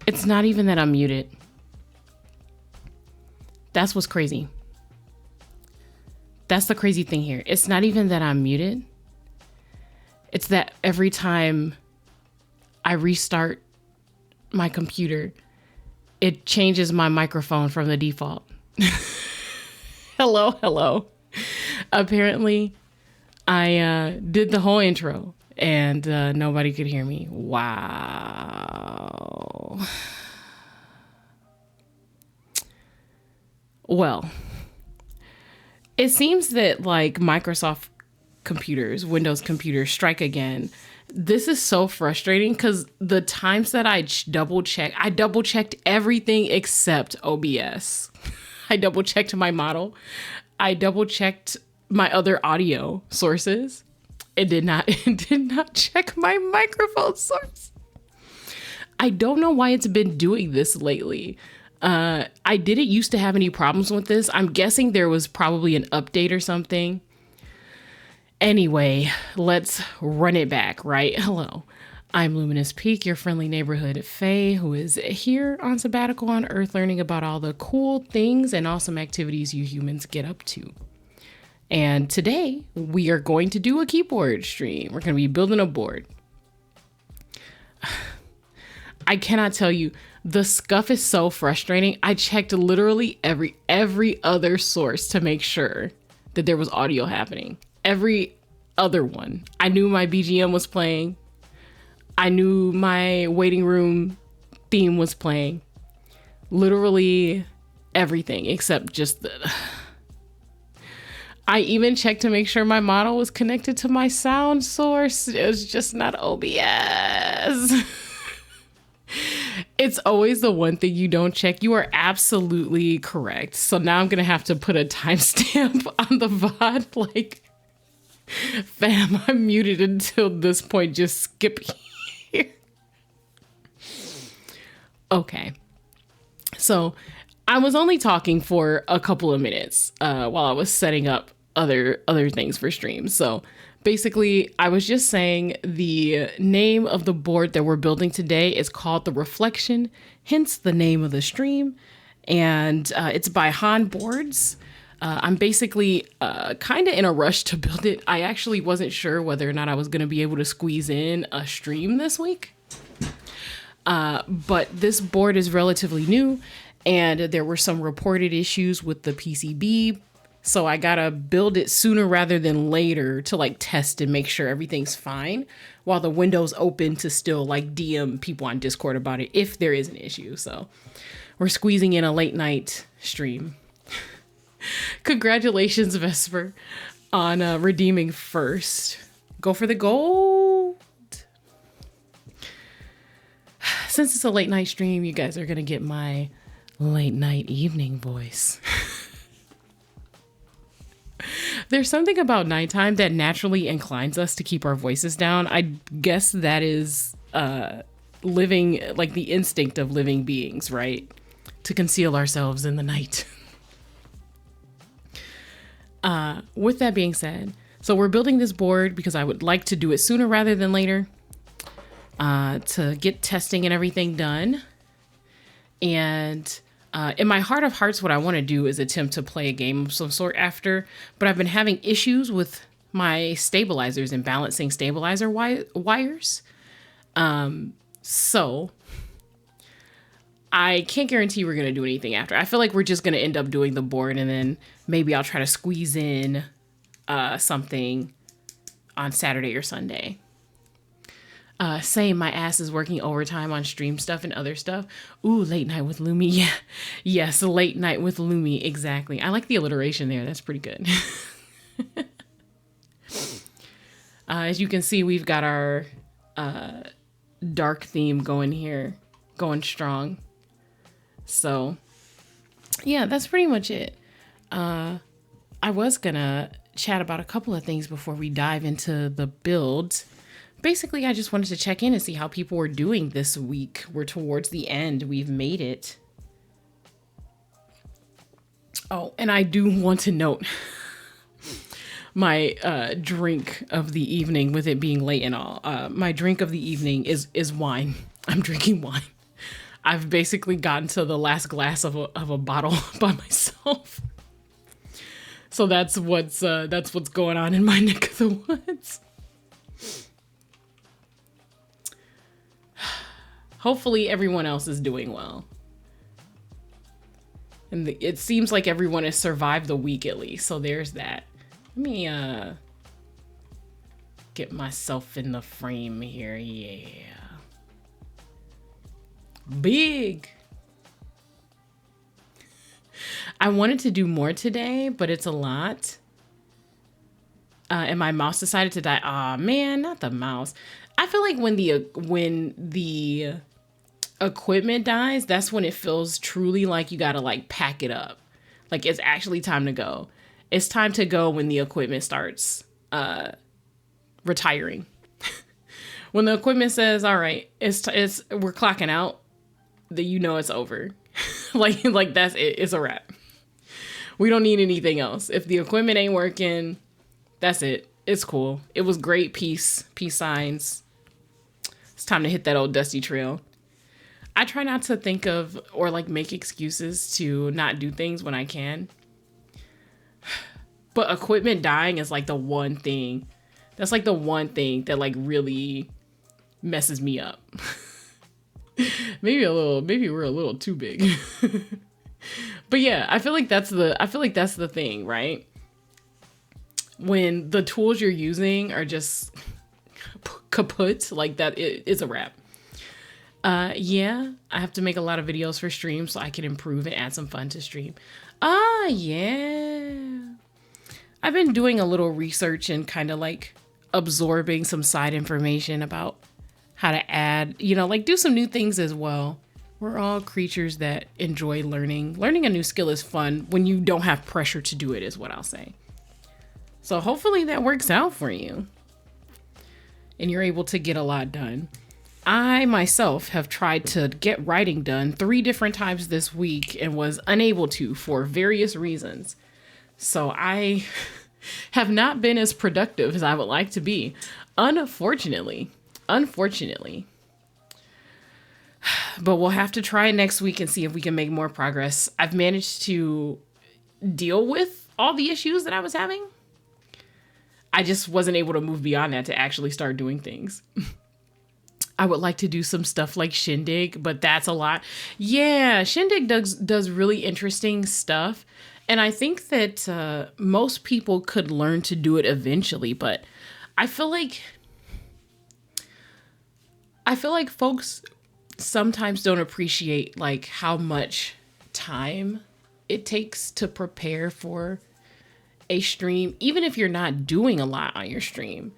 It's not even that I'm muted. That's what's crazy. That's the crazy thing here. It's not even that I'm muted. It's that every time I restart my computer, it changes my microphone from the default. Hello. Apparently, I did the whole intro and nobody could hear me. Wow. Well, it seems that like Microsoft computers, Windows computers strike again. This is so frustrating because the times that I double checked everything except OBS. I double checked my model. I double checked my other audio sources. It did not check my microphone source. I don't know why it's been doing this lately. I didn't used to have any problems with this. I'm guessing there was probably an update or something. Anyway, let's run it back, right? Hello, I'm Luminous Peak, your friendly neighborhood fae who is here on sabbatical on Earth learning about all the cool things and awesome activities you humans get up to. And today we are going to do a keyboard stream. We're going to be building a board. I cannot tell you, the scuff is so frustrating. I checked literally every other source to make sure that there was audio happening. Every other one. I knew my BGM was playing. I knew my waiting room theme was playing. Literally everything except just the... I even checked to make sure my model was connected to my sound source. It was just not OBS. It's always the one thing you don't check. You are absolutely correct. So now I'm going to have to put a timestamp on the VOD. Like, fam, I'm muted until this point. Just skip here. Okay. So I was only talking for a couple of minutes while I was setting up other things for streams. So basically, I was just saying the name of the board that we're building today is called The Reflection, hence the name of the stream. And it's by Han Boards. I'm basically kind of in a rush to build it. I actually wasn't sure whether or not I was going to be able to squeeze in a stream this week. But this board is relatively new and there were some reported issues with the PCB. So I gotta build it sooner rather than later to like test and make sure everything's fine while the window's open to still like DM people on Discord about it if there is an issue. So we're squeezing in a late night stream. Congratulations, Vesper, on redeeming first. Go for the gold. Since it's a late night stream, you guys are gonna get my late night evening voice. There's something about nighttime that naturally inclines us to keep our voices down. I guess that is living, like the instinct of living beings, right? To conceal ourselves in the night. With that being said, so we're building this board because I would like to do it sooner rather than later to get testing and everything done. And in my heart of hearts, what I want to do is attempt to play a game of some sort after, but I've been having issues with my stabilizers and balancing stabilizer wires. So I can't guarantee we're going to do anything after. I feel like we're just going to end up doing the board and then maybe I'll try to squeeze in something on Saturday or Sunday. Same, my ass is working overtime on stream stuff and other stuff. Ooh, late night with Lumi. Yeah. Yes, late night with Lumi. Exactly. I like the alliteration there. That's pretty good. As you can see, we've got our dark theme going here, going strong. So, yeah, that's pretty much it. I was gonna chat about a couple of things before we dive into the build. Basically, I just wanted to check in and see how people were doing this week. We're towards the end. We've made it. Oh, and I do want to note my drink of the evening, with it being late and all. My drink of the evening is wine. I'm drinking wine. I've basically gotten to the last glass of a bottle by myself. So that's what's going on in my neck of the woods. Hopefully everyone else is doing well. And it seems like everyone has survived the week at least. So there's that. Let me get myself in the frame here. Yeah. Big. I wanted to do more today, but it's a lot. And my mouse decided to die. Aw, man, not the mouse. I feel like when the equipment dies, that's when it feels truly like you gotta like pack it up. Like it's actually time to go. It's time to go when the equipment starts retiring. When the equipment says, all right, we're clocking out, then you know it's over. like that's it. It's a wrap. We don't need anything else. If the equipment ain't working, that's it. It's cool. It was great. Peace signs. It's time to hit that old dusty trail. I try not to think of or like make excuses to not do things when I can. But equipment dying is like the one thing. That's like the one thing that like really messes me up. Maybe we're a little too big. But yeah, I feel like that's the thing, right? When the tools you're using are just kaput, like that, it's a wrap. Yeah, I have to make a lot of videos for stream so I can improve and add some fun to stream. Yeah. I've been doing a little research and kind of like absorbing some side information about how to add, like do some new things as well. We're all creatures that enjoy learning. Learning a new skill is fun when you don't have pressure to do it, is what I'll say. So hopefully that works out for you and you're able to get a lot done. I myself have tried to get writing done 3 different times this week and was unable to for various reasons. So I have not been as productive as I would like to be, unfortunately. But we'll have to try next week and see if we can make more progress. I've managed to deal with all the issues that I was having. I just wasn't able to move beyond that to actually start doing things. I would like to do some stuff like Shindig, but that's a lot. Yeah, Shindig does really interesting stuff. And I think that most people could learn to do it eventually, but I feel like folks sometimes don't appreciate like how much time it takes to prepare for a stream, even if you're not doing a lot on your stream.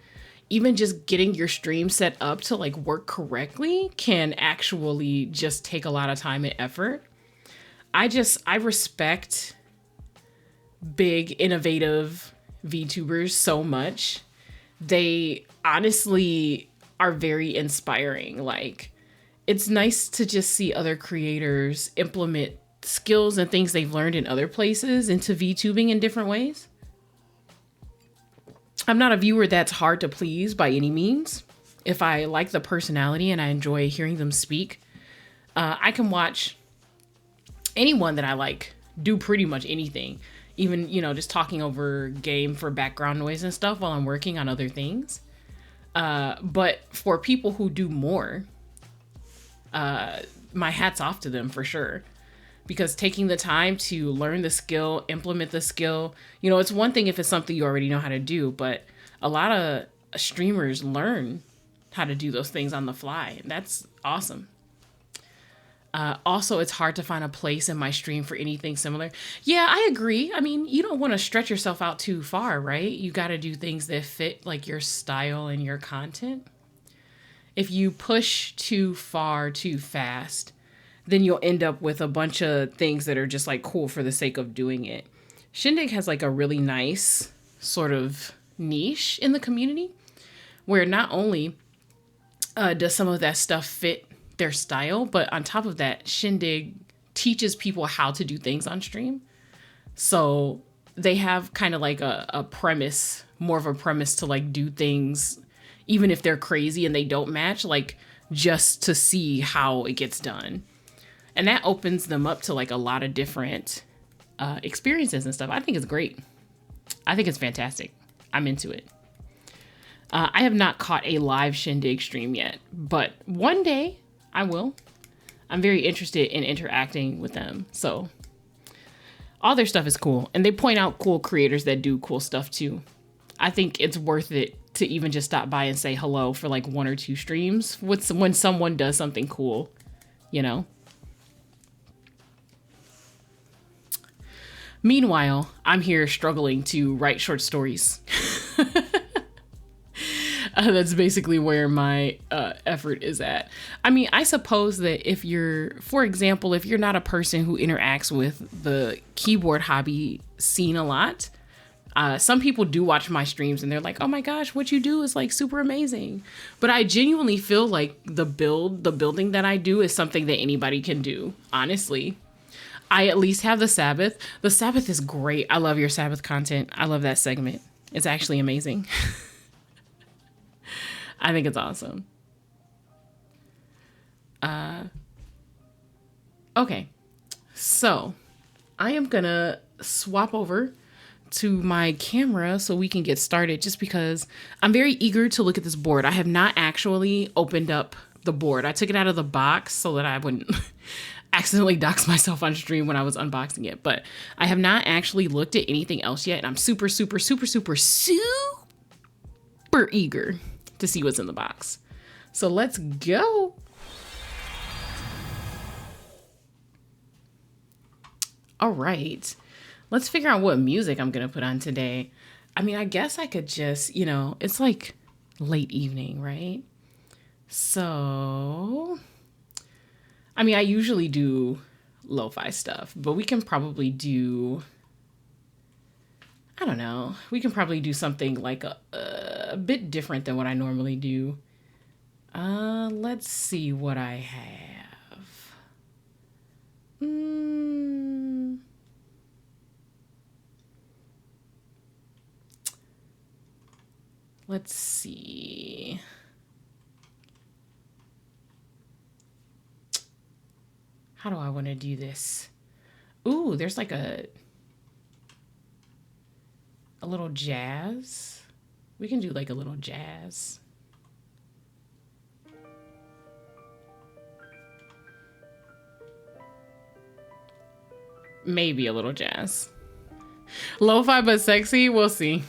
Even just getting your stream set up to like work correctly can actually just take a lot of time and effort. I respect big, innovative VTubers so much. They honestly are very inspiring. Like, it's nice to just see other creators implement skills and things they've learned in other places into VTubing in different ways. I'm not a viewer that's hard to please by any means. If I like the personality and I enjoy hearing them speak, I can watch anyone that I like do pretty much anything. Even, just talking over game for background noise and stuff while I'm working on other things. But for people who do more, my hat's off to them for sure. Because taking the time to learn the skill, implement the skill, it's one thing if it's something you already know how to do, but a lot of streamers learn how to do those things on the fly. And that's awesome. Also, it's hard to find a place in my stream for anything similar. Yeah, I agree. I mean, you don't want to stretch yourself out too far, right? You got to do things that fit like your style and your content. If you push too far, too fast, then you'll end up with a bunch of things that are just like cool for the sake of doing it. Shindig has like a really nice sort of niche in the community where not only does some of that stuff fit their style, but on top of that, Shindig teaches people how to do things on stream. So they have kind of like a premise, more of a premise to like do things, even if they're crazy and they don't match, like just to see how it gets done. And that opens them up to like a lot of different experiences and stuff. I think it's great. I think it's fantastic. I'm into it. I have not caught a live Shindig stream yet, but one day I will. I'm very interested in interacting with them. So all their stuff is cool. And they point out cool creators that do cool stuff too. I think it's worth it to even just stop by and say hello for like 1 or 2 streams when someone does something cool, you know? Meanwhile, I'm here struggling to write short stories. That's basically where my effort is at. I mean, I suppose that if you're, for example, if you're not a person who interacts with the keyboard hobby scene a lot, some people do watch my streams and they're like, oh my gosh, what you do is like super amazing. But I genuinely feel like the building that I do is something that anybody can do, honestly. I at least have the Sabbath. The Sabbath is great. I love your Sabbath content. I love that segment. It's actually amazing. I think it's awesome. Okay. So I am gonna swap over to my camera so we can get started, just because I'm very eager to look at this board. I have not actually opened up the board. I took it out of the box so that I wouldn't accidentally dox myself on stream when I was unboxing it, but I have not actually looked at anything else yet. And I'm super eager to see what's in the box. So let's go. All right. Let's figure out what music I'm going to put on today. I mean, I guess I could just, you know, it's like late evening, right? So, I mean, I usually do lo-fi stuff, but we can probably do, I don't know, we can probably do something like a bit different than what I normally do. Let's see what I have. Let's see. How do I want to do this? Ooh, there's like a little jazz. We can do like a little jazz. Maybe a little jazz. Lo-fi but sexy, we'll see.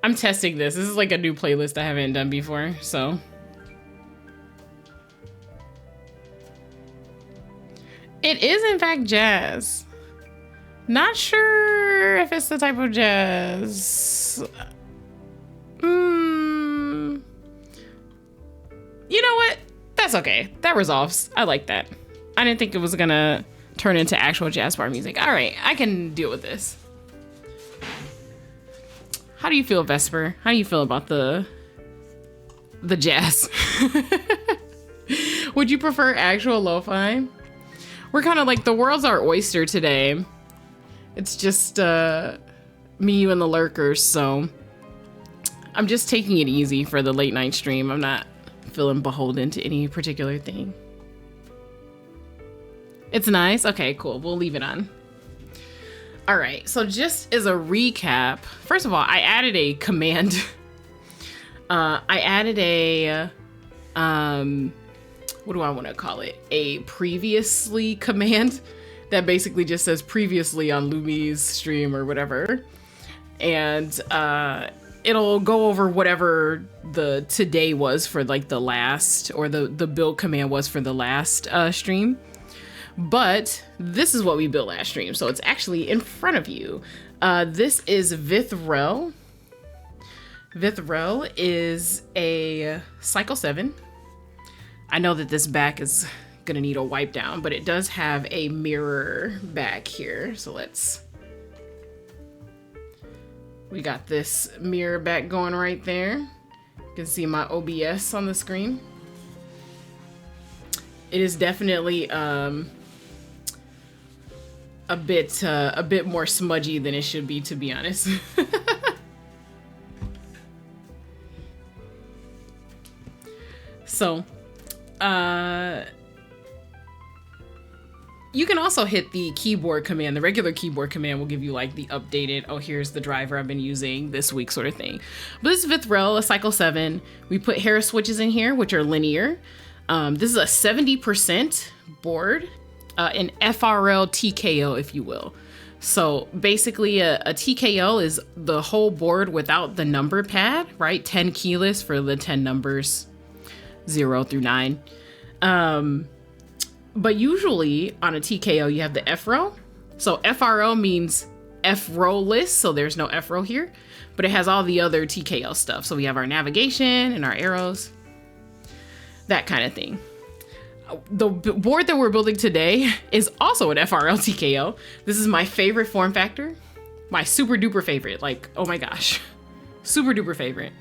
I'm testing this. This is like a new playlist I haven't done before, so. It is in fact jazz. Not sure if it's the type of jazz. You know what? That's okay. That resolves. I like that. I didn't think it was gonna turn into actual jazz bar music. All right, I can deal with this. How do you feel, Vesper? How do you feel about the jazz? Would you prefer actual lo-fi? We're kind of like, the world's our oyster today. It's just me, you, and the lurkers, so I'm just taking it easy for the late night stream. I'm not feeling beholden to any particular thing. It's nice? Okay, cool. We'll leave it on. All right, so just as a recap, first of all, I added a command. I added a, what do I want to call it? A previously command that basically just says previously on Lumi's stream or whatever. And it'll go over whatever the today was for like the last, or the build command was for the last stream. But this is what we built last stream, so it's actually in front of you. This is Vithrel. Vithrel is a Cycle 7. I know that this back is gonna need a wipe down, but it does have a mirror back here. So we got this mirror back going right there. You can see my OBS on the screen. It is definitely a bit more smudgy than it should be, to be honest. So, also hit the keyboard command. The regular keyboard command will give you like the updated, oh, here's the driver I've been using this week sort of thing. But this is Vithrel, a cycle 7. We put hair switches in here, which are linear. This is a 70% board, an FRL TKO, if you will. So basically a TKO is the whole board without the number pad, right? 10 keyless for the 10 numbers, 0 through 9. But usually on a TKO, you have the FRO. So FRO means FRO list, so there's no FRO here, but it has all the other TKO stuff. So we have our navigation and our arrows, that kind of thing. The board that we're building today is also an FRL TKO. This is my favorite form factor, my super duper favorite, like, oh my gosh, super duper favorite.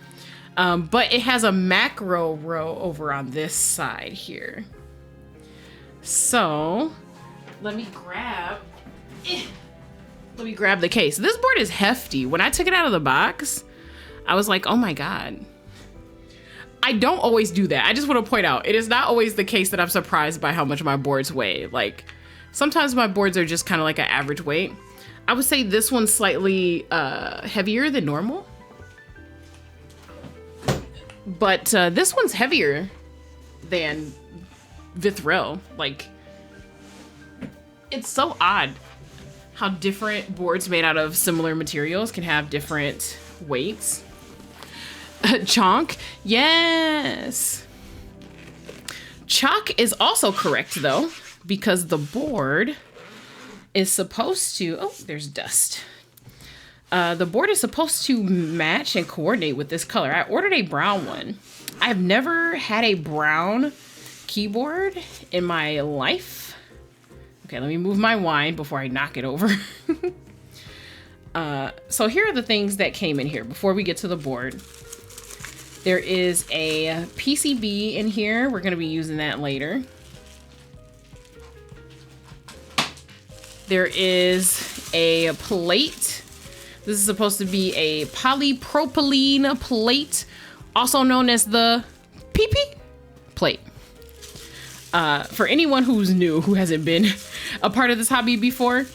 But it has a macro row over on this side here. So let me grab the case. This board is hefty. When I took it out of the box, I was like, oh my God. I don't always do that. I just want to point out, it is not always the case that I'm surprised by how much my boards weigh. Like sometimes my boards are just kind of like an average weight. I would say this one's slightly heavier than normal. But this one's heavier than Vithrel. Like, it's so odd how different boards made out of similar materials can have different weights. Chonk, yes. Chalk is also correct though, because the board is supposed to, oh, there's dust. The board is supposed to match and coordinate with this color. I ordered a brown one. I've never had a brown keyboard in my life. Okay, let me move my wine before I knock it over. So here are the things that came in here before we get to the board. There is a PCB in here. We're going to be using that later. There is a plate. This is supposed to be a polypropylene plate, also known as the PP plate. For anyone who's new, who hasn't been a part of this hobby before,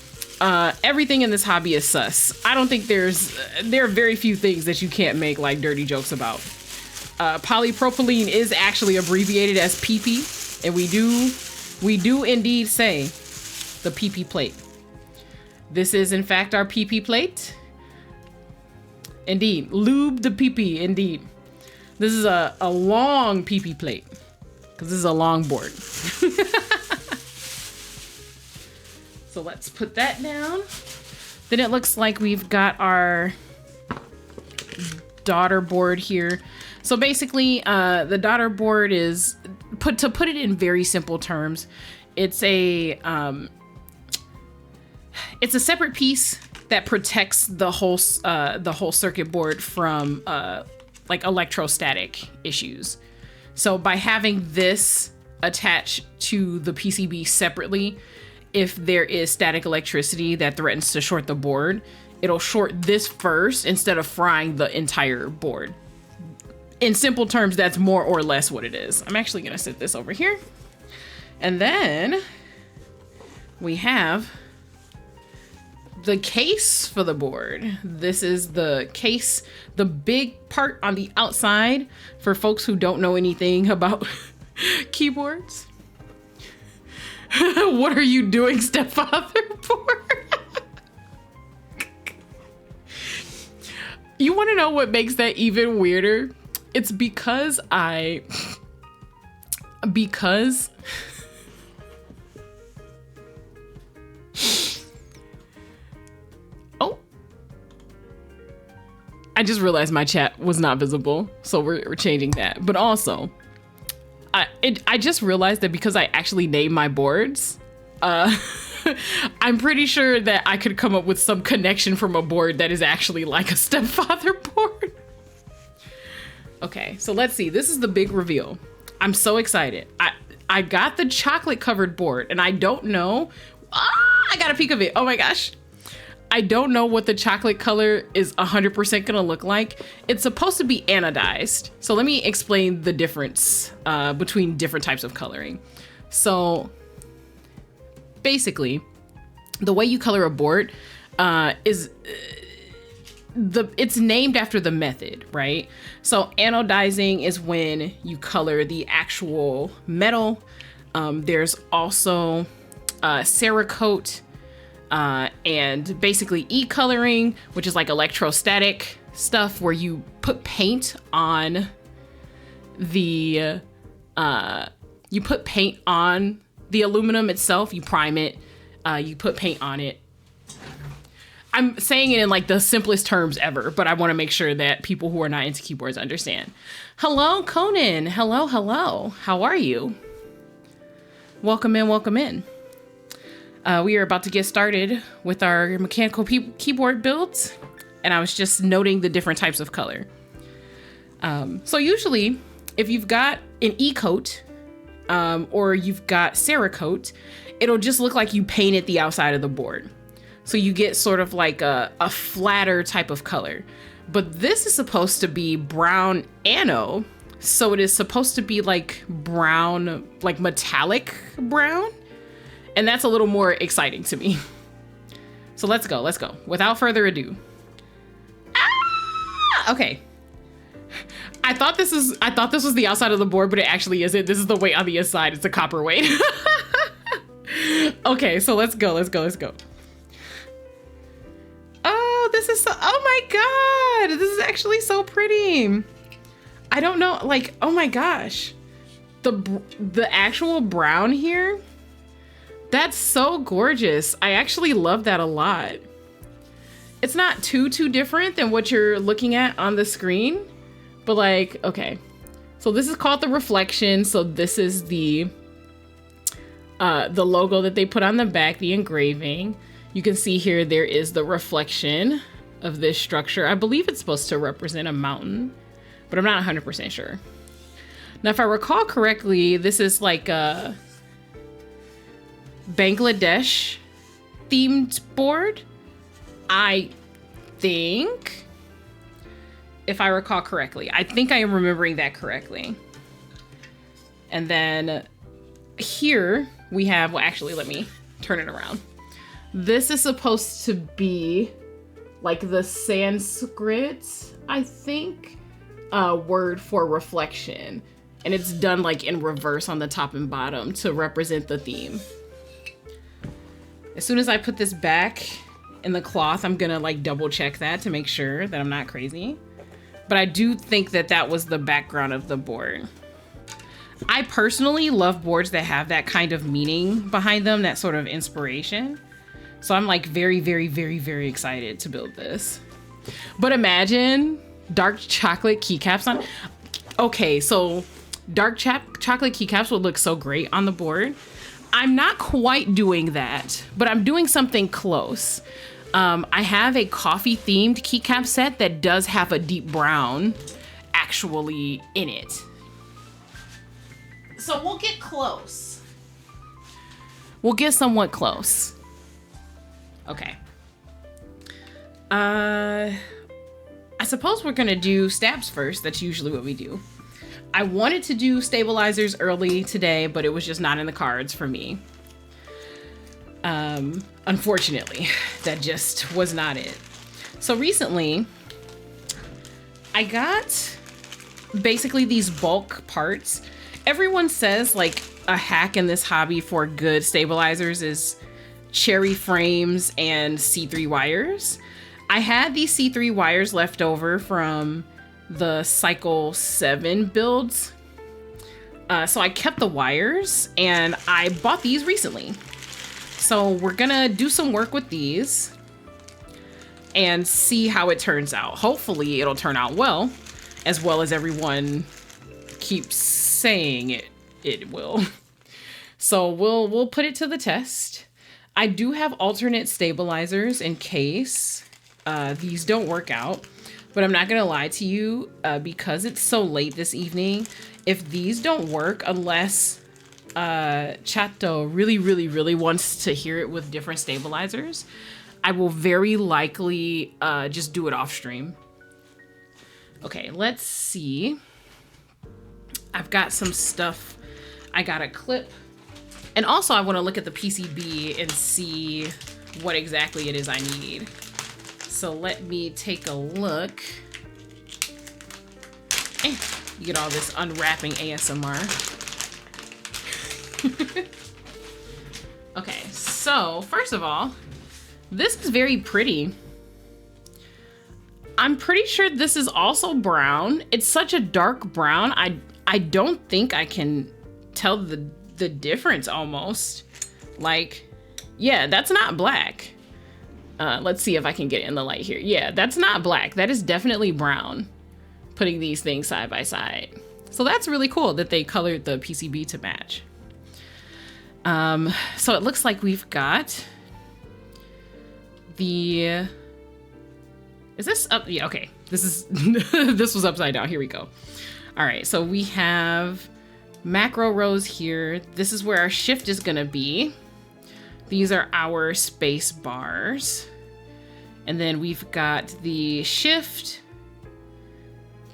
everything in this hobby is sus. I don't think there are very few things that you can't make like dirty jokes about. Polypropylene is actually abbreviated as PP, and we do indeed say the PP plate. This is in fact our PP plate. Indeed, lube the PP, indeed. This is a long PP plate, because this is a long board. So let's put that down. Then it looks like we've got our daughter board here. So basically, the daughter board is, to put it in very simple terms, it's a separate piece that protects the whole circuit board from like electrostatic issues. So by having this attached to the PCB separately, if there is static electricity that threatens to short the board, it'll short this first instead of frying the entire board. In simple terms, that's more or less what it is. I'm actually gonna set this over here. And then we have the case for the board. This is the case, the big part on the outside for folks who don't know anything about keyboards. What are you doing, stepfather board? You want to know what makes that even weirder? It's because oh, I just realized my chat was not visible, so we're changing that. But also, I just realized that because I actually named my boards, I'm pretty sure that I could come up with some connection from a board that is actually like a stepfather board. Okay, so let's see. This is the big reveal. I'm so excited. I got the chocolate covered board and I don't know. I got a peek of it. Oh my gosh. I don't know what the chocolate color is 100% gonna look like. It's supposed to be anodized. So let me explain the difference between different types of coloring. So basically the way you color a board is it's named after the method, right? So anodizing is when you color the actual metal. There's also Cerakote and basically e-coloring, which is like electrostatic stuff where you put paint on the aluminum itself. You prime it, you put paint on it. I'm saying it in like the simplest terms ever, but I want to make sure that people who are not into keyboards understand. Hello, Conan. Hello, hello. How are you? Welcome in, welcome in. We are about to get started with our mechanical keyboard builds, and I was just noting the different types of color. So usually, if you've got an E-coat or you've got Cerakote, it'll just look like you painted the outside of the board. So you get sort of like a flatter type of color. But this is supposed to be brown ano, so it is supposed to be like brown, like metallic brown. And that's a little more exciting to me. So let's go. Without further ado. Ah! Okay. I thought this was the outside of the board, but it actually isn't. This is the weight on the inside. It's a copper weight. Okay, so let's go. Oh, this is oh my God. This is actually so pretty. I don't know, like, oh my gosh. The actual brown here, that's so gorgeous. I actually love that a lot. It's not too different than what you're looking at on the screen, but like, okay. So this is called the reflection. So this is the logo that they put on the back, the engraving. You can see here, there is the reflection of this structure. I believe it's supposed to represent a mountain, but I'm not 100% sure. Now, if I recall correctly, this is like a Bangladesh themed board. I think, if I recall correctly, I think I am remembering that correctly. And then here we have, well, actually, let me turn it around. This is supposed to be like the Sanskrit, I think, word for reflection. And it's done like in reverse on the top and bottom to represent the theme. As soon as I put this back in the cloth, I'm gonna like double check that to make sure that I'm not crazy. But I do think that that was the background of the board. I personally love boards that have that kind of meaning behind them, that sort of inspiration. So I'm like very, very, very, very excited to build this. But imagine dark chocolate keycaps on. Okay, so dark chocolate keycaps would look so great on the board. I'm not quite doing that, but I'm doing something close. I have a coffee themed keycap set that does have a deep brown actually in it. So we'll get close. We'll get somewhat close. Okay. I suppose we're gonna do stabs first. That's usually what we do. I wanted to do stabilizers early today, but it was just not in the cards for me. Unfortunately, that just was not it. So recently, I got basically these bulk parts. Everyone says like a hack in this hobby for good stabilizers is cherry frames and C3 wires. I had these C3 wires left over from the Cycle 7 builds. So I kept the wires and I bought these recently. So we're gonna do some work with these and see how it turns out. Hopefully it'll turn out well as everyone keeps saying it will. So we'll put it to the test. I do have alternate stabilizers in case these don't work out, but I'm not gonna lie to you, because it's so late this evening, if these don't work, unless Chato really wants to hear it with different stabilizers, I will very likely just do it off stream. Okay, let's see. I've got some stuff. I got a clip. And also I want to look at the PCB and see what exactly it is I need. So let me take a look. You get all this unwrapping ASMR. Okay, so first of all, this is very pretty. I'm pretty sure this is also brown. It's such a dark brown. I don't think I can tell the difference almost. Like, yeah, that's not black. Let's see if I can get it in the light here. Yeah, that's not black. That is definitely brown, putting these things side by side. So that's really cool that they colored the PCB to match. So it looks like we've got the, is this up? Yeah, okay. This is, this was upside down. Here we go. All right. So we have macro rows here. This is where our shift is going to be. These are our space bars. And then we've got the shift,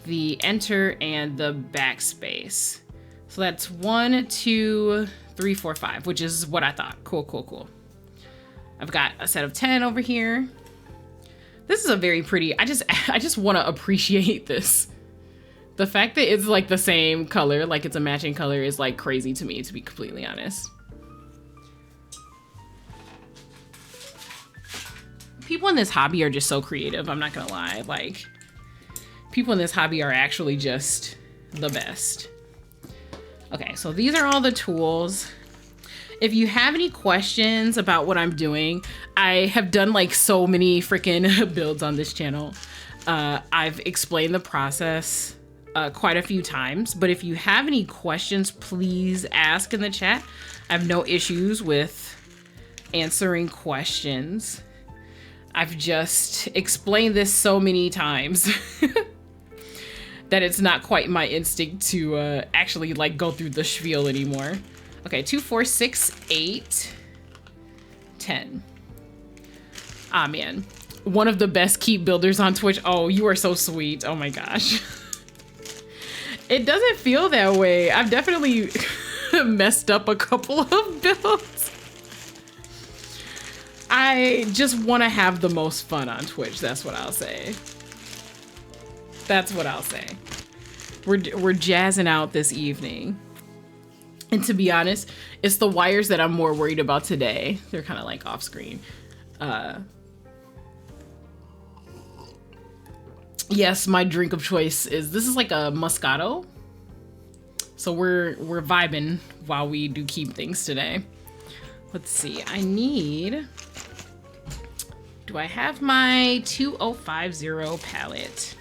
the enter, and the backspace. So that's 1, 2, 3, 4, 5, which is what I thought. Cool, cool, cool. I've got a set of 10 over here. This is a very pretty, I just want to appreciate this. The fact that it's like the same color, like it's a matching color, is like crazy to me, to be completely honest. People in this hobby are just so creative, I'm not gonna lie. Like, people in this hobby are actually just the best. Okay, so these are all the tools. If you have any questions about what I'm doing, I have done like so many freaking builds on this channel. I've explained the process quite a few times, but if you have any questions, please ask in the chat. I have no issues with answering questions. I've just explained this so many times that it's not quite my instinct to actually like go through the spiel anymore. Okay, 2, 4, 6, 8, 10. Ah, man. One of the best keep builders on Twitch. Oh, you are so sweet. Oh my gosh. It doesn't feel that way. I've definitely messed up a couple of builds. I just want to have the most fun on Twitch. That's what I'll say. That's what I'll say. We're jazzing out this evening. And to be honest, it's the wires that I'm more worried about today. They're kind of like off screen. Yes, my drink of choice is, this is like a Moscato. So we're vibing while we do keep things today. Let's see, I need, do I have my 2050 palette?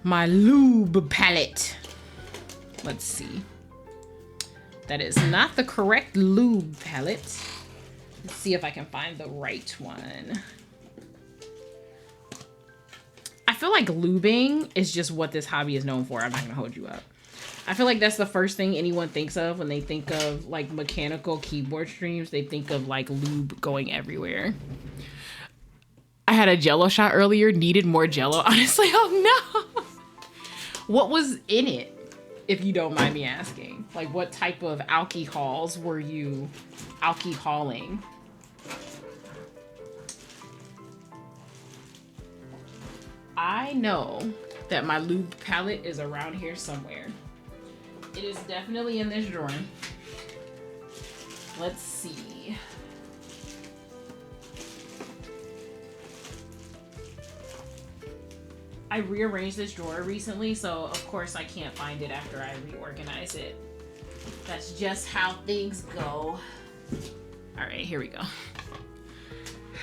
My lube palette. Let's see. That is not the correct lube palette. Let's see if I can find the right one. I feel like lubing is just what this hobby is known for. I'm not gonna hold you up. I feel like that's the first thing anyone thinks of when they think of like mechanical keyboard streams. They think of like lube going everywhere. I had a Jello shot earlier, needed more Jello. Honestly, oh no. What was in it? If you don't mind me asking, like what type of alcohols were you alcoholing? I know that my lube palette is around here somewhere. It is definitely in this drawer. Let's see. I rearranged this drawer recently, so of course I can't find it after I reorganize it. That's just how things go. All right, here we go.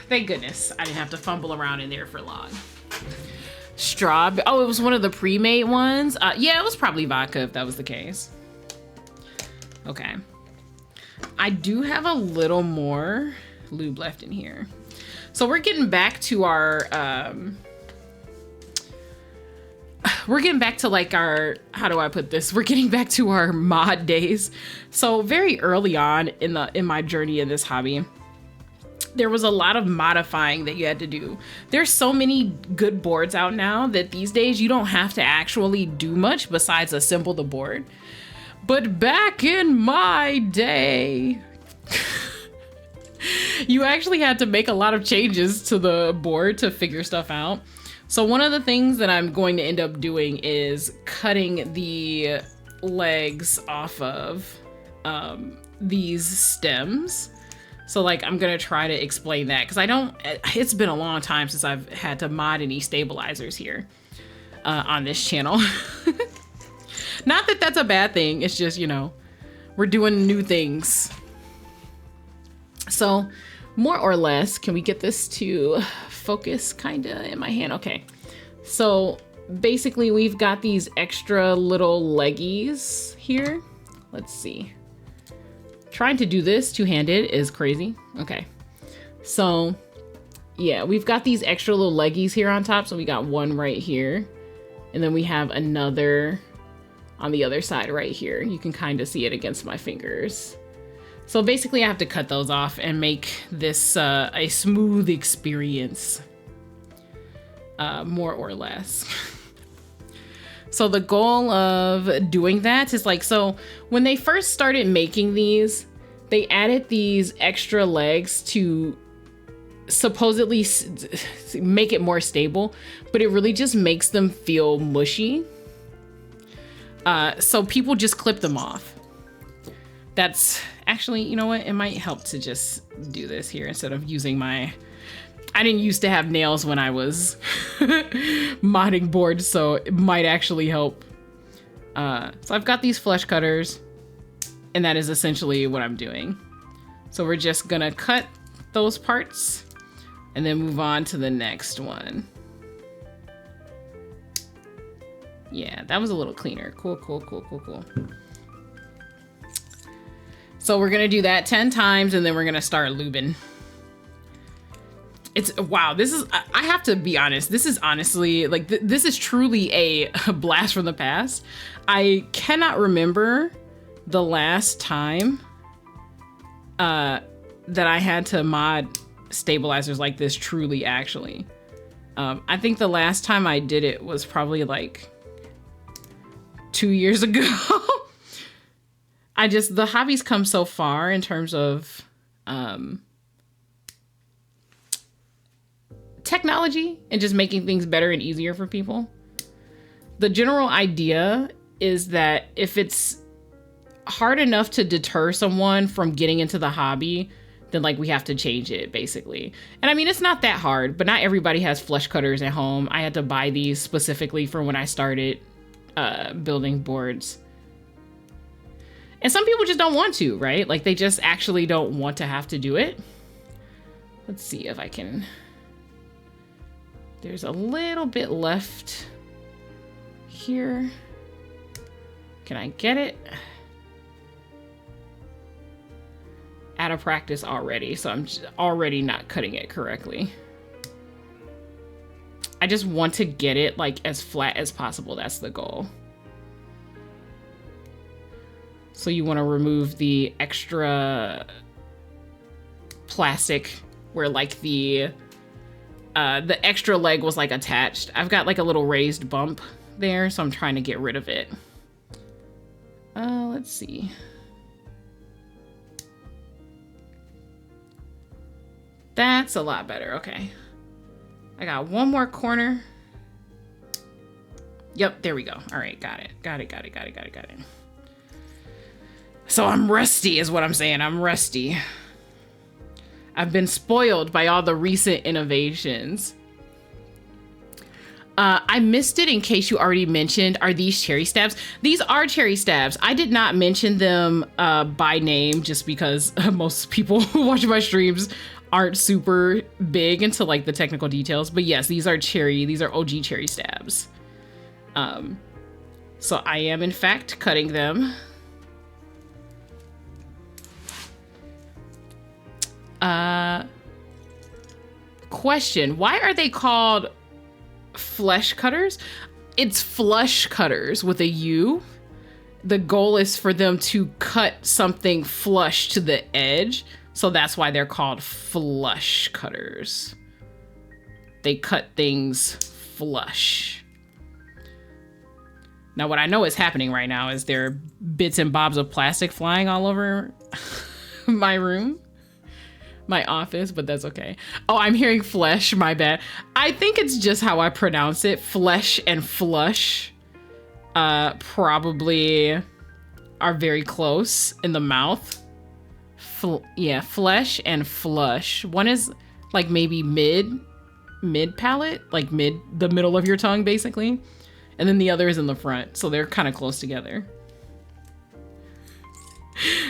Thank goodness I didn't have to fumble around in there for long. Straw, oh, it was one of the pre-made ones. Yeah, it was probably vodka if that was the case. Okay. I do have a little more lube left in here. So we're getting back to our, we're getting back to like our, how do I put this? We're getting back to our mod days. So very early on in my journey in this hobby, there was a lot of modifying that you had to do. There's so many good boards out now that these days you don't have to actually do much besides assemble the board. But back in my day, you actually had to make a lot of changes to the board to figure stuff out. So one of the things that I'm going to end up doing is cutting the legs off of these stems. So like, I'm gonna try to explain that because it's been a long time since I've had to mod any stabilizers here on this channel. Not that that's a bad thing. It's just, you know, we're doing new things. So more or less, can we get this to focus kind of in my hand? Okay. So basically we've got these extra little leggies here. Let's see. Trying to do this two-handed is crazy. Okay. So yeah, we've got these extra little leggies here on top. So we got one right here. And then we have another on the other side right here. You can kind of see it against my fingers. So basically I have to cut those off and make this a smooth experience, more or less. So the goal of doing that is like, so when they first started making these, they added these extra legs to supposedly make it more stable, but it really just makes them feel mushy. So people just clip them off. That's actually, you know what? It might help to just do this here instead of using my, I didn't used to have nails when I was modding boards, so it might actually help. So I've got these flesh cutters, and that is essentially what I'm doing. So we're just gonna cut those parts and then move on to the next one. Yeah, that was a little cleaner. Cool, cool, cool, cool, cool. So we're gonna do that 10 times and then we're gonna start lubing. It's, wow, this is, I have to be honest, this is honestly, like, this is truly a blast from the past. I cannot remember the last time that I had to mod stabilizers like this truly, actually. I think the last time I did it was probably like 2 years ago. The hobby's come so far in terms of technology and just making things better and easier for people. The general idea is that if it's hard enough to deter someone from getting into the hobby, then like we have to change it, basically. And I mean, it's not that hard, but not everybody has flesh cutters at home. I had to buy these specifically for when I started building boards. And some people just don't want to, right? Like they just actually don't want to have to do it. Let's see if I can. There's a little bit left here. Can I get it? Out of practice already, so I'm already not cutting it correctly. I just want to get it like as flat as possible. That's the goal. So you want to remove the extra plastic where like the extra leg was like attached. I've got like a little raised bump there, so I'm trying to get rid of it. Let's see. That's a lot better. Okay. I got one more corner. Yep, there we go. All right, got it. Got it. So I'm rusty is what I'm saying. I'm rusty. I've been spoiled by all the recent innovations. I missed it in case you already mentioned, are these cherry stabs? These are cherry stabs. I did not mention them by name just because most people who watch my streams aren't super big into like the technical details. But yes, these are OG cherry stabs. So I am in fact cutting them. Question, why are they called flesh cutters? It's flush cutters with a U. The goal is for them to cut something flush to the edge. So that's why they're called flush cutters. They cut things flush. Now, what I know is happening right now is there are bits and bobs of plastic flying all over my room, my office, but that's okay. Oh, I'm hearing flesh, my bad. I think it's just how I pronounce it. Flesh and flush probably are very close in the mouth. Yeah, flesh and flush. One is like maybe mid palate, like the middle of your tongue, basically. And then the other is in the front. So they're kind of close together.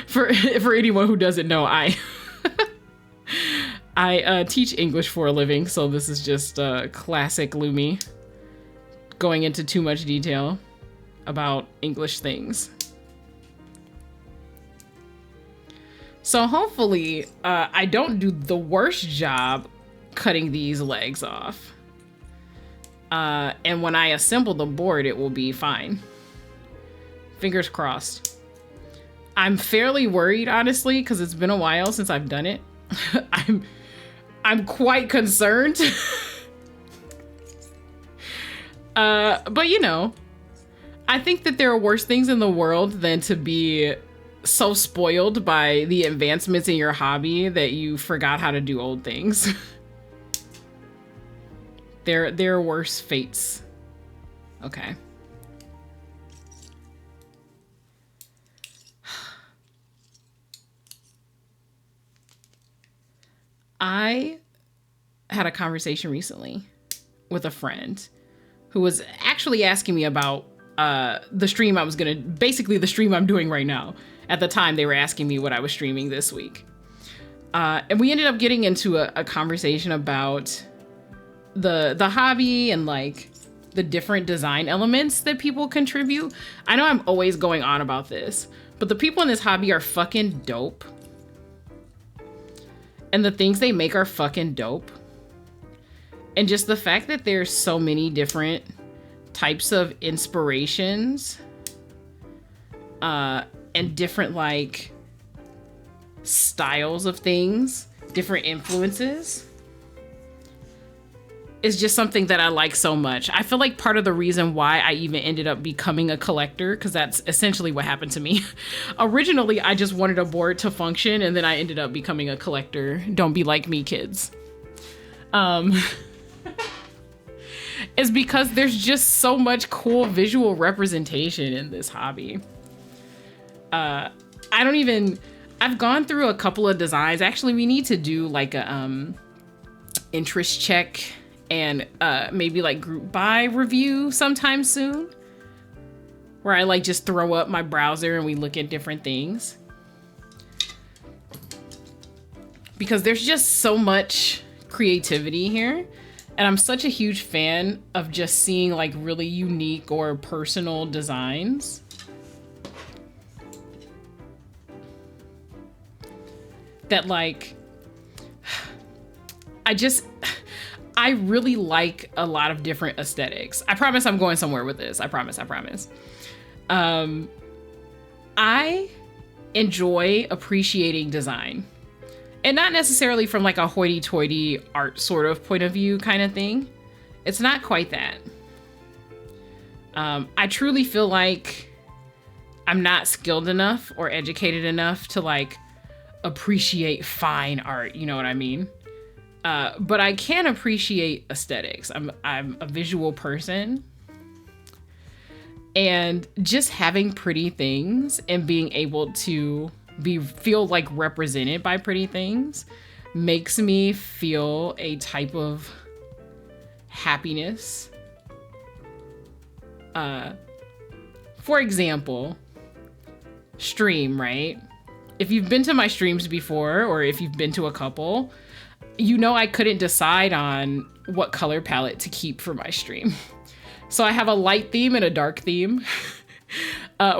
For anyone who doesn't know, I teach English for a living. So this is just classic Lumi going into too much detail about English things. So hopefully I don't do the worst job cutting these legs off. And when I assemble the board, it will be fine. Fingers crossed. I'm fairly worried, honestly, because it's been a while since I've done it. I'm quite concerned. But you know, I think that there are worse things in the world than to be so spoiled by the advancements in your hobby that you forgot how to do old things. There are worse fates. Okay. I had a conversation recently with a friend who was actually asking me about the stream I was basically the stream I'm doing right now. At the time, they were asking me what I was streaming this week. And we ended up getting into a conversation about the hobby and like the different design elements that people contribute. I know I'm always going on about this, but the people in this hobby are fucking dope. And the things they make are fucking dope. And just the fact that there's so many different types of inspirations and different like styles of things, different influences, is just something that I like so much. I feel like part of the reason why I even ended up becoming a collector, because that's essentially what happened to me. Originally, I just wanted a board to function, and then I ended up becoming a collector. Don't be like me, kids. Is because there's just so much cool visual representation in this hobby. I've gone through a couple of designs. Actually, we need to do like a interest check and maybe like group buy review sometime soon, where I like just throw up my browser and we look at different things. Because there's just so much creativity here. And I'm such a huge fan of just seeing like really unique or personal designs. That like, I really like a lot of different aesthetics. I promise I'm going somewhere with this. I promise. I enjoy appreciating design. And not necessarily from like a hoity-toity art sort of point of view kind of thing. It's not quite that. I truly feel like I'm not skilled enough or educated enough to like appreciate fine art, you know what I mean? But I can appreciate aesthetics. I'm a visual person. And just having pretty things and being able to feel like represented by pretty things makes me feel a type of happiness. For example, stream, right? If you've been to my streams before, or if you've been to a couple, you know I couldn't decide on what color palette to keep for my stream. So I have a light theme and a dark theme.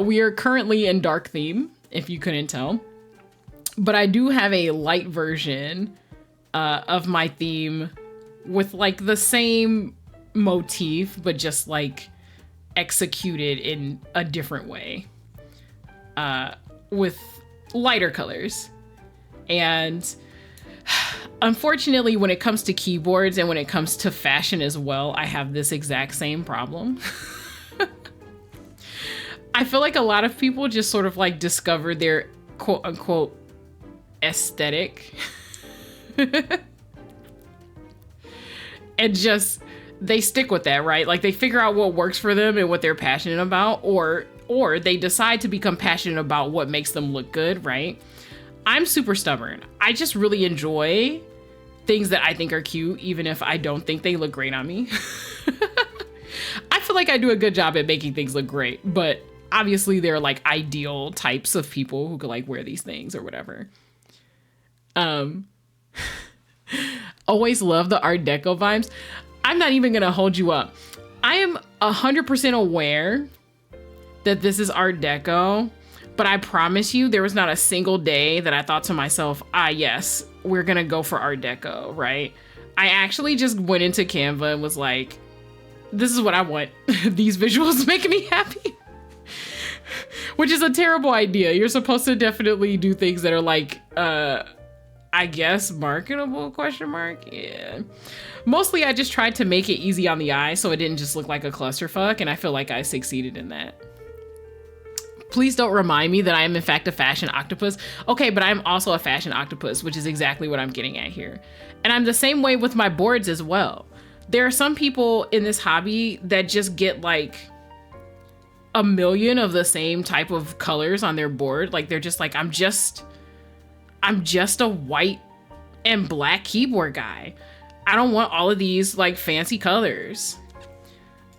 We are currently in dark theme, if you couldn't tell. But I do have a light version of my theme with like the same motif, but just like executed in a different way. With lighter colors. And unfortunately, when it comes to keyboards and when it comes to fashion as well, I have this exact same problem. I feel like a lot of people just sort of like discover their quote unquote aesthetic and just they stick with that, right? Like they figure out what works for them and what they're passionate about, or they decide to become passionate about what makes them look good, right? I'm super stubborn. I just really enjoy things that I think are cute, even if I don't think they look great on me. I feel like I do a good job at making things look great, but obviously there are like ideal types of people who could like wear these things or whatever. Always love the Art Deco vibes. I'm not even gonna hold you up. I am 100% aware that this is Art Deco, but I promise you there was not a single day that I thought to myself, yes, we're gonna go for Art Deco, right? I actually just went into Canva and was like, this is what I want. These visuals make me happy. Which is a terrible idea. You're supposed to definitely do things that are like, I guess marketable, question mark? Yeah. Mostly I just tried to make it easy on the eye so it didn't just look like a clusterfuck, and I feel like I succeeded in that. Please don't remind me that I am in fact a fashion octopus. Okay, but I'm also a fashion octopus, which is exactly what I'm getting at here. And I'm the same way with my boards as well. There are some people in this hobby that just get like a million of the same type of colors on their board. Like they're just like, I'm just a white and black keyboard guy. I don't want all of these like fancy colors.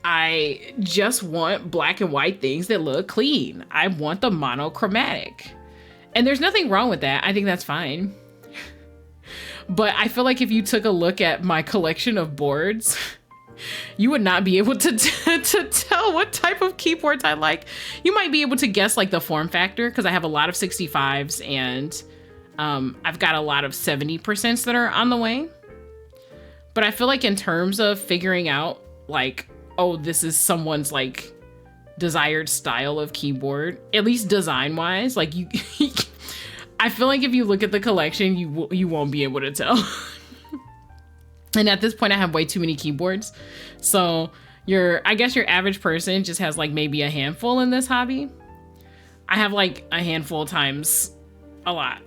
I just want black and white things that look clean. I want the monochromatic. And there's nothing wrong with that. I think that's fine. But I feel like if you took a look at my collection of boards, you would not be able to tell what type of keyboards I like. You might be able to guess like the form factor, because I have a lot of 65s and I've got a lot of 70% that are on the way. But I feel like in terms of figuring out like, oh, this is someone's like desired style of keyboard, at least design wise, like you, I feel like if you look at the collection, you won't be able to tell. And at this point I have way too many keyboards. So I guess your average person just has like maybe a handful in this hobby. I have like a handful times a lot.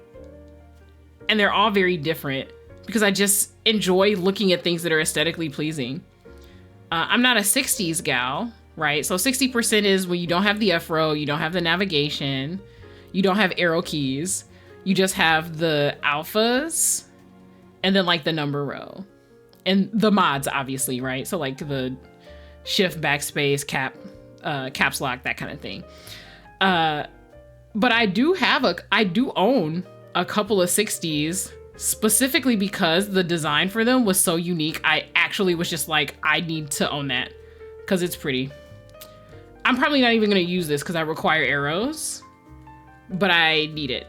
And they're all very different because I just enjoy looking at things that are aesthetically pleasing. I'm not a 60s gal, right? So 60% is when you don't have the F row, you don't have the navigation, you don't have arrow keys, you just have the alphas and then like the number row and the mods, obviously, right? So like the shift, backspace, caps lock, that kind of thing. But I do own a couple of 60s specifically because the design for them was so unique. I actually was just like, I need to own that because it's pretty. I'm probably not even going to use this because I require arrows, but I need it.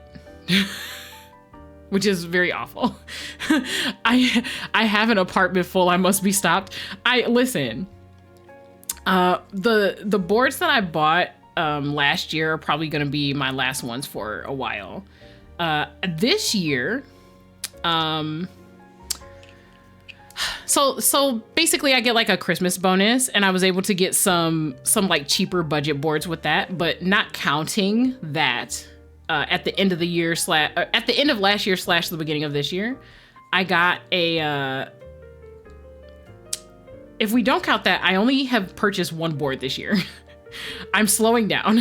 Which is very awful. I have an apartment full. I must be stopped. Listen. The boards that I bought last year are probably going to be my last ones for a while. This year, so basically I get like a Christmas bonus, and I was able to get some like cheaper budget boards with that, but not counting that. At the end of the year at the end of last year / the beginning of this year, I got if we don't count that, I only have purchased one board this year. I'm slowing down.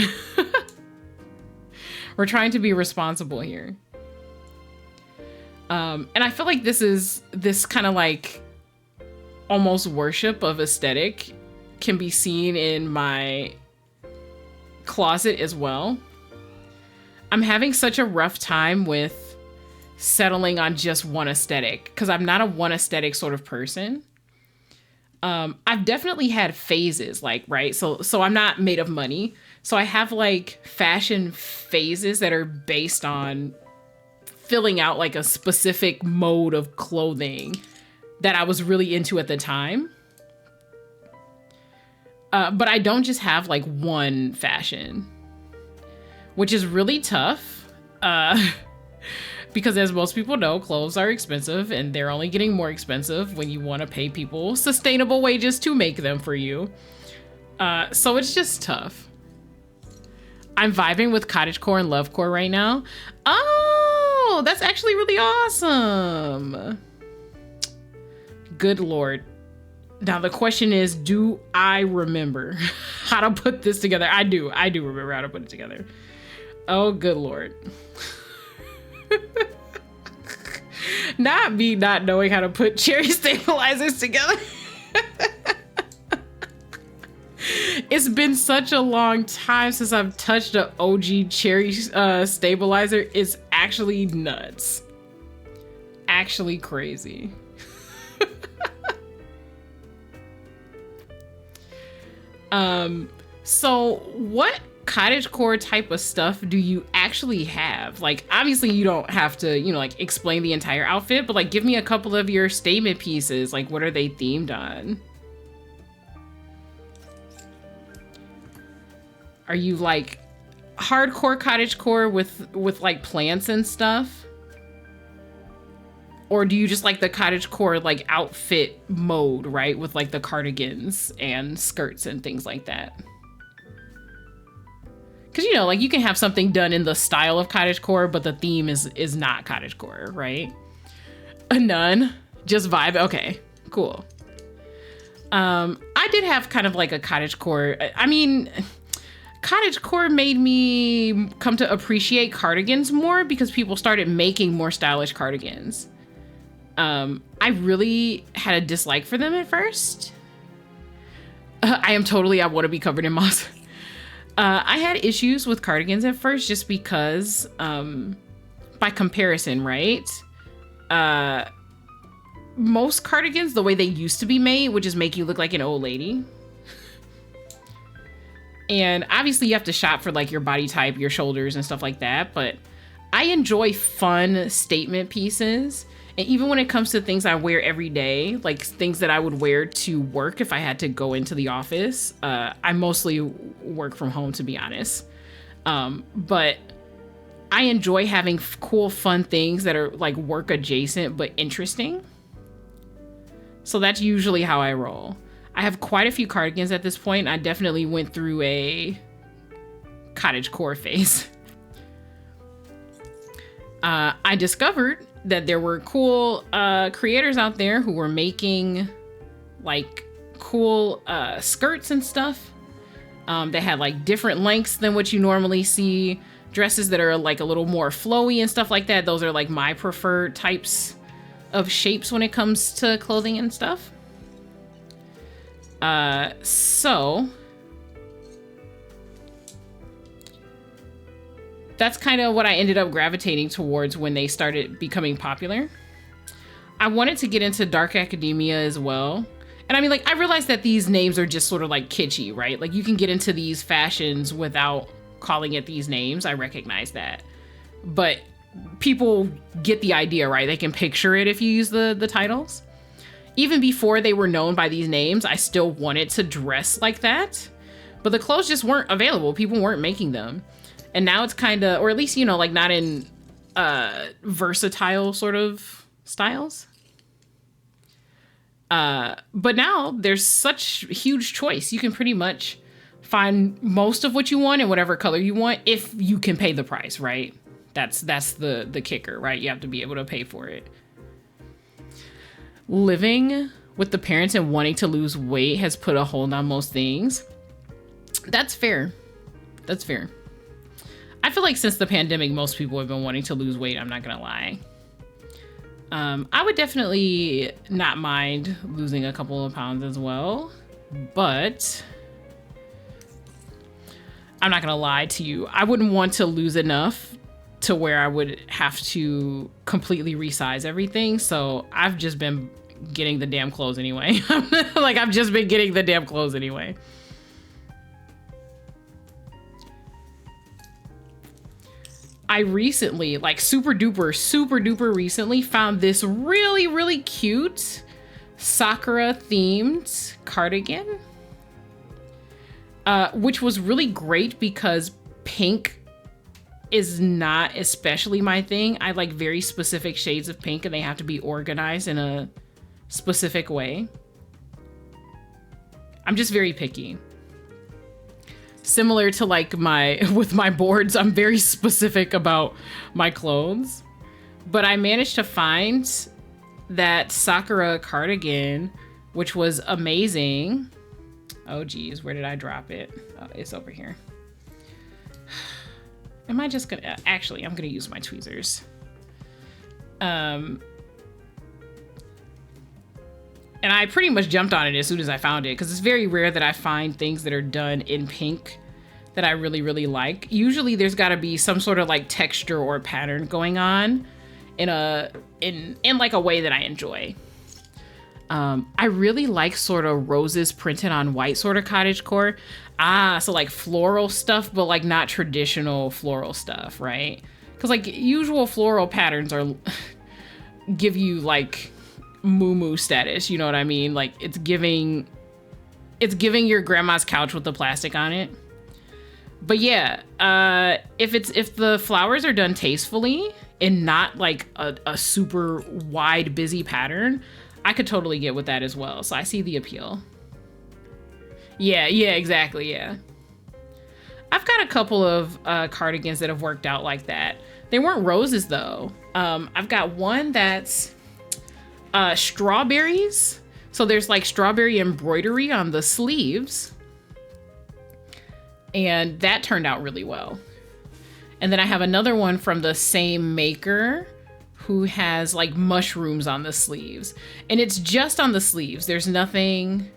We're trying to be responsible here. And I feel like this kind of like almost worship of aesthetic can be seen in my closet as well. I'm having such a rough time with settling on just one aesthetic because I'm not a one aesthetic sort of person. I've definitely had phases, like, right? So I'm not made of money. So I have like fashion phases that are based on filling out like a specific mode of clothing that I was really into at the time. But I don't just have like one fashion, which is really tough. Because as most people know, clothes are expensive and they're only getting more expensive when you want to pay people sustainable wages to make them for you. So it's just tough. I'm vibing with cottagecore and lovecore right now. Oh, that's actually really awesome. Good Lord. Now the question is, do I remember how to put this together? I do remember how to put it together. Oh, good Lord. Not me not knowing how to put cherry stabilizers together. It's been such a long time since I've touched an OG cherry stabilizer. It's actually nuts. Actually crazy. So what cottagecore type of stuff do you actually have? Like, obviously you don't have to, you know, like explain the entire outfit, but like give me a couple of your statement pieces. Like, what are they themed on? Are you like hardcore cottagecore with like plants and stuff? Or do you just like the cottagecore like outfit mode, right? With like the cardigans and skirts and things like that. Cause you know, like you can have something done in the style of cottagecore, but the theme is not cottagecore, right? None, just vibe. Okay, cool. I did have kind of like a cottagecore. I mean, cottagecore made me come to appreciate cardigans more because people started making more stylish cardigans. I really had a dislike for them at first. I want to be covered in moss. I had issues with cardigans at first just because, by comparison, right? Most cardigans, the way they used to be made, would just make you look like an old lady. And obviously you have to shop for like your body type, your shoulders and stuff like that. But I enjoy fun statement pieces. And even when it comes to things I wear every day, like things that I would wear to work if I had to go into the office, I mostly work from home, to be honest. But I enjoy having cool, fun things that are like work adjacent, but interesting. So that's usually how I roll. I have quite a few cardigans at this point. I definitely went through a cottagecore phase. I discovered that there were cool creators out there who were making like cool skirts and stuff. They had like different lengths than what you normally see. Dresses that are like a little more flowy and stuff like that. Those are like my preferred types of shapes when it comes to clothing and stuff. So that's kind of what I ended up gravitating towards when they started becoming popular. I wanted to get into dark academia as well. And I mean, like, I realized that these names are just sort of like kitschy, right? Like you can get into these fashions without calling it these names. I recognize that. But people get the idea, right? They can picture it if you use the titles. Even before they were known by these names, I still wanted to dress like that. But the clothes just weren't available. People weren't making them. And now it's kind of, or at least, you know, like not in versatile sort of styles. But now there's such huge choice. You can pretty much find most of what you want in whatever color you want if you can pay the price, right? That's the kicker, right? You have to be able to pay for it. Living with the parents and wanting to lose weight has put a hold on most things. That's fair. That's fair. I feel like since the pandemic, most people have been wanting to lose weight. I'm not gonna lie. I would definitely not mind losing a couple of pounds as well, but I'm not gonna lie to you. I wouldn't want to lose enough to where I would have to completely resize everything. So I've just been getting the damn clothes anyway. Like I've just been getting the damn clothes anyway. I recently, like super duper recently, found this really, really cute Sakura themed cardigan, which was really great because pink is not especially my thing. I like very specific shades of pink and they have to be organized in a specific way. I'm just very picky. Similar to like with my boards, I'm very specific about my clothes. But I managed to find that Sakura cardigan, which was amazing. Oh geez, where did I drop it? Oh, it's over here. Am I just gonna, actually, I'm gonna use my tweezers. And I pretty much jumped on it as soon as I found it, because it's very rare that I find things that are done in pink that I really, really like. Usually there's gotta be some sort of like texture or pattern going on in like a way that I enjoy. I really like sort of roses printed on white sort of cottagecore. So like floral stuff, but like not traditional floral stuff, right? Because like usual floral patterns are give you like moo status, you know what I mean? Like it's giving your grandma's couch with the plastic on it. But yeah, if the flowers are done tastefully and not like a super wide busy pattern, I could totally get with that as well. So I see the appeal. Yeah, exactly, yeah. I've got a couple of cardigans that have worked out like that. They weren't roses though. I've got one that's strawberries. So there's like strawberry embroidery on the sleeves. And that turned out really well. And then I have another one from the same maker who has like mushrooms on the sleeves. And it's just on the sleeves. There's nothing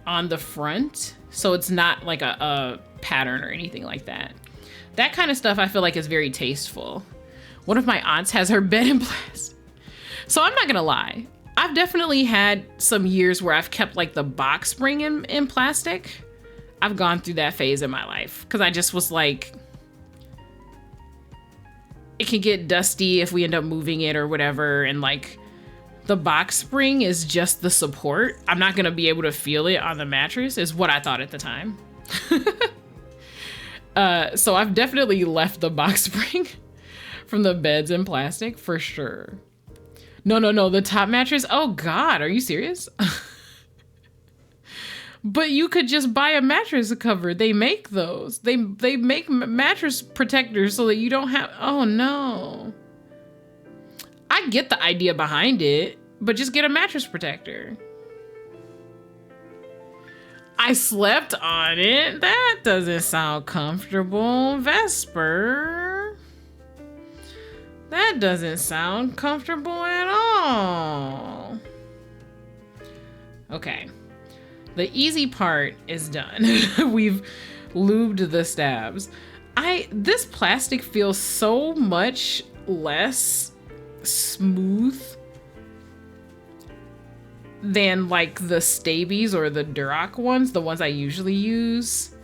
on the front. So it's not like a pattern or anything like that. That kind of stuff I feel like is very tasteful. One of my aunts has her bed in plastic. So I'm not gonna lie. I've definitely had some years where I've kept like the box spring in plastic. I've gone through that phase in my life because I just was like, it can get dusty if we end up moving it or whatever. And like the box spring is just the support. I'm not going to be able to feel it on the mattress is what I thought at the time. So I've definitely left the box spring from the beds in plastic for sure. No, the top mattress. Oh God, are you serious? But you could just buy a mattress cover. They make those. They make mattress protectors so that you don't have, oh no. I get the idea behind it, but just get a mattress protector. I slept on it. That doesn't sound comfortable. Vesper. That doesn't sound comfortable at all. Okay. The easy part is done. We've lubed the stabs. This plastic feels so much less smooth than like the Staebies or the Duroc ones, the ones I usually use.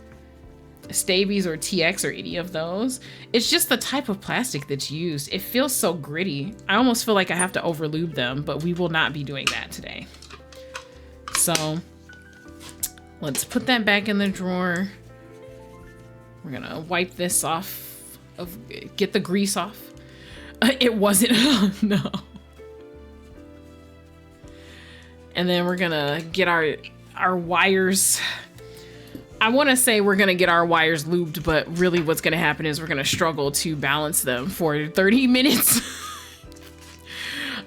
Staebies or TX or any of those. It's just the type of plastic that's used. It feels so gritty. I almost feel like I have to over lube them, but we will not be doing that today. So let's put that back in the drawer. We're gonna wipe this off, get the grease off. It wasn't, oh no. And then we're gonna get our wires. I wanna say we're gonna get our wires lubed, but really what's gonna happen is we're gonna struggle to balance them for 30 minutes.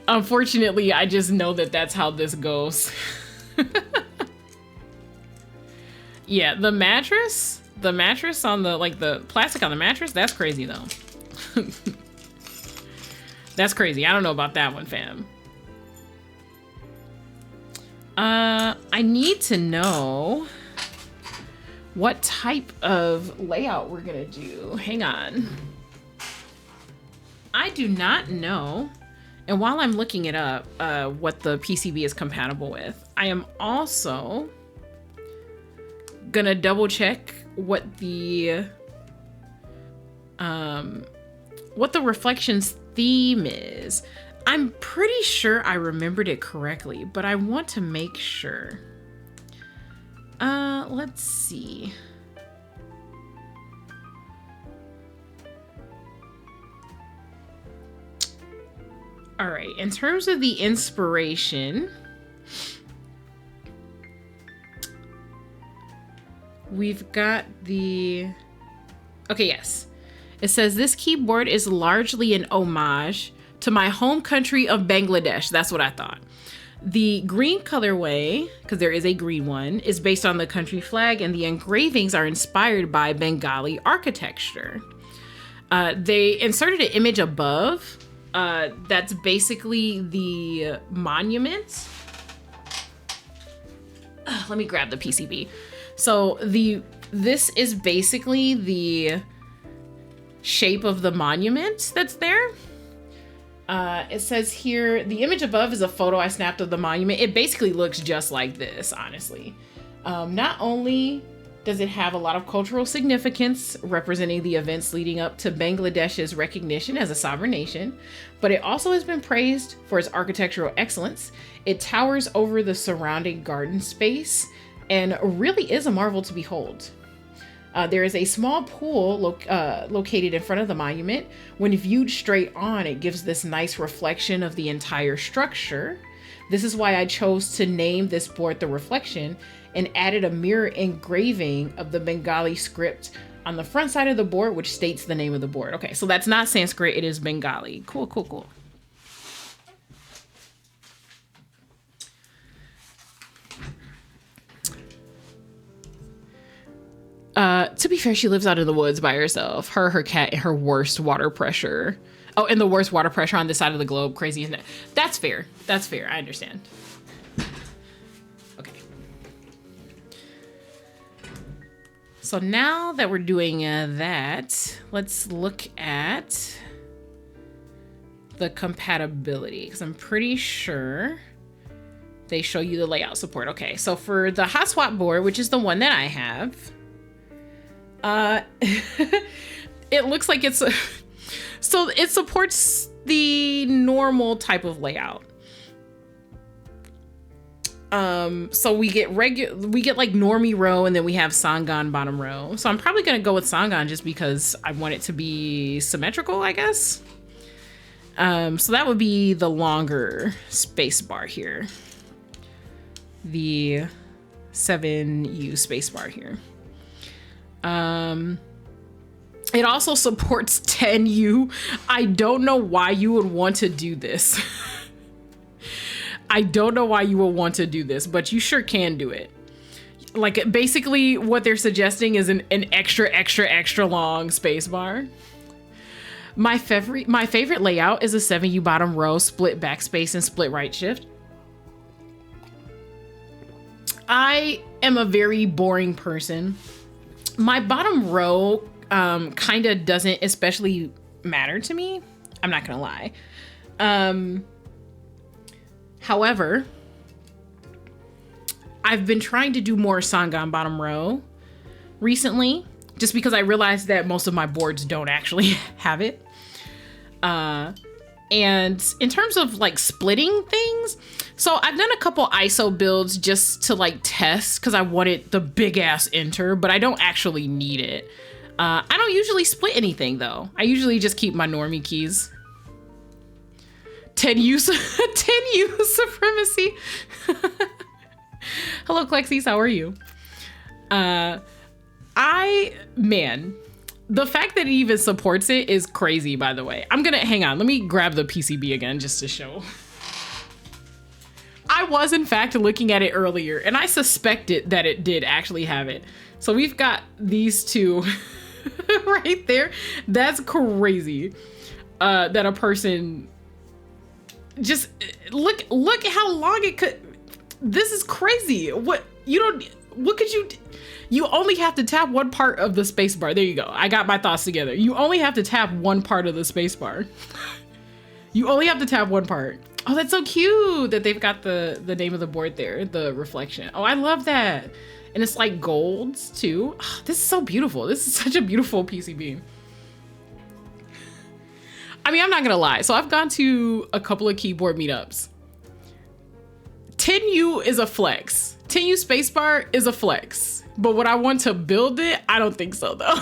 Unfortunately, I just know that that's how this goes. Yeah, the mattress on the, like the plastic on the mattress, that's crazy though. That's crazy. I don't know about that one, fam. I need to know what type of layout we're gonna do. Hang on. I do not know. And while I'm looking it up, what the PCB is compatible with, I am also gonna double check what the reflections theme is. I'm pretty sure I remembered it correctly, but I want to make sure. Let's see. All right, in terms of the inspiration, we've got the, okay, yes. It says this keyboard is largely an homage to my home country of Bangladesh. That's what I thought. The green colorway, because there is a green one, is based on the country flag, and the engravings are inspired by Bengali architecture. They inserted an image above that's basically the monument. Let me grab the PCB. So this is basically the shape of the monument that's there. It says here, the image above is a photo I snapped of the monument. It basically looks just like this, honestly. Not only does it have a lot of cultural significance representing the events leading up to Bangladesh's recognition as a sovereign nation, but it also has been praised for its architectural excellence. It towers over the surrounding garden space and really is a marvel to behold. There is a small pool located in front of the monument. When viewed straight on, it gives this nice reflection of the entire structure. This is why I chose to name this board the Reflection and added a mirror engraving of the Bengali script on the front side of the board, which states the name of the board. Okay, so that's not Sanskrit, it is Bengali. Cool, cool, cool. To be fair, she lives out in the woods by herself. Her cat, and her worst water pressure. Oh, and the worst water pressure on this side of the globe. Crazy, isn't it? That's fair. That's fair. I understand. Okay. So now that we're doing that, let's look at the compatibility, because I'm pretty sure they show you the layout support. Okay, so for the hot swap board, which is the one that I have, it looks like it's so it supports the normal type of layout. So we get like normie row, and then we have Sangan bottom row. So I'm probably gonna go with Sangan just because I want it to be symmetrical, I guess. So that would be the longer space bar here, the 7U space bar here. It also supports 10U. I don't know why you would want to do this. I don't know why you would want to do this, but you sure can do it. Like, basically what they're suggesting is an extra long space bar. My favorite layout is a 7U bottom row, split backspace and split right shift. I am a very boring person. My bottom row kind of doesn't especially matter to me. I'm not gonna lie. However, I've been trying to do more Sangan bottom row recently, just because I realized that most of my boards don't actually have it. And in terms of like splitting things, so I've done a couple ISO builds just to like test, because I wanted the big ass enter, but I don't actually need it. I don't usually split anything though. I usually just keep my normie keys. 10U supremacy. Hello, Clexies, how are you? The fact that it even supports it is crazy, by the way. Hang on, let me grab the PCB again just to show. I was in fact looking at it earlier, and I suspected that it did actually have it. So we've got these two right there. That's crazy. That a person just look how long it could. This is crazy. You only have to tap one part of the space bar. There you go. I got my thoughts together. You only have to tap one part of the space bar. You only have to tap one part. Oh, that's so cute that they've got the name of the board there, the Reflection. Oh, I love that. And it's like golds too. Oh, this is so beautiful. This is such a beautiful PCB. I mean, I'm not gonna lie. So I've gone to a couple of keyboard meetups. 10U is a flex. 10U spacebar is a flex. But would I want to build it? I don't think so though.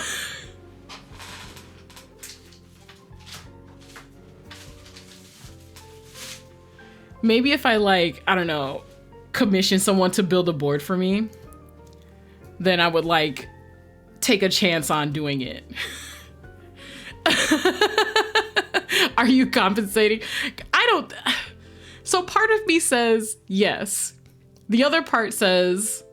Maybe if I I don't know, commission someone to build a board for me, then I would like take a chance on doing it. Are you compensating? I don't. So part of me says yes. The other part says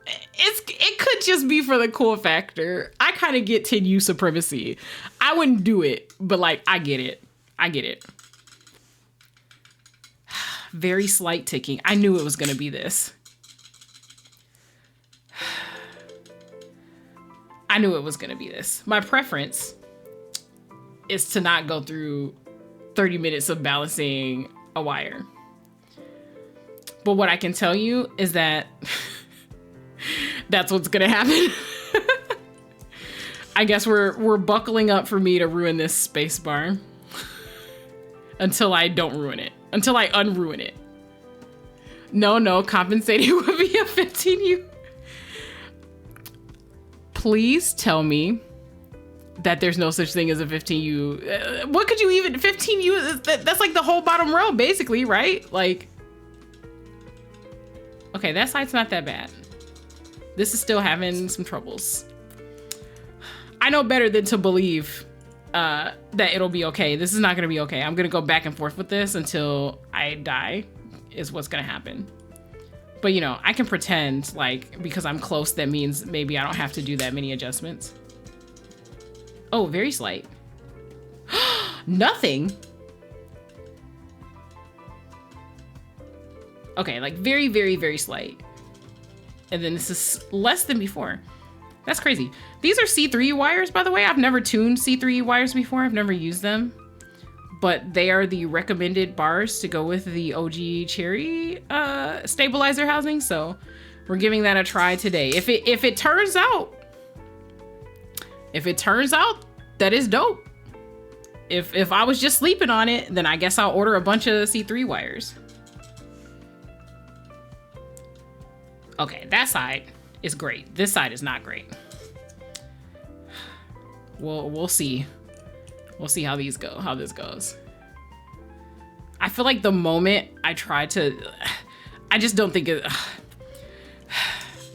it could just be for the cool factor. I kind of get 10U supremacy. I wouldn't do it, but like I get it. I get it. Very slight ticking. I knew it was going to be this. I knew it was going to be this. My preference is to not go through 30 minutes of balancing a wire. But what I can tell you is that that's what's going to happen. I guess we're buckling up for me to ruin this space bar until I don't ruin it. Until I unruin it. No, compensating would be a 15U. Please tell me that there's no such thing as a 15U. What could you even, 15U, that's like the whole bottom row basically, right? Like, okay, that side's not that bad. This is still having some troubles. I know better than to believe that it'll be okay. This is not gonna be okay. I'm gonna go back and forth with this until I die is what's gonna happen. But you know, I can pretend like because I'm close, that means maybe I don't have to do that many adjustments. Oh, very slight. Nothing. Okay, like very, very, very slight. And then this is less than before. That's crazy. These are C3 wires, by the way. I've never tuned C3 wires before. I've never used them. But they are the recommended bars to go with the OG Cherry stabilizer housing. So we're giving that a try today. If it turns out that is dope. If I was just sleeping on it, then I guess I'll order a bunch of C3 wires. Okay, that side is great. This side is not great. We'll see. We'll see how this goes. I feel like the moment I try to, I just don't think it,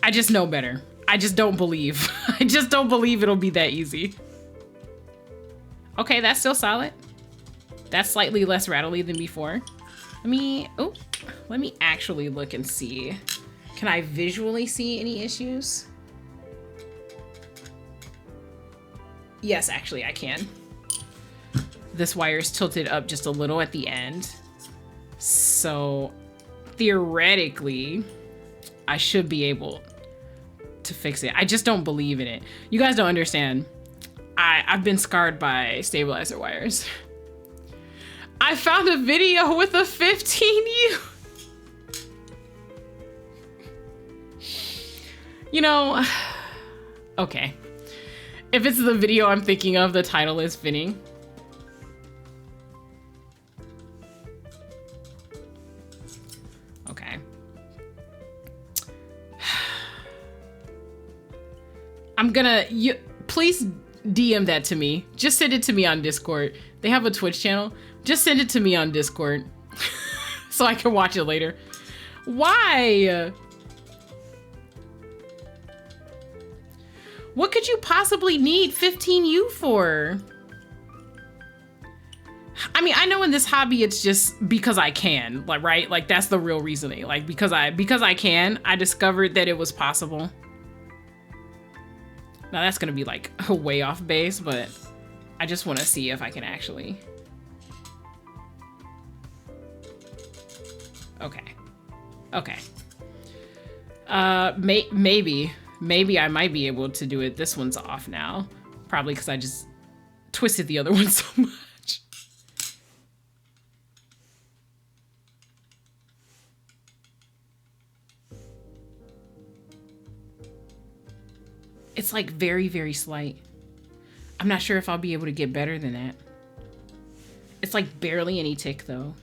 I just know better. I just don't believe. I just don't believe it'll be that easy. Okay, that's still solid. That's slightly less rattly than before. Let me actually look and see. Can I visually see any issues? Yes, actually I can. This wire is tilted up just a little at the end. So theoretically, I should be able to fix it. I just don't believe in it. You guys don't understand. I've been scarred by stabilizer wires. I found a video with a 15U. You know, okay. If it's the video I'm thinking of, the title is fitting. Okay. Please DM that to me. Just send it to me on Discord. They have a Twitch channel. Just send it to me on Discord so I can watch it later. Why? What could you possibly need 15U for? I mean, I know in this hobby, it's just because I can, like, right? Like, that's the real reasoning. Like, because I can, I discovered that it was possible. Now that's gonna be like a way off base, but I just want to see if I can actually. Okay. Okay. Maybe I might be able to do it. This one's off now. Probably because I just twisted the other one so much. It's like very, very slight. I'm not sure if I'll be able to get better than that. It's like barely any tick though.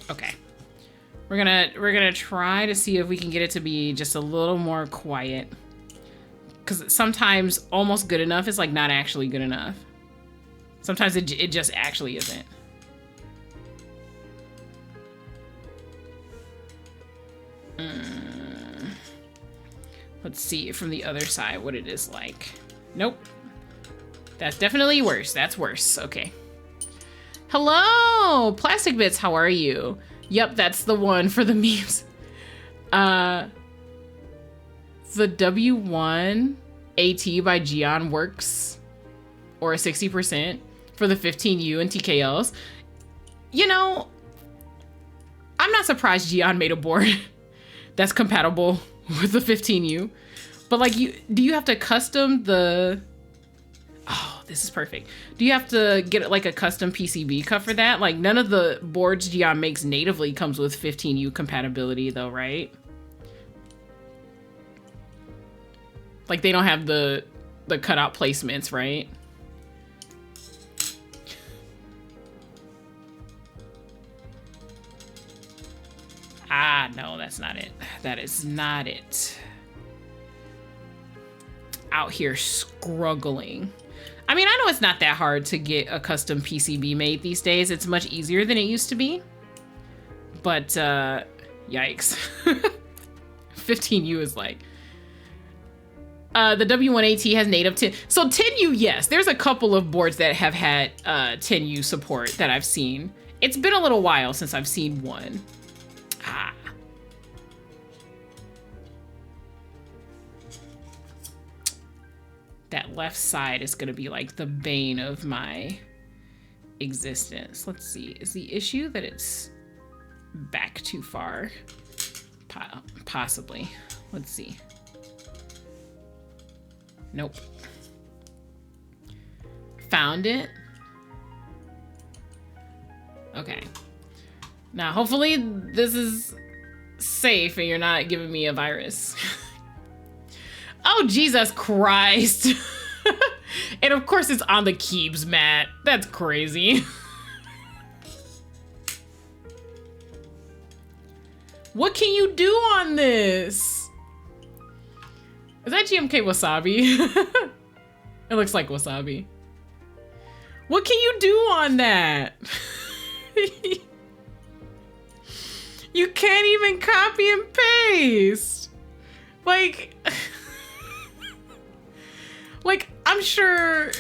Okay. We're gonna try to see if we can get it to be just a little more quiet. Because sometimes almost good enough is like not actually good enough. Sometimes it just actually isn't. Let's see from the other side what it is like. Nope. That's definitely worse. That's worse. Okay. Hello, Plastic Bits. How are you? Yep, that's the one for the memes. The W1 AT by Gion works, or 60% for the 15U and TKLs. You know, I'm not surprised Gion made a board that's compatible with the 15U. But like, do you have to custom the... Oh, this is perfect. Do you have to get like a custom PCB cut for that? Like, none of the boards Gion makes natively comes with 15U compatibility though, right? Like, they don't have the cutout placements, right? Ah, no, that's not it. That is not it. Out here struggling. I mean, I know it's not that hard to get a custom PCB made these days. It's much easier than it used to be. But, yikes. 15U is like... the W1AT has native 10. So 10U, yes. There's a couple of boards that have had 10U support that I've seen. It's been a little while since I've seen one. Ah. That left side is going to be like the bane of my existence. Let's see. Is the issue that it's back too far? Possibly. Let's see. Nope. Found it. Okay. Now, hopefully this is safe and you're not giving me a virus. Oh, Jesus Christ. And of course it's on the Keebs mat. That's crazy. What can you do on this? Is that GMK wasabi? It looks like wasabi. What can you do on that? You can't even copy and paste. Like, like, I'm sure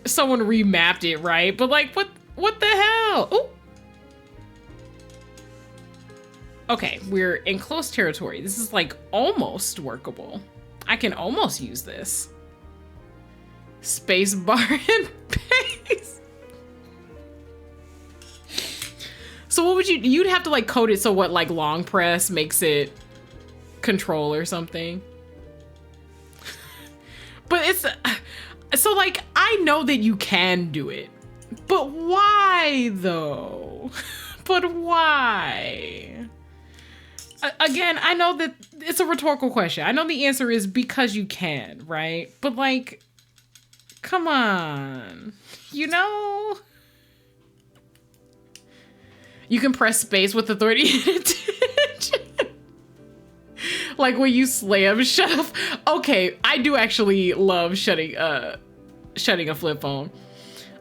someone remapped it, right? But like, what the hell? Ooh. Okay, we're in close territory. This is like almost workable. I can almost use this. Space bar and paste. So what would you'd have to like code it so what, like long press makes it control or something? But it's, so like, I know that you can do it, but why though? But why? Again, I know that it's a rhetorical question. I know the answer is because you can, right? But like, come on, you know? You can press space with authority and attention. Like when you slam shut. Okay, I do actually love shutting a flip phone.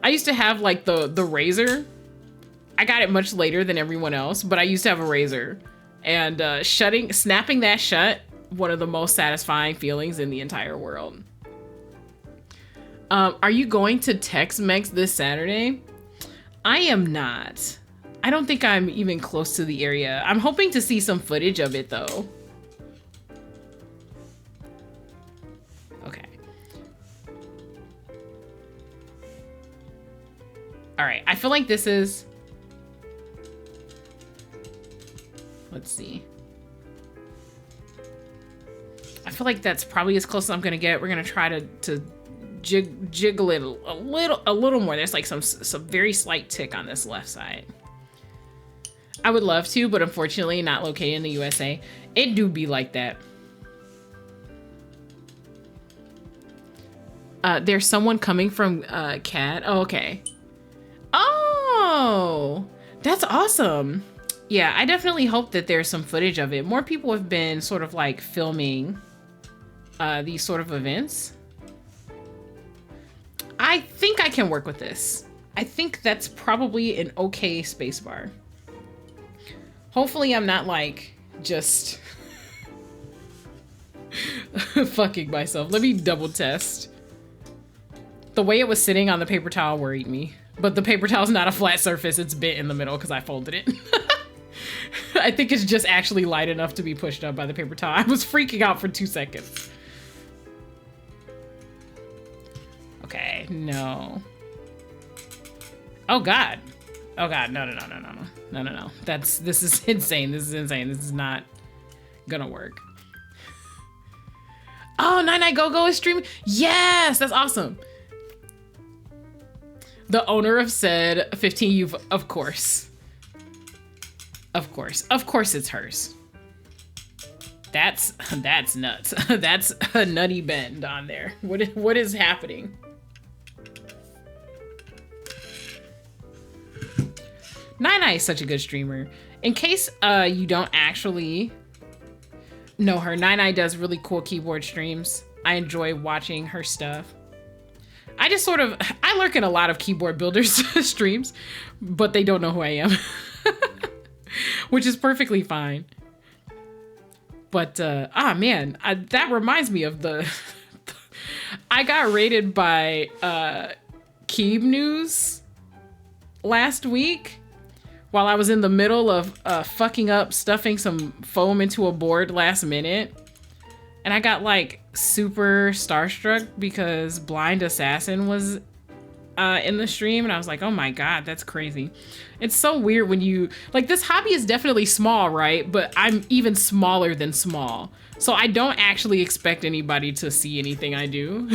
I used to have like the razor. I got it much later than everyone else, but I used to have a razor. And snapping that shut, one of the most satisfying feelings in the entire world. Are you going to Tex-Mex this Saturday? I am not. I don't think I'm even close to the area. I'm hoping to see some footage of it though. Okay. All right, I feel like this is, let's see. I feel like that's probably as close as I'm gonna get. We're gonna try to jiggle it a little more. There's like some very slight tick on this left side. I would love to, but unfortunately not located in the USA. It do be like that. There's someone coming from CAD. Oh, okay. Oh, that's awesome. Yeah, I definitely hope that there's some footage of it. More people have been sort of like filming these sort of events. I think I can work with this. I think that's probably an okay spacebar. Hopefully I'm not like just Fucking myself. Let me double test. The way it was sitting on the paper towel worried me. But the paper towel's not a flat surface. It's bent in the middle because I folded it. I think it's just actually light enough to be pushed up by the paper towel. I was freaking out for 2 seconds. Okay, no. Oh God. Oh God, no. This is insane. This is not gonna work. Oh, Nine Go Go is streaming. Yes, that's awesome. The owner of said 15 you've, of course. Of course it's hers. That's nuts. That's a nutty bend on there. What is happening? Nine is such a good streamer. In case you don't actually know her, Nine does really cool keyboard streams. I enjoy watching her stuff. I lurk in a lot of keyboard builders streams, but they don't know who I am, which is perfectly fine. But, man, that reminds me of I got raided by Keeb News last week while I was in the middle of fucking up stuffing some foam into a board last minute. And I got like super starstruck because Blind Assassin was in the stream, and I was like, oh my God, that's crazy. It's so weird when you, like, this hobby is definitely small, right? But I'm even smaller than small. So I don't actually expect anybody to see anything I do.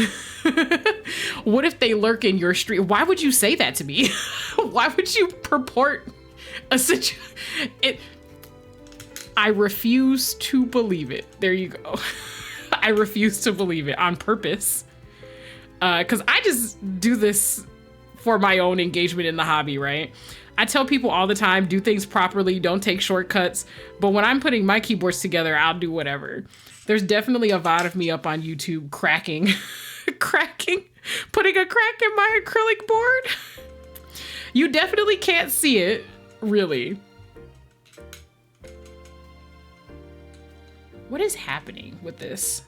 What if they lurk in your stream? Why would you say that to me? Why would you purport a situation? I refuse to believe it. There you go. I refuse to believe it on purpose. Because I just do this for my own engagement in the hobby, right? I tell people all the time, do things properly, don't take shortcuts. But when I'm putting my keyboards together, I'll do whatever. There's definitely a VOD of me up on YouTube cracking, putting a crack in my acrylic board. You definitely can't see it, really. What is happening with this?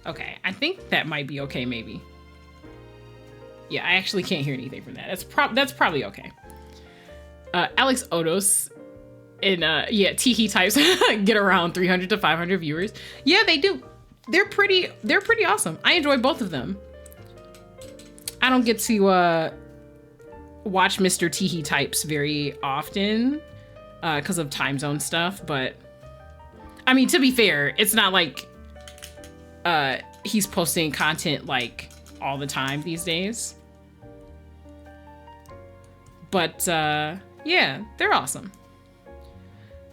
Okay, I think that might be okay, maybe. Yeah, I actually can't hear anything from that. That's probably okay. Alex Odos and yeah, Teehee types get around 300 to 500 viewers. Yeah, they do. They're pretty awesome. I enjoy both of them. I don't get to watch Mr. Teehee types very often because of time zone stuff, but I mean, to be fair, it's not like he's posting content like all the time these days. But yeah, they're awesome.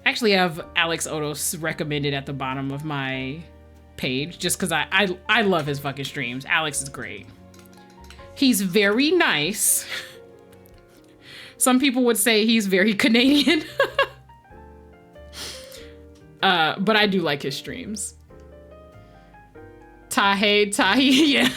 Actually, I have Alex Odos recommended at the bottom of my page just because I love his fucking streams. Alex is great. He's very nice. Some people would say he's very Canadian. But I do like his streams. Tahi, yeah.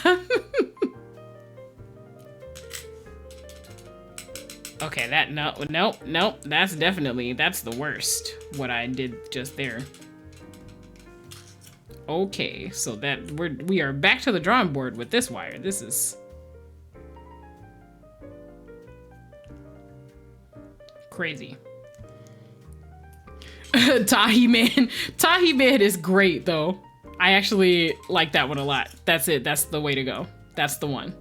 Okay, nope. That's the worst. What I did just there. Okay, so that we are back to the drawing board with this wire. This is crazy. Tahi Man is great though. I actually like that one a lot. That's it. That's the way to go. That's the one.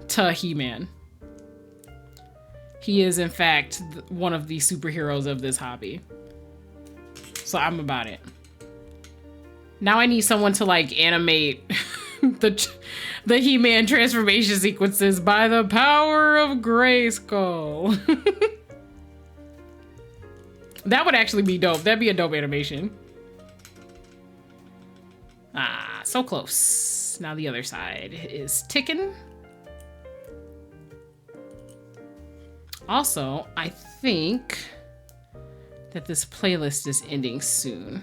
Tahi Man. He is, in fact, one of the superheroes of this hobby. So I'm about it. Now I need someone to, like, animate the He-Man transformation sequences by the power of Grayskull. That would actually be dope. That'd be a dope animation. Ah, so close. Now the other side is ticking. Also, I think that this playlist is ending soon.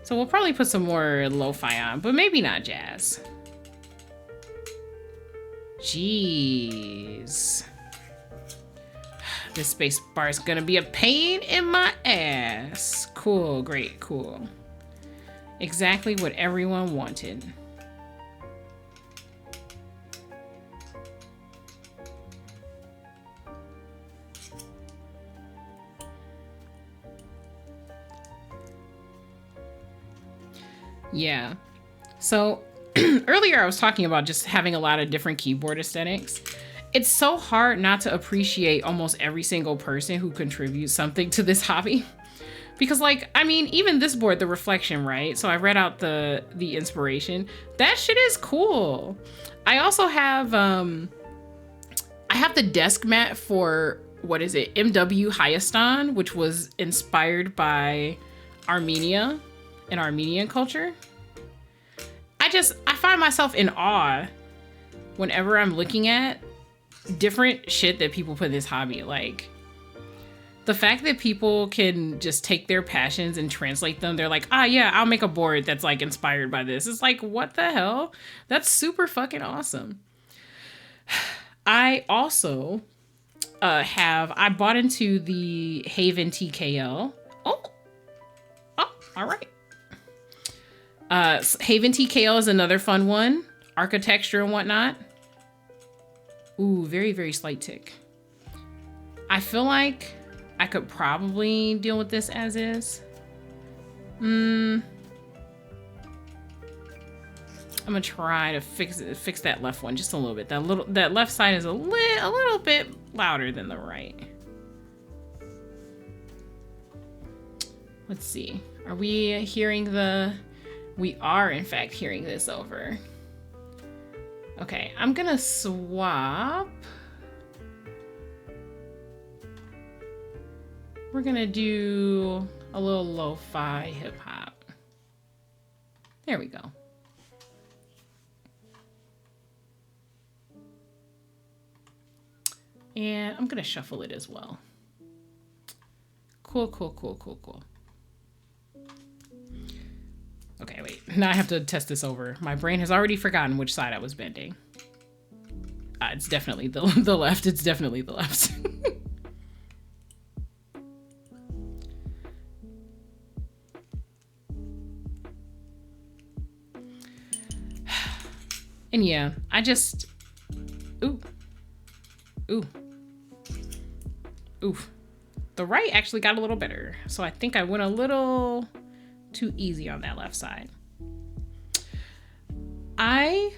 So we'll probably put some more lo-fi on, but maybe not jazz. Jeez. This space bar is gonna be a pain in my ass. Cool, great, cool. Exactly what everyone wanted. Yeah. So earlier I was talking about just having a lot of different keyboard aesthetics. It's so hard not to appreciate almost every single person who contributes something to this hobby. Because like, I mean, even this board, the reflection, right? So I read out the inspiration. That shit is cool. I also have, I have the desk mat for, what is it? MW Hayastan, which was inspired by Armenia and Armenian culture. I find myself in awe whenever I'm looking at different shit that people put in this hobby. Like the fact that people can just take their passions and translate them. They're like, ah, yeah, I'll make a board that's like inspired by this. It's like, what the hell? That's super fucking awesome. I also I bought into the Haven TKL. Oh, all right. Haven TKL is another fun one. Architecture and whatnot. Ooh, very, very slight tick. I feel like I could probably deal with this as is. I'm gonna try to fix that left one just a little bit. That left side is a little bit louder than the right. Let's see. Are we hearing the... We are, in fact, hearing this over. Okay, I'm gonna swap. We're gonna do a little lo-fi hip-hop. There we go. And I'm gonna shuffle it as well. Cool, cool, cool, cool, cool. Okay, wait. Now I have to test this over. My brain has already forgotten which side I was bending. It's definitely the left. It's definitely the left. And yeah, I just... Ooh. Ooh. Oof. The right actually got a little better. So I think I went a little... too easy on that left side. I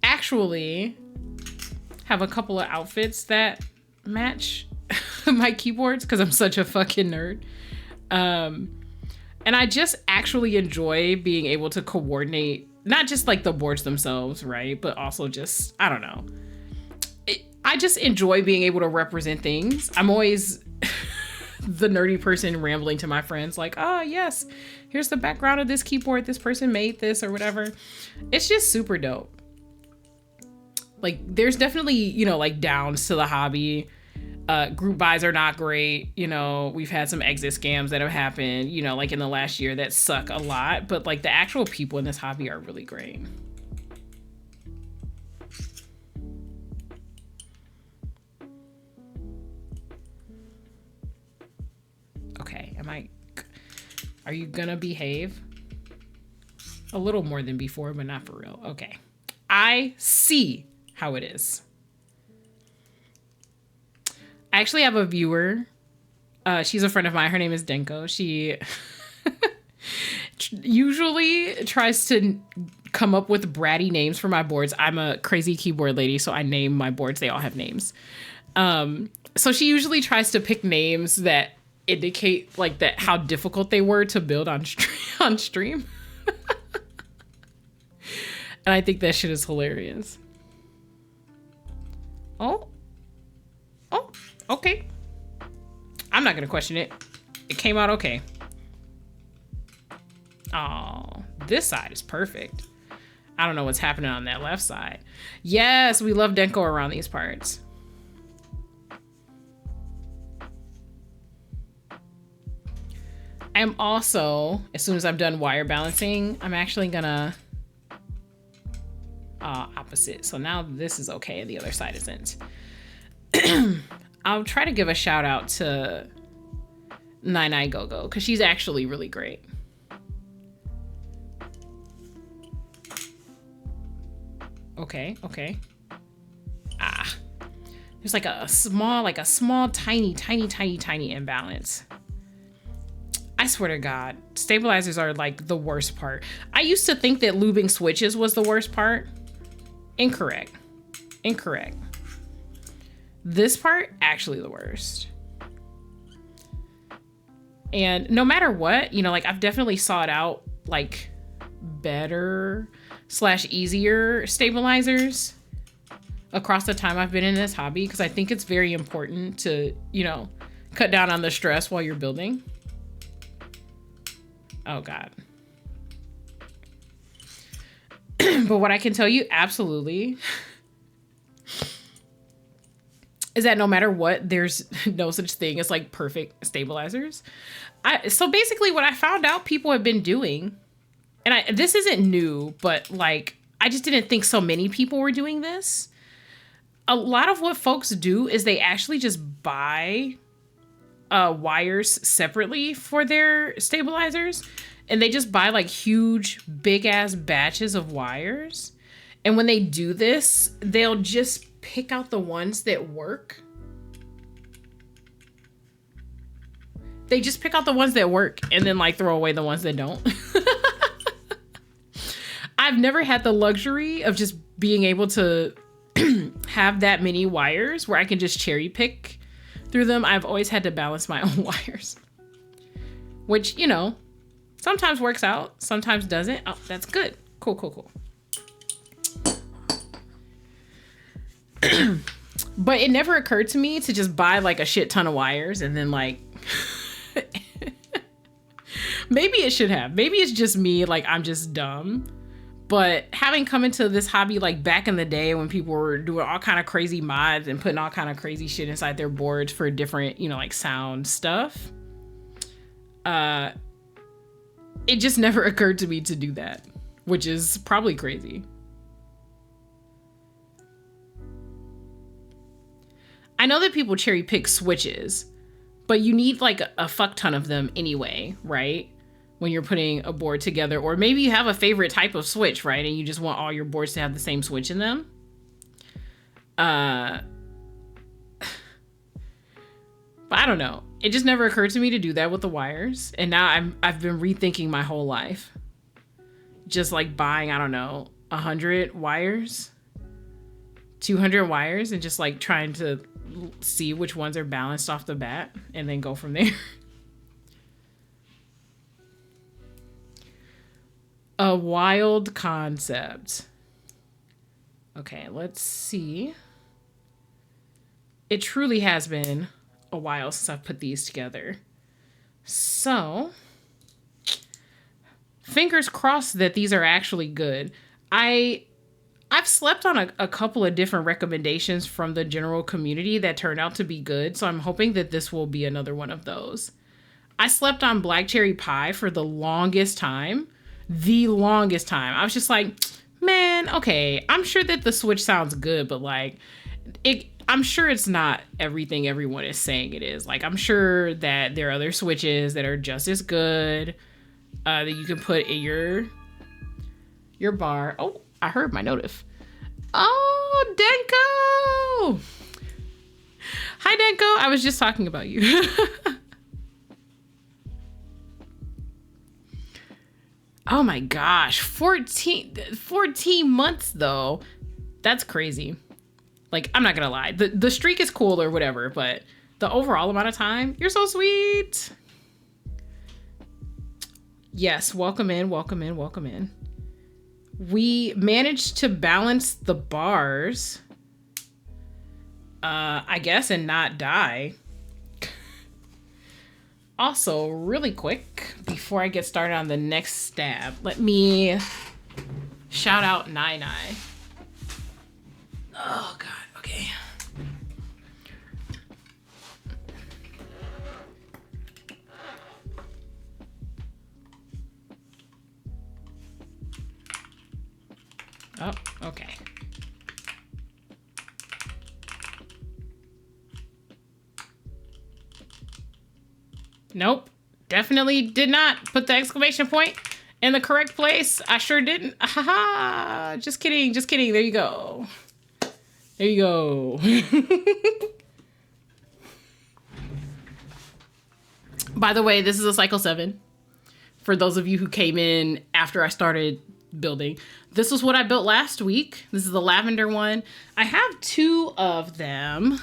actually have a couple of outfits that match my keyboards because I'm such a fucking nerd. And I just actually enjoy being able to coordinate not just like the boards themselves, right? But also just, I don't know. I just enjoy being able to represent things. I'm always the nerdy person rambling to my friends like, oh yes, here's the background of this keyboard. This person made this or whatever. It's just super dope. Like there's definitely, you know, like downs to the hobby. Group buys are not great. You know, we've had some exit scams that have happened, you know, like in the last year that suck a lot, but like the actual people in this hobby are really great. Okay, are you gonna behave? A little more than before, but not for real. Okay. I see how it is. I actually have a viewer. She's a friend of mine. Her name is Denko. She usually tries to come up with bratty names for my boards. I'm a crazy keyboard lady, so I name my boards. They all have names. So she usually tries to pick names that indicate like that how difficult they were to build on stream. And I think that shit is hilarious. Oh, okay. I'm not gonna question it. It came out okay. Oh, this side is perfect. I don't know what's happening on that left side. Yes, we love Denko around these parts. I am also, as soon as I'm done wire balancing, I'm actually gonna opposite. So now this is okay and the other side isn't. I'll try to give a shout out to Nine Go-Go because she's actually really great. Okay, okay. Ah. There's like a small, tiny imbalance. I swear to God, stabilizers are like the worst part. I used to think that lubing switches was the worst part. Incorrect. Incorrect. This part, actually the worst. And no matter what, you know, like I've definitely sought out like better / easier stabilizers across the time I've been in this hobby, because I think it's very important to, you know, cut down on the stress while you're building. Oh God. But what I can tell you absolutely is that no matter what, there's no such thing as like perfect stabilizers. So basically what I found out people have been doing, and this isn't new, but like, I just didn't think so many people were doing this. A lot of what folks do is they actually just buy wires separately for their stabilizers, and they just buy like huge big ass batches of wires, and when they do this they'll just pick out the ones that work. They just pick out the ones that work and then like throw away the ones that don't. I've never had the luxury of just being able to have that many wires where I can just cherry pick through them. I've always had to balance my own wires, which, you know, sometimes works out, sometimes doesn't. Oh, that's good. Cool, cool, cool. But it never occurred to me to just buy like a shit ton of wires and then like, maybe it should have. Maybe it's just me, like I'm just dumb. But having come into this hobby like back in the day when people were doing all kind of crazy mods and putting all kind of crazy shit inside their boards for different, you know, like sound stuff, it just never occurred to me to do that, which is probably crazy. I know that people cherry pick switches, but you need like a fuck ton of them anyway, right? When you're putting a board together, or maybe you have a favorite type of switch, right? And you just want all your boards to have the same switch in them. But I don't know. It just never occurred to me to do that with the wires. And now I've been rethinking my whole life. Just like buying, I don't know, 100 wires, 200 wires, and just like trying to see which ones are balanced off the bat and then go from there. A wild concept. Okay, let's see. It truly has been a while since I've put these together. So, fingers crossed that these are actually good. I've slept on a couple of different recommendations from the general community that turned out to be good, so I'm hoping that this will be another one of those. I slept on black cherry pie for the longest time. I was just like, man, okay, I'm sure that the switch sounds good, but like, I'm sure it's not everything everyone is saying it is. Like, I'm sure that there are other switches that are just as good, that you can put in your bar. Oh, I heard my notif. Oh, Denko! Hi, Denko. I was just talking about you. Oh my gosh, 14 months though. That's crazy. Like, I'm not gonna lie. The streak is cool or whatever, but the overall amount of time, you're so sweet. Yes, welcome in, welcome in, welcome in. We managed to balance the bars, I guess, and not die. Also, really quick, before I get started on the next stab, let me shout out Nai. Oh, God. Okay. Oh, okay. Nope. Definitely did not put the exclamation point in the correct place. I sure didn't. Haha. Just kidding. Just kidding. There you go. There you go. By the way, this is a cycle 7. For those of you who came in after I started building. This was what I built last week. This is the lavender one. I have 2 of them.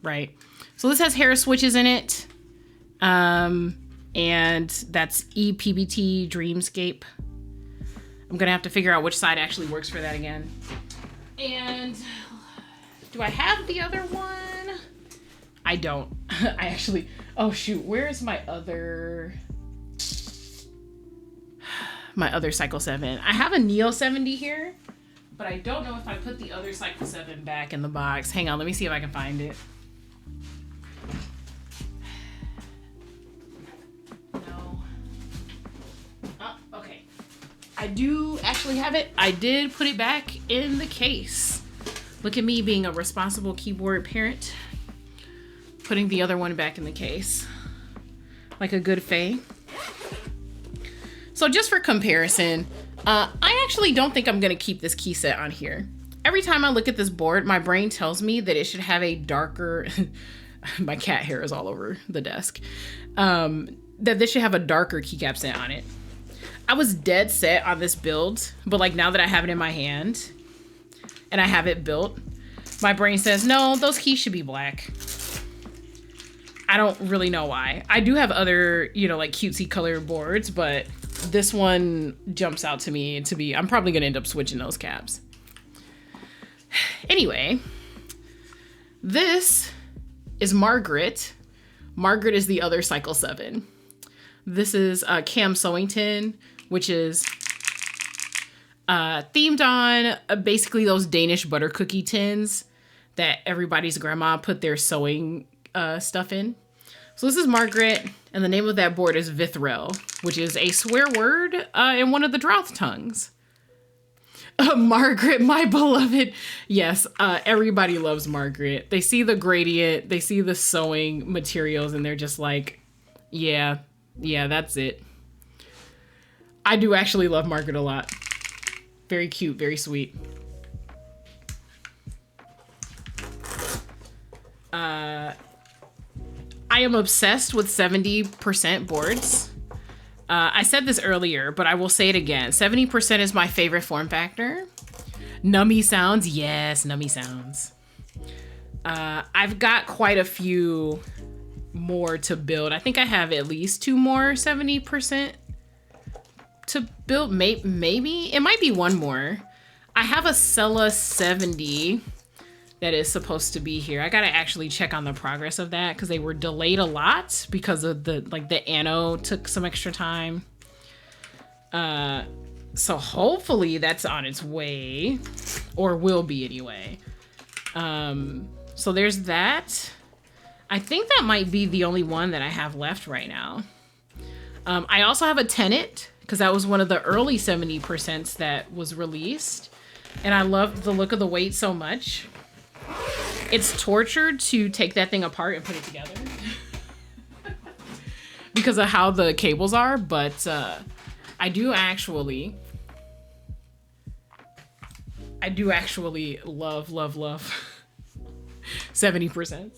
Right. So this has hair switches in it. And that's EPBT Dreamscape. I'm going to have to figure out which side actually works for that again. And do I have the other one? I don't. I actually, oh shoot, where is my other cycle 7? I have a Neo 70 here, but I don't know if I put the other cycle 7 back in the box. Hang on, let me see if I can find it. No. Oh, okay. I do actually have it. I did put it back in the case. Look at me being a responsible keyboard parent. Putting the other one back in the case. Like a good fae. So just for comparison, I actually don't think I'm gonna keep this key set on here. Every time I look at this board, my brain tells me that it should have a darker, my cat hair is all over the desk, that this should have a darker keycap set on it. I was dead set on this build, but like now that I have it in my hand and I have it built, my brain says, no, those keys should be black. I don't really know why. I do have other, you know, like cutesy color boards, but this one jumps out to me to be, I'm probably gonna end up switching those caps. Anyway, this is Margaret. Margaret is the other cycle 7. This is Cam Sewington, which is themed on basically those Danish butter cookie tins that everybody's grandma put their sewing stuff in. So this is Margaret, and the name of that board is Vithrel, which is a swear word in one of the Droth tongues. Margaret, my beloved. Yes, everybody loves Margaret. They see the gradient, they see the sewing materials, and they're just like, yeah, that's it. I do actually love Margaret a lot. Very cute, very sweet. I am obsessed with 70% boards. I said this earlier, but I will say it again. 70% is my favorite form factor. Nummy sounds, yes, nummy sounds. I've got quite a few more to build. I think I have at least 2 more 70% to build. Maybe it might be 1 more. I have a Sella 70 that is supposed to be here. I gotta actually check on the progress of that because they were delayed a lot because of the anno took some extra time. So hopefully that's on its way, or will be anyway. So there's that. I think that might be the only one that I have left right now. I also have a Tenet because that was one of the early 70% that was released. And I loved the look of the weight so much. It's torture to take that thing apart and put it together because of how the cables are, but I do actually love 70%.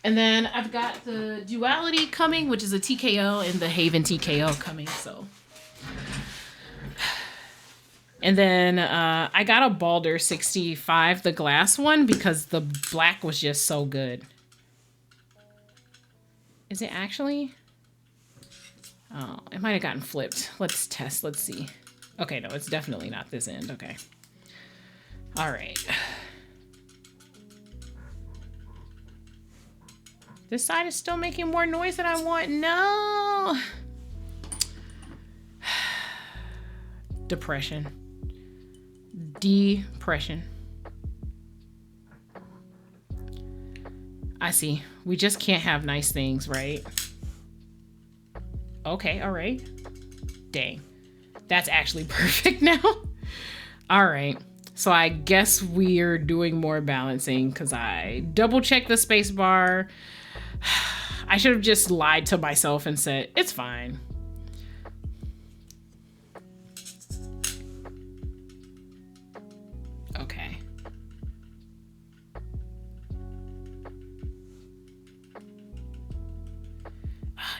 And then I've got the Duality coming, which is a TKO, and the Haven TKO coming, so. And then I got a Balder 65, the glass one, because the black was just so good. Is it actually? Oh, it might have gotten flipped. Let's test. Let's see. Okay, no, it's definitely not this end. Okay. All right. This side is still making more noise than I want. No. Depression. Depression. I see. We just can't have nice things, right? Okay, all right. Dang. That's actually perfect now. All right. So I guess we're doing more balancing because I double checked the space bar. I should have just lied to myself and said, it's fine. Okay.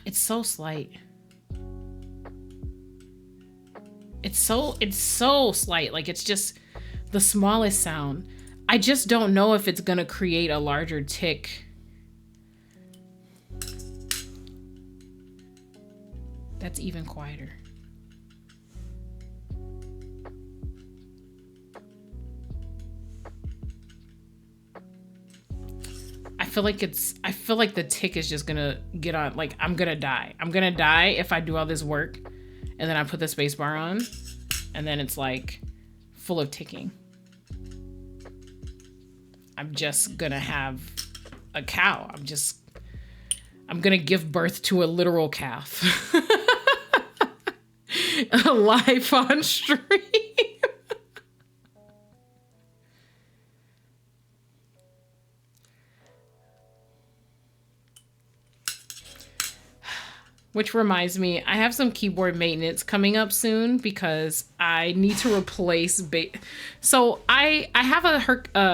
It's so slight. It's so slight. Like, it's just the smallest sound. I just don't know if it's gonna create a larger tick. That's even quieter. I feel like the tick is just gonna get on. Like, I'm gonna die. I'm gonna die if I do all this work and then I put the space bar on and then it's like full of ticking. I'm just gonna have a cow. I'm gonna give birth to a literal calf. Live on stream. Which reminds me, I have some keyboard maintenance coming up soon because I need to replace so I have a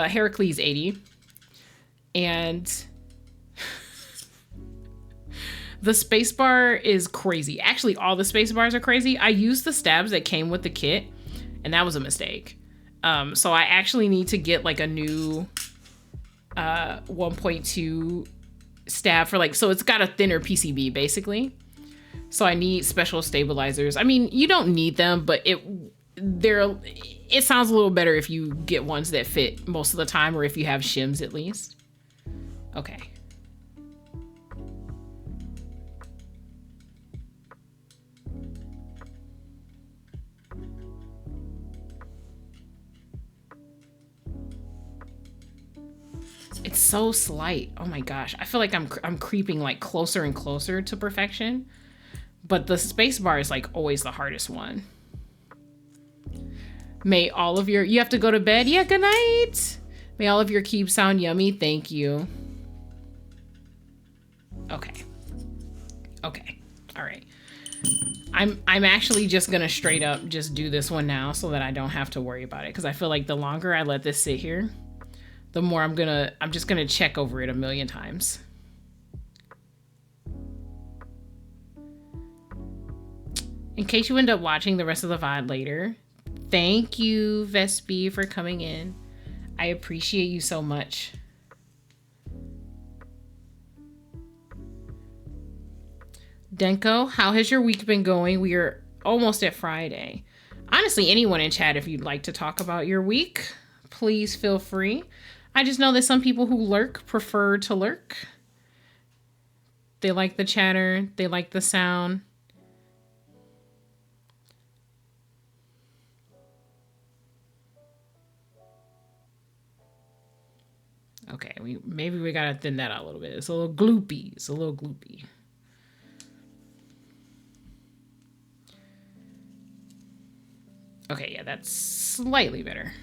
Heracles 80 and the spacebar is crazy. Actually, all the space bars are crazy. I used the stabs that came with the kit and that was a mistake. So I actually need to get like a new 1.2 stab for like, so it's got a thinner PCB basically. So I need special stabilizers. I mean, you don't need them, but it sounds a little better if you get ones that fit most of the time, or if you have shims at least. Okay. It's so slight. Oh my gosh. I feel like I'm creeping like closer and closer to perfection. But the space bar is like always the hardest one. May all of you have to go to bed? Yeah, good night. May all of your keep sound yummy. Thank you. Okay. Okay. All right. I'm actually just gonna straight up just do this one now so that I don't have to worry about it. Because I feel like the longer I let this sit here, the more I'm just gonna check over it a million times. In case you end up watching the rest of the VOD later, thank you, Vespi, for coming in. I appreciate you so much. Denko, how has your week been going? We are almost at Friday. Honestly, anyone in chat, if you'd like to talk about your week, please feel free. I just know that some people who lurk prefer to lurk. They like the chatter. They like the sound. Okay, maybe we gotta thin that out a little bit. It's a little gloopy. It's a little gloopy. Okay, yeah, that's slightly better.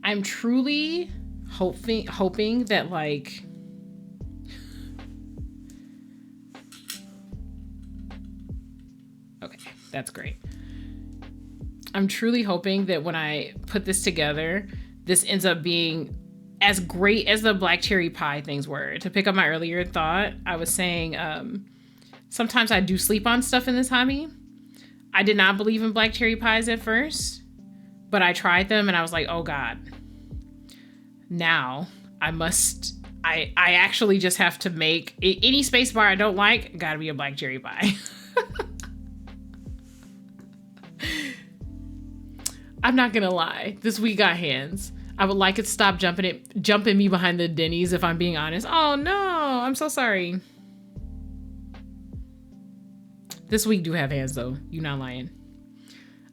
I'm truly hoping that like okay, that's great. I'm truly hoping that when I put this together, this ends up being as great as the black cherry pie things were. To pick up my earlier thought, I was saying sometimes I do sleep on stuff in this hobby. I did not believe in black cherry pies at first, but I tried them and I was like, oh God. Now I actually just have to make any space bar I don't like, gotta be a black cherry pie. I'm not gonna lie, this week got hands. I would like it to stop jumping me behind the Denny's if I'm being honest. Oh no, I'm so sorry. This week do have hands though, you're not lying.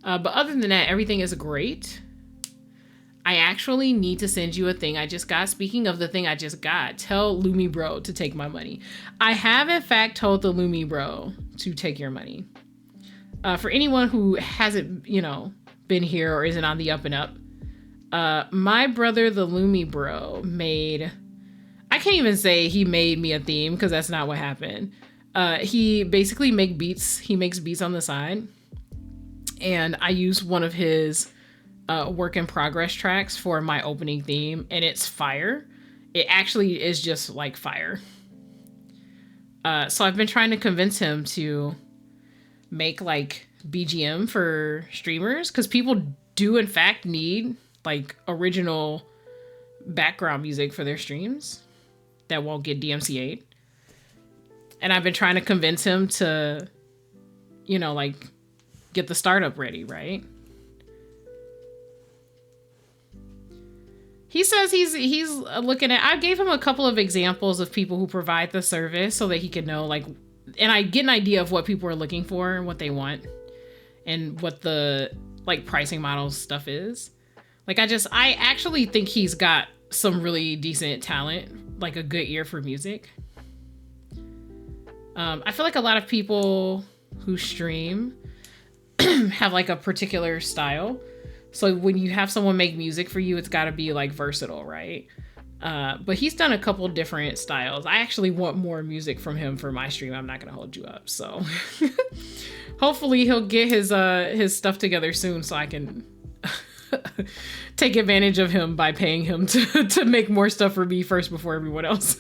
But other than that, everything is great. I actually need to send you a thing I just got. Speaking of the thing I just got, tell Lumi Bro to take my money. I have, in fact, told the Lumi Bro to take your money. For anyone who hasn't, been here or isn't on the up and up, my brother, the Lumi Bro, I can't even say he made me a theme because that's not what happened. He basically makes beats. He makes beats on the side. And I use one of his work in progress tracks for my opening theme, and it's fire. It actually is just like fire. So I've been trying to convince him to make like BGM for streamers, because people do in fact need like original background music for their streams that won't get DMCA'd. And I've been trying to convince him to, like get the startup ready, right? He says he's looking at, I gave him a couple of examples of people who provide the service so that he could know, like, and I get an idea of what people are looking for and what they want and what the like pricing model stuff is. Like, I actually think he's got some really decent talent, like a good ear for music. I feel like a lot of people who stream have like a particular style. So when you have someone make music for you, it's got to be like versatile, right? But he's done a couple different styles. I actually want more music from him for my stream. I'm not going to hold you up. So hopefully he'll get his stuff together soon so I can take advantage of him by paying him to make more stuff for me first before everyone else.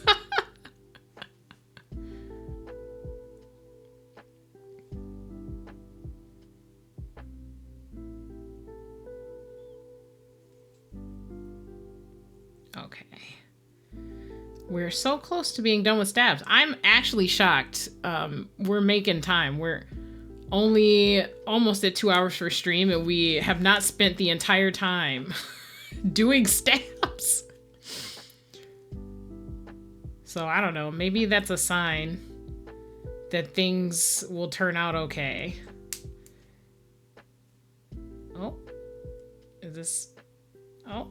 Okay. We're so close to being done with stabs. I'm actually shocked. We're making time. We're only almost at 2 hours for stream, and we have not spent the entire time doing stabs. So I don't know. Maybe that's a sign that things will turn out okay. Oh. Is this... Oh.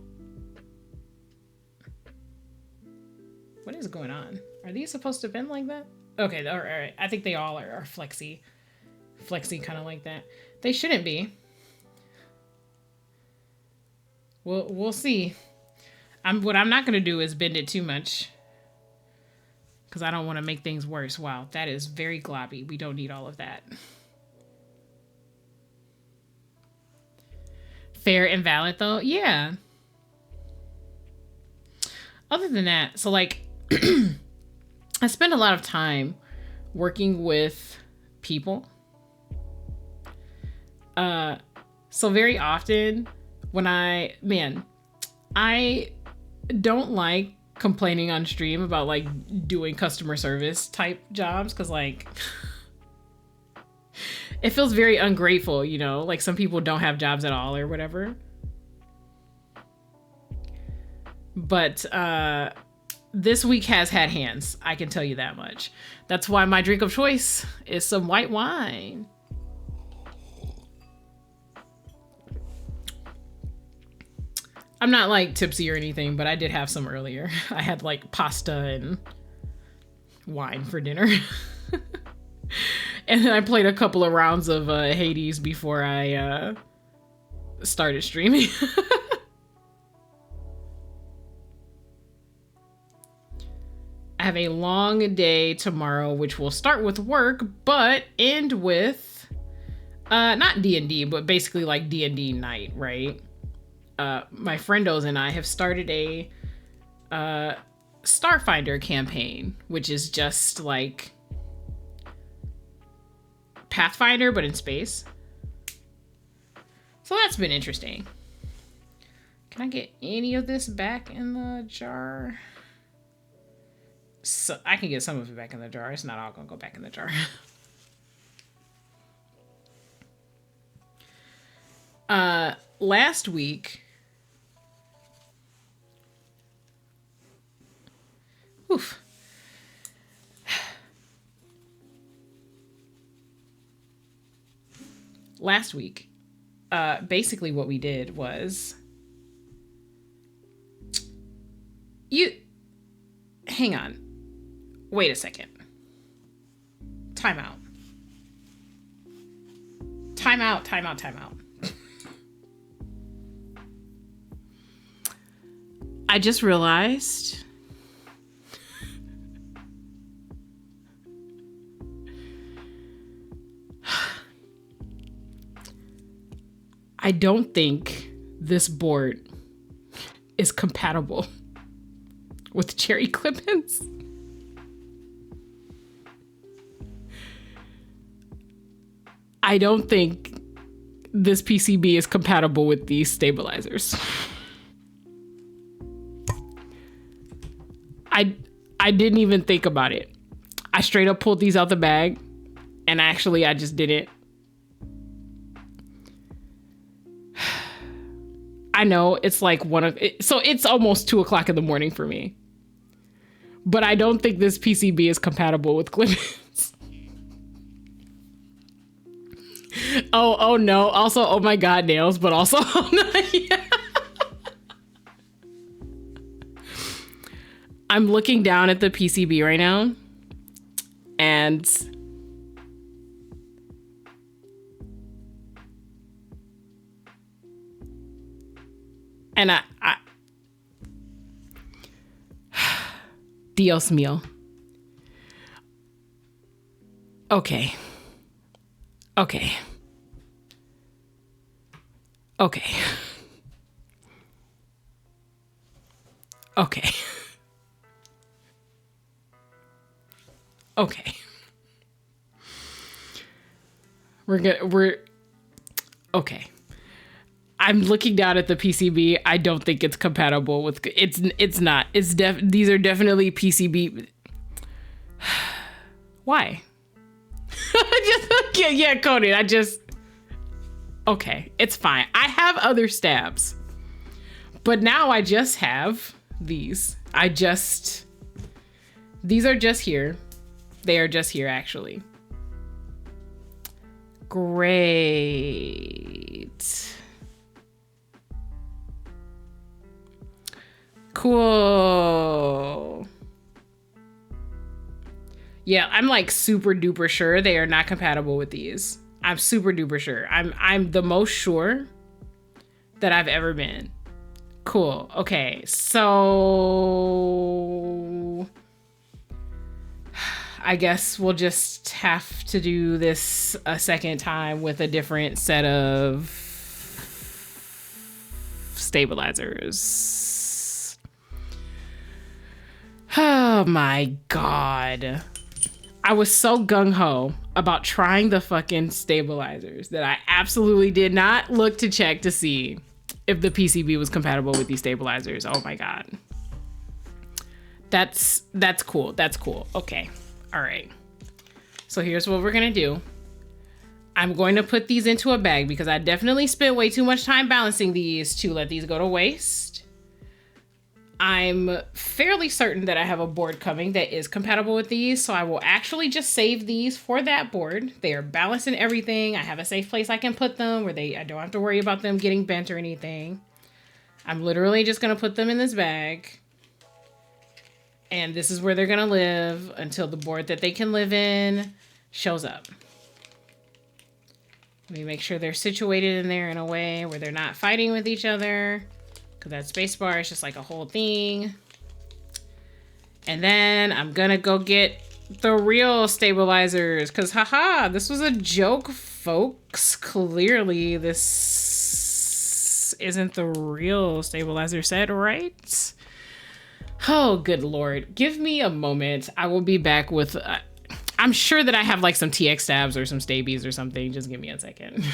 What is going on? Are these supposed to bend like that? Okay, all right. I think they all are flexy kind of like that. They shouldn't be. We'll see. What I'm not gonna do is bend it too much, because I don't want to make things worse. Wow, that is very globby. We don't need all of that. Fair and valid though, yeah. Other than that, so like I spend a lot of time working with people. So very often when I don't like complaining on stream about like doing customer service type jobs, because like it feels very ungrateful, like some people don't have jobs at all or whatever. But this week has had hands, I can tell you that much. That's why my drink of choice is some white wine. I'm not like tipsy or anything, but I did have some earlier. I had like pasta and wine for dinner. And then I played a couple of rounds of Hades before I started streaming. I have a long day tomorrow, which will start with work, but end with not D&D, but basically like D&D night, right? My friendos and I have started a Starfinder campaign, which is just like Pathfinder, but in space. So that's been interesting. Can I get any of this back in the jar? So I can get some of it back in the jar. It's not all gonna go back in the jar. Last week, oof. Last week, basically what we did was hang on. Wait a second. Time out. Time out. I just realized I don't think this board is compatible with cherry clip-ins. I don't think this PCB is compatible with these stabilizers. I didn't even think about it. I straight up pulled these out the bag, and actually I just did it. I know it's like so it's almost 2 o'clock in the morning for me. But I don't think this PCB is compatible with clip-ins. Oh no. Also, oh my God, nails, but also, oh no, yeah. I'm looking down at the PCB right now, and I Dios mío. Okay. Okay. Okay. Okay. Okay. We're okay. I'm looking down at the PCB. I don't think it's compatible with it's not. These are definitely PCB. Why? Yeah, Conan, okay, it's fine. I have other stabs. But now I just have these. These are just here. They are just here, actually. Great. Cool. Yeah, I'm like super duper sure they are not compatible with these. I'm super duper sure. I'm the most sure that I've ever been. Cool. Okay, so I guess we'll just have to do this a second time with a different set of stabilizers. Oh my God. I was so gung-ho about trying the fucking stabilizers that I absolutely did not look to check to see if the PCB was compatible with these stabilizers. Oh my God. That's cool. That's cool. Okay. All right. So here's what we're going to do. I'm going to put these into a bag because I definitely spent way too much time balancing these to let these go to waste. I'm fairly certain that I have a board coming that is compatible with these, so I will actually just save these for that board. They are balanced and everything. I have a safe place I can put them where I don't have to worry about them getting bent or anything. I'm literally just going to put them in this bag. And this is where they're going to live until the board that they can live in shows up. Let me make sure they're situated in there in a way where they're not fighting with each other. Because that space bar is just like a whole thing. And then I'm going to go get the real stabilizers. Because haha, this was a joke, folks. Clearly this isn't the real stabilizer set, right? Oh, good Lord. Give me a moment. I will be back with... I'm sure that I have like some TX stabs or some Staebies or something. Just give me a second.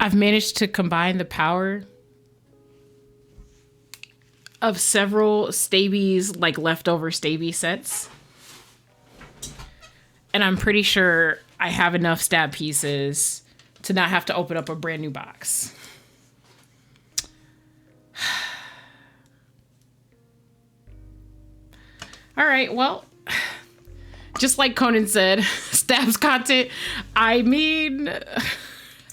I've managed to combine the power of several Staebies, like leftover Staebie sets. And I'm pretty sure I have enough stab pieces to not have to open up a brand new box. All right, well, just like Conan said, stabs content. I mean,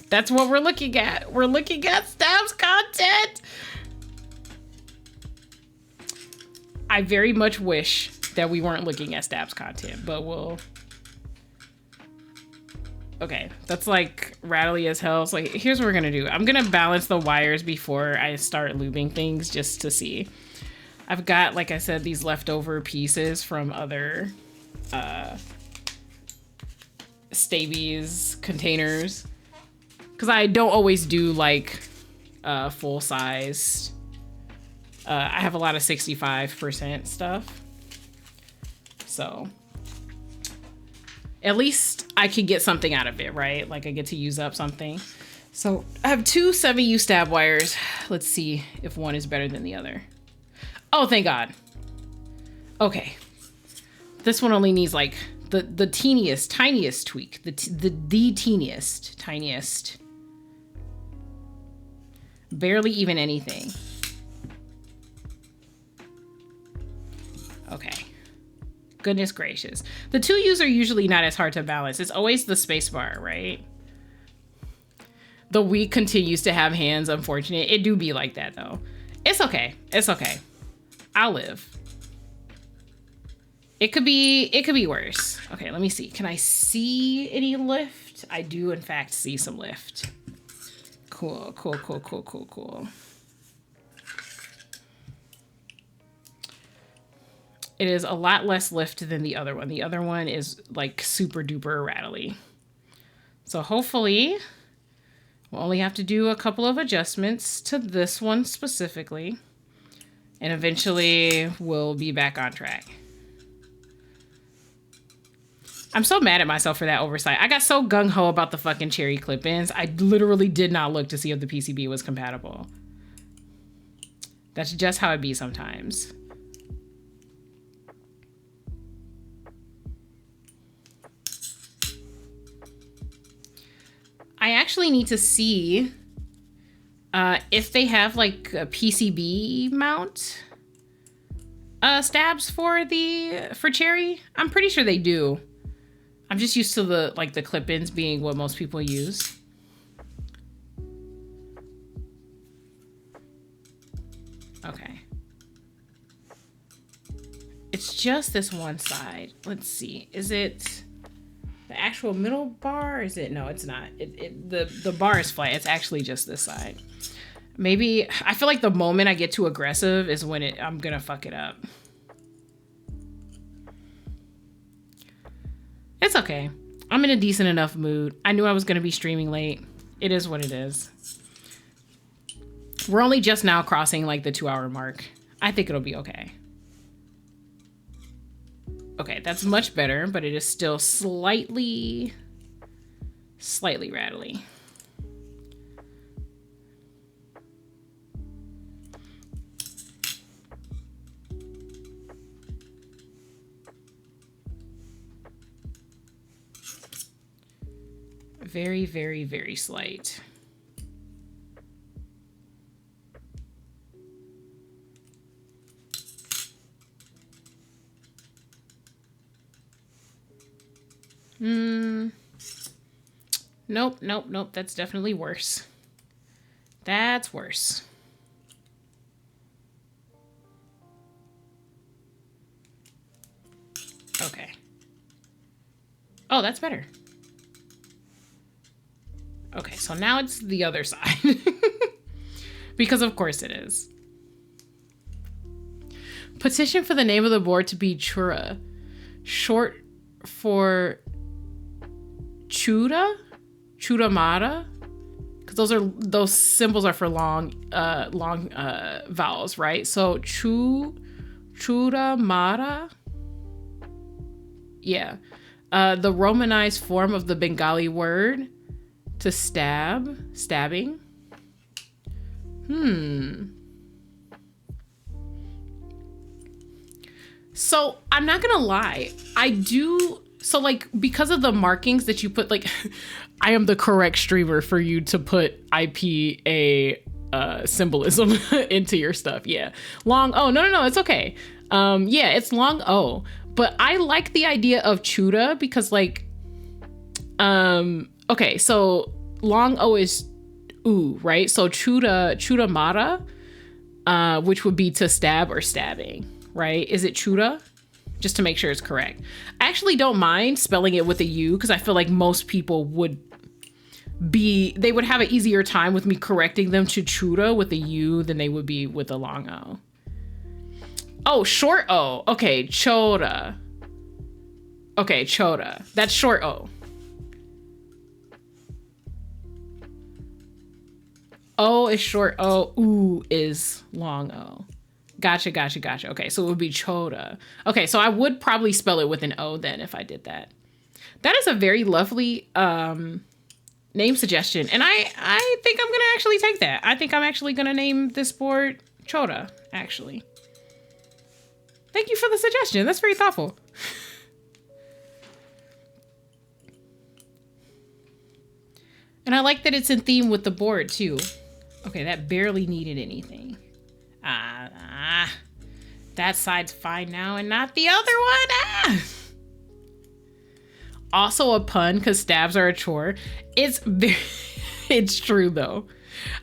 that's what we're looking at. We're looking at stabs content. I very much wish that we weren't looking at stabs content, but we'll... Okay, that's like rattly as hell. So like, here's what we're gonna do. I'm gonna balance the wires before I start lubing things just to see. I've got, like I said, these leftover pieces from other Staebies containers. Because I don't always do like full size. I have a lot of 65% stuff. So at least I could get something out of it, right? Like I get to use up something. So I have two 7U stab wires. Let's see if one is better than the other. Oh, thank God. Okay. This one only needs like the teeniest, tiniest tweak. The teeniest, tiniest. Barely even anything. Okay. Goodness gracious. The 2Us are usually not as hard to balance. It's always the space bar, right? The weak continues to have hands, unfortunate. It do be like that though. It's okay. It's okay. I'll live. It could be worse. Okay, let me see. Can I see any lift? I do in fact see some lift. Cool, cool, cool, cool, cool, cool. It is a lot less lift than the other one. The other one is like super duper rattly. So hopefully we'll only have to do a couple of adjustments to this one specifically. And eventually we'll be back on track. I'm so mad at myself for that oversight. I got so gung-ho about the fucking cherry clip-ins. I literally did not look to see if the PCB was compatible. That's just how it be sometimes. I actually need to see if they have like a PCB mount stabs for cherry. I'm pretty sure they do. I'm just used to the clip-ins being what most people use. Okay. It's just this one side. Let's see. Is it the actual middle bar? Is it? No, it's not. The bar is flat. It's actually just this side. Maybe I feel like the moment I get too aggressive is when I'm gonna fuck it up. It's okay. I'm in a decent enough mood. I knew I was gonna be streaming late. It is what it is. We're only just now crossing like the 2-hour mark. I think it'll be okay. Okay, that's much better, but it is still slightly rattly. Very, very, very slight. Nope, nope, nope. That's definitely worse. That's worse. Okay. Oh, that's better. Okay, so now it's the other side. Because of course it is. Petition for the name of the board to be Choura. Short for Choura? Chouramata? Because those symbols are for long vowels, right? So Chouramata? Yeah. The Romanized form of the Bengali word To stabbing. So I'm not gonna lie, I do. So like, because of the markings that you put, like, I am the correct streamer for you to put IPA symbolism into your stuff. Yeah, long O. No, it's okay. Yeah, it's long O. But I like the idea of Choura because, like, okay, so long O is oo, right? So Choura mara, which would be to stab or stabbing, right? Is it Choura? Just to make sure it's correct. I actually don't mind spelling it with a U because I feel like most people would have an easier time with me correcting them to Choura with a U than they would be with a long O. Oh, short O. Okay, Choura. Okay, Choura. That's short O. O is short O. Oo is long O. Gotcha. Okay, so it would be Choura. Okay, so I would probably spell it with an O then if I did that. That is a very lovely name suggestion. And I think I'm going to actually take that. I think I'm actually going to name this board Choura, actually. Thank you for the suggestion. That's very thoughtful. And I like that it's in theme with the board, too. Okay, that barely needed anything. That side's fine now and not the other one. Also a pun because stabs are a chore. It's true though.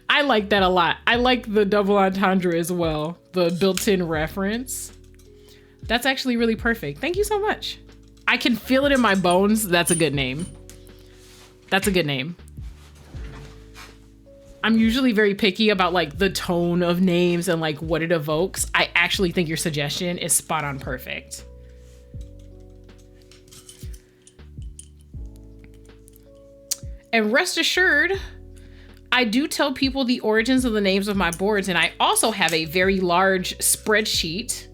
I like that a lot. I like the double entendre as well. The built-in reference. That's actually really perfect. Thank you so much. I can feel it in my bones. That's a good name. That's a good name. I'm usually very picky about like the tone of names and like what it evokes. I actually think your suggestion is spot on perfect. And rest assured, I do tell people the origins of the names of my boards, and I also have a very large spreadsheet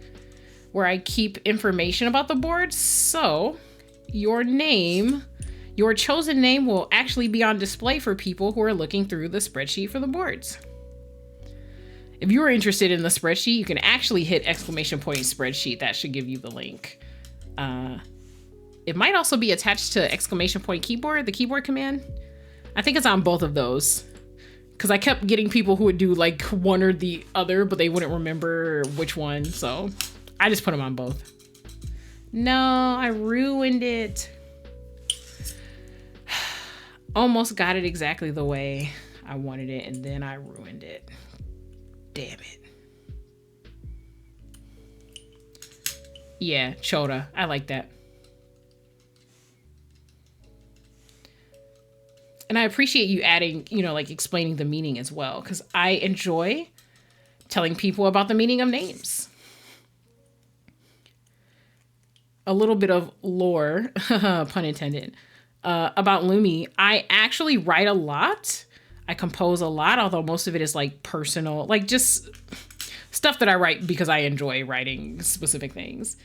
where I keep information about the boards. So your chosen name will actually be on display for people who are looking through the spreadsheet for the boards. If you're interested in the spreadsheet, you can actually hit ! Spreadsheet. That should give you the link. It might also be attached to ! Keyboard, the keyboard command. I think it's on both of those. Because I kept getting people who would do like one or the other, but they wouldn't remember which one. So I just put them on both. No, I ruined it. Almost got it exactly the way I wanted it, and then I ruined it. Damn it. Yeah, Choura. I like that. And I appreciate you adding, like explaining the meaning as well, because I enjoy telling people about the meaning of names. A little bit of lore, pun intended, about Lumi. I actually write a lot. I compose a lot, although most of it is like personal, like just stuff that I write because I enjoy writing specific things.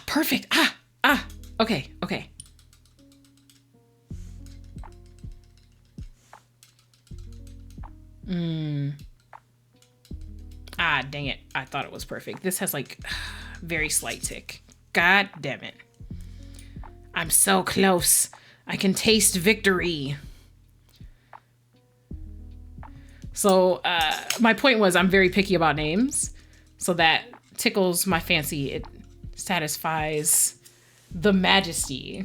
Perfect. Okay. Dang it. I thought it was perfect. This has like very slight tick. God damn it. I'm so close. I can taste victory. So my point was I'm very picky about names. So that tickles my fancy. It satisfies the majesty.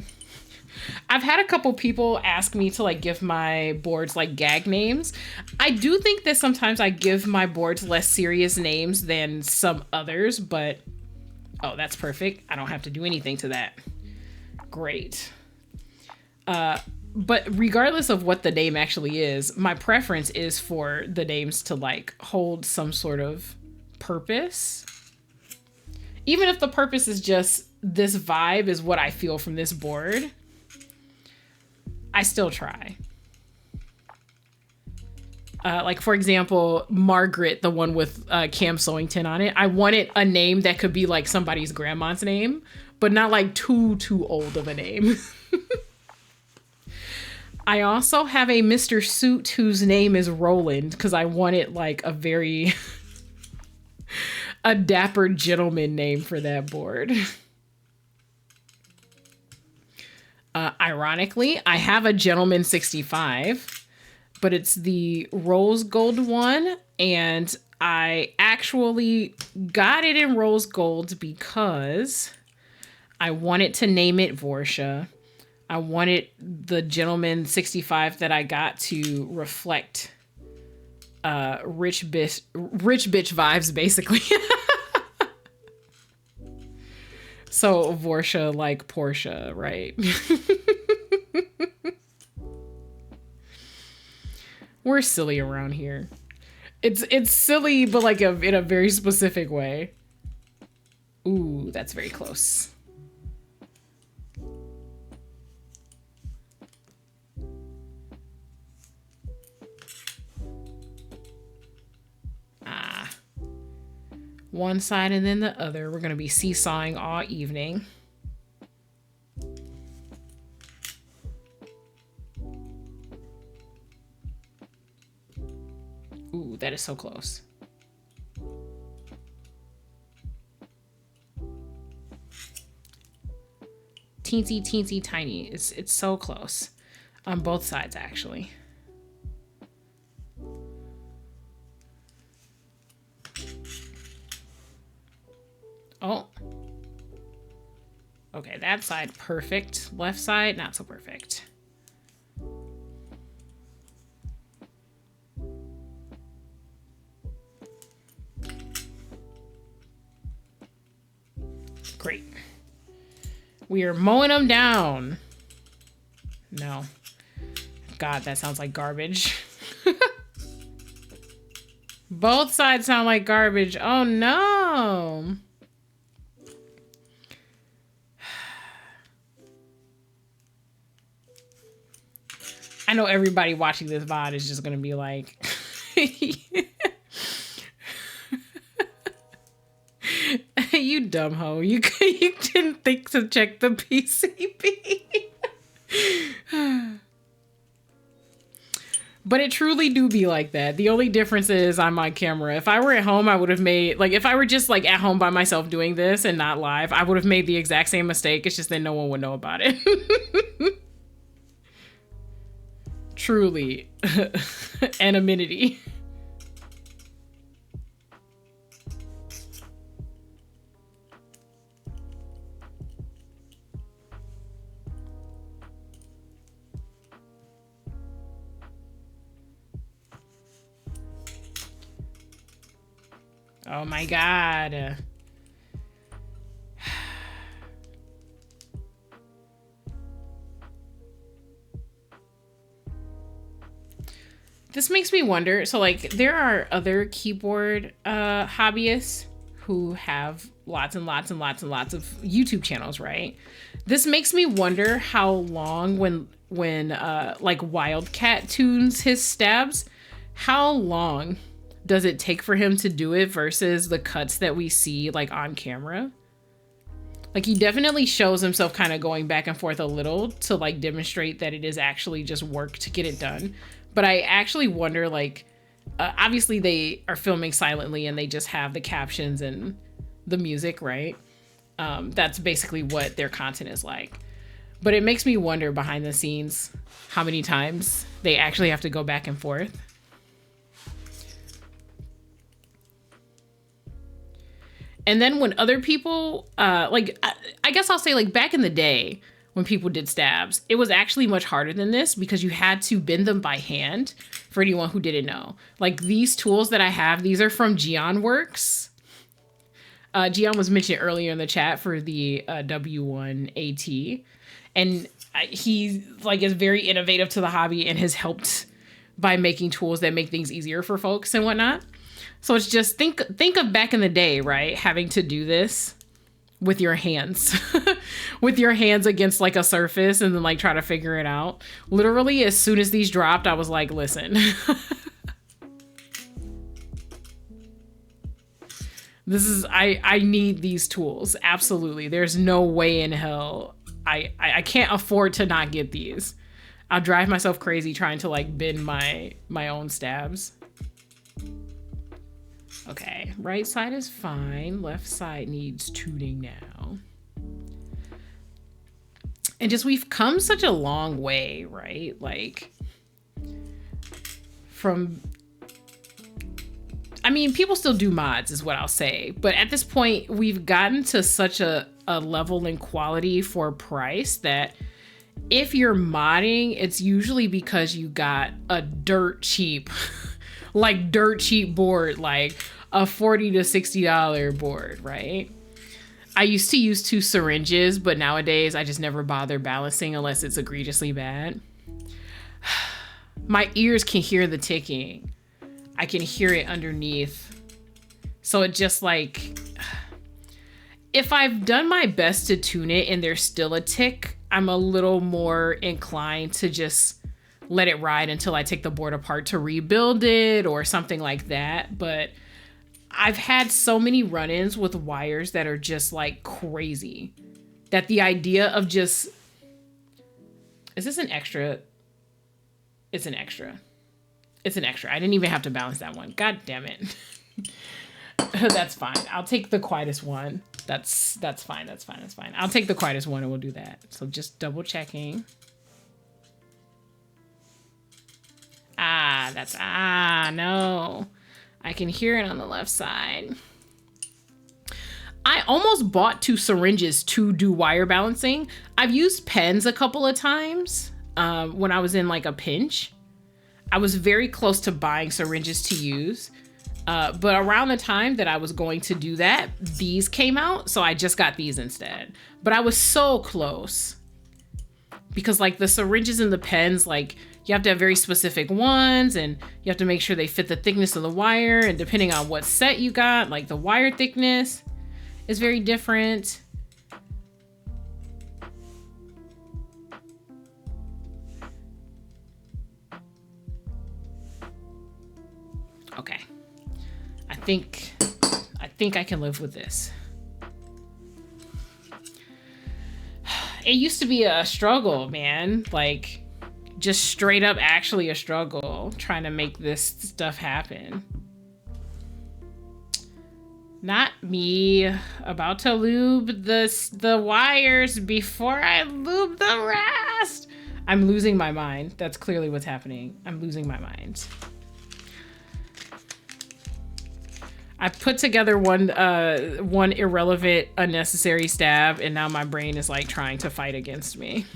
I've had a couple people ask me to like give my boards like gag names. I do think that sometimes I give my boards less serious names than some others, but that's perfect. I don't have to do anything to that. Great. But regardless of what the name actually is, my preference is for the names to like hold some sort of purpose. Even if the purpose is just this vibe is what I feel from this board, I still try. Like for example, Margaret, the one with Cam Sewington on it. I wanted a name that could be like somebody's grandma's name, but not like too old of a name. I also have a Mr. Suit whose name is Roland because I wanted like a very a dapper gentleman name for that board. Ironically, I have a Gentleman 65, but it's the rose gold one, and I actually got it in rose gold because I wanted to name it Vorsha. I wanted the Gentleman 65 that I got to reflect rich bitch vibes, basically. So Vorsha like Portia, right? We're silly around here. It's silly, but like in a very specific way. Ooh, that's very close. One side and then the other. We're going to be seesawing all evening. Ooh, that is so close. Teensy, teensy, tiny. It's so close. On both sides, actually. Oh. Okay, that side, perfect. Left side, not so perfect. Great. We are mowing them down. No. God, that sounds like garbage. Both sides sound like garbage. Oh, no. I know everybody watching this VOD is just going to be like... You dumb hoe. You didn't think to check the PCB. But it truly do be like that. The only difference is I'm on camera. If I were at home, I would have made... Like, if I were just, like, at home by myself doing this and not live, I would have made the exact same mistake. It's just that no one would know about it. Truly. Anonymity. Oh my God. This makes me wonder. So like there are other keyboard hobbyists who have lots and lots and lots and lots of YouTube channels, right? This makes me wonder how long when like Wildcat tunes his stabs, how long does it take for him to do it versus the cuts that we see like on camera? Like he definitely shows himself kind of going back and forth a little to like demonstrate that it is actually just work to get it done. But I actually wonder, like, obviously they are filming silently and they just have the captions and the music, right? That's basically what their content is like. But it makes me wonder behind the scenes how many times they actually have to go back and forth. And then when other people, like, I guess I'll say like back in the day when people did stabs, it was actually much harder than this because you had to bend them by hand for anyone who didn't know. Like these tools that I have, these are from Gian Works. Gian was mentioned earlier in the chat for the W1AT. And he like is very innovative to the hobby and has helped by making tools that make things easier for folks and whatnot. So it's just think of back in the day, right? Having to do this with your hands, with your hands against like a surface and then like try to figure it out. Literally, as soon as these dropped, I was like, listen, I need these tools. Absolutely. There's no way in hell. I can't afford to not get these. I'll drive myself crazy trying to like bend my own stabs. Okay, right side is fine. Left side needs tuning now. And just, we've come such a long way, right? Like, from, I mean, people still do mods is what I'll say. But at this point, we've gotten to such a level in quality for price that if you're modding, it's usually because you got a dirt cheap, like dirt cheap board, like a $40 to $60 board, right? I used to use 2 syringes, but nowadays I just never bother balancing unless it's egregiously bad. My ears can hear the ticking. I can hear it underneath. So it just like, if I've done my best to tune it and there's still a tick, I'm a little more inclined to just let it ride until I take the board apart to rebuild it or something like that. But I've had so many run-ins with wires that are just like crazy that the idea of just, is this an extra? It's an extra. It's an extra. I didn't even have to balance that one. God damn it. That's fine. I'll take the quietest one. That's fine. That's fine. That's fine. I'll take the quietest one and we'll do that. So just double checking. No. I can hear it on the left side. I almost bought 2 syringes to do wire balancing. I've used pens a couple of times when I was in like a pinch. I was very close to buying syringes to use. But around the time that I was going to do that, these came out. So I just got these instead. But I was so close. Because like the syringes and the pens, like you have to have very specific ones and you have to make sure they fit the thickness of the wire. And depending on what set you got, like the wire thickness is very different. Okay. I think I can live with this. It used to be a struggle, man. Like, just straight up actually a struggle trying to make this stuff happen. Not me. About to lube the wires before I lube the rest. I'm losing my mind. That's clearly what's happening. I'm losing my mind. I put together one irrelevant, unnecessary stab, and now my brain is like trying to fight against me.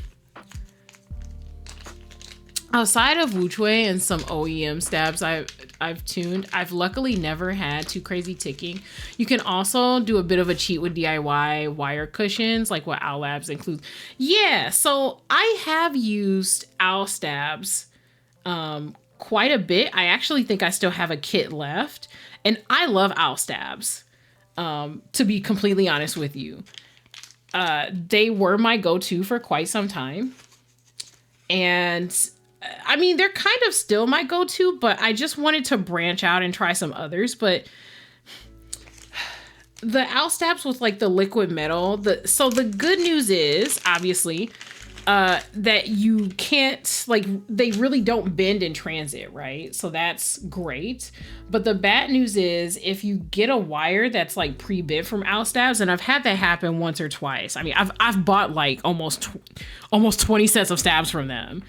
Outside of huehuehue and some OEM stabs I've tuned, I've luckily never had too crazy ticking. You can also do a bit of a cheat with DIY wire cushions, like what Owl Labs includes. Yeah, so I have used owl stabs quite a bit. I actually think I still have a kit left. And I love owl stabs, to be completely honest with you. They were my go-to for quite some time. And I mean, they're kind of still my go-to, but I just wanted to branch out and try some others. But the owl stabs with like the liquid metal, so the good news is, obviously, that you can't, like, they really don't bend in transit, right? So that's great. But the bad news is if you get a wire that's like pre-bent from owl stabs, and I've had that happen once or twice. I mean, I've bought like almost 20 sets of stabs from them.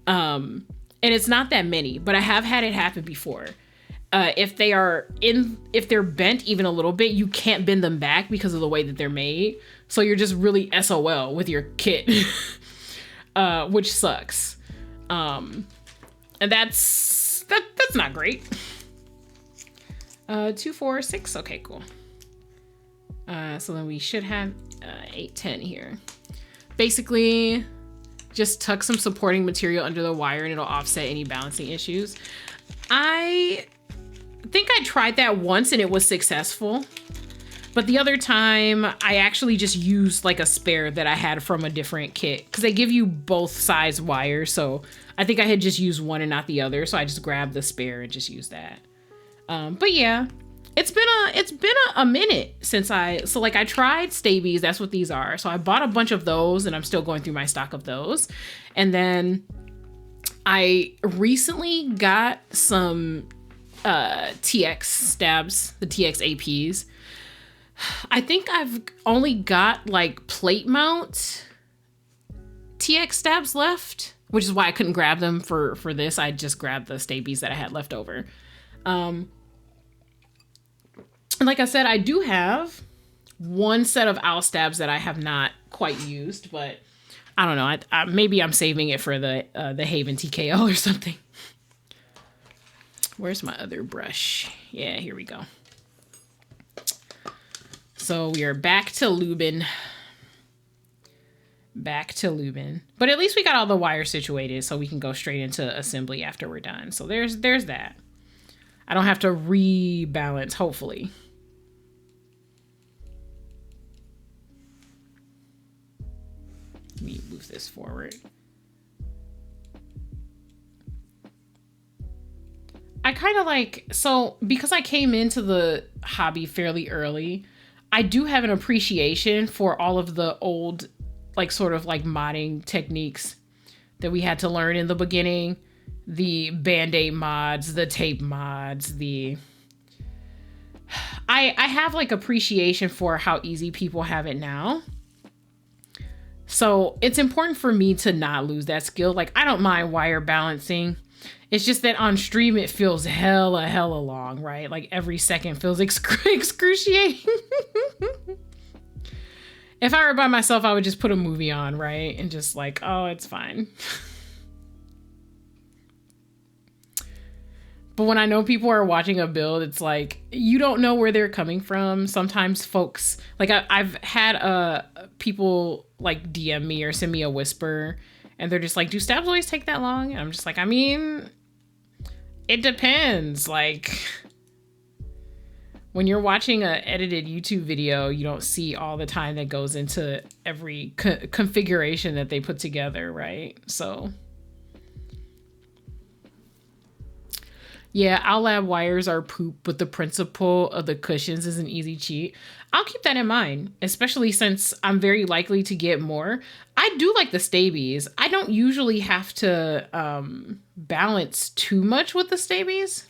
And it's not that many, but I have had it happen before. If they're bent even a little bit, you can't bend them back because of the way that they're made. So you're just really SOL with your kit. Which sucks. And that's not great. 2, 4, 6. Okay, cool. So then we should have 8, 10 here. Basically, just tuck some supporting material under the wire and it'll offset any balancing issues. I think I tried that once and it was successful. But the other time, I actually just used like a spare that I had from a different kit because they give you both size wires. So I think I had just used one and not the other. So I just grabbed the spare and just used that. But yeah, it's been a minute since I tried Staebies. That's what these are. So I bought a bunch of those and I'm still going through my stock of those. And then I recently got some TX stabs, the TX APs. I think I've only got like plate mount TX stabs left, which is why I couldn't grab them for this. I just grabbed the Staebies that I had left over. And like I said, I do have one set of owl stabs that I have not quite used, but I don't know. Maybe I'm saving it for the Haven TKL or something. Where's my other brush? Yeah, here we go. So we are back to lubing. Back to lubing. But at least we got all the wires situated so we can go straight into assembly after we're done. So there's that. I don't have to rebalance, hopefully. Let me move this forward. I kind of like, so because I came into the hobby fairly early, I do have an appreciation for all of the old, like sort of like modding techniques that we had to learn in the beginning. The Band-Aid mods, the tape mods, I have like appreciation for how easy people have it now. So it's important for me to not lose that skill. Like, I don't mind wire balancing. It's just that on stream, it feels hella long, right? Like every second feels excruciating. If I were by myself, I would just put a movie on, right? And just like, oh, it's fine. But when I know people are watching a build, it's like, you don't know where they're coming from. Sometimes folks, like I've had people like DM me or send me a whisper and they're just like, do stabs always take that long? And I'm just like, I mean, it depends. Like when you're watching an edited YouTube video, you don't see all the time that goes into every configuration that they put together, right? So yeah, OwlLab wires are poop, but the principle of the cushions is an easy cheat. I'll keep that in mind, especially since I'm very likely to get more. I do like the Staebies. I don't usually have to balance too much with the Staebies.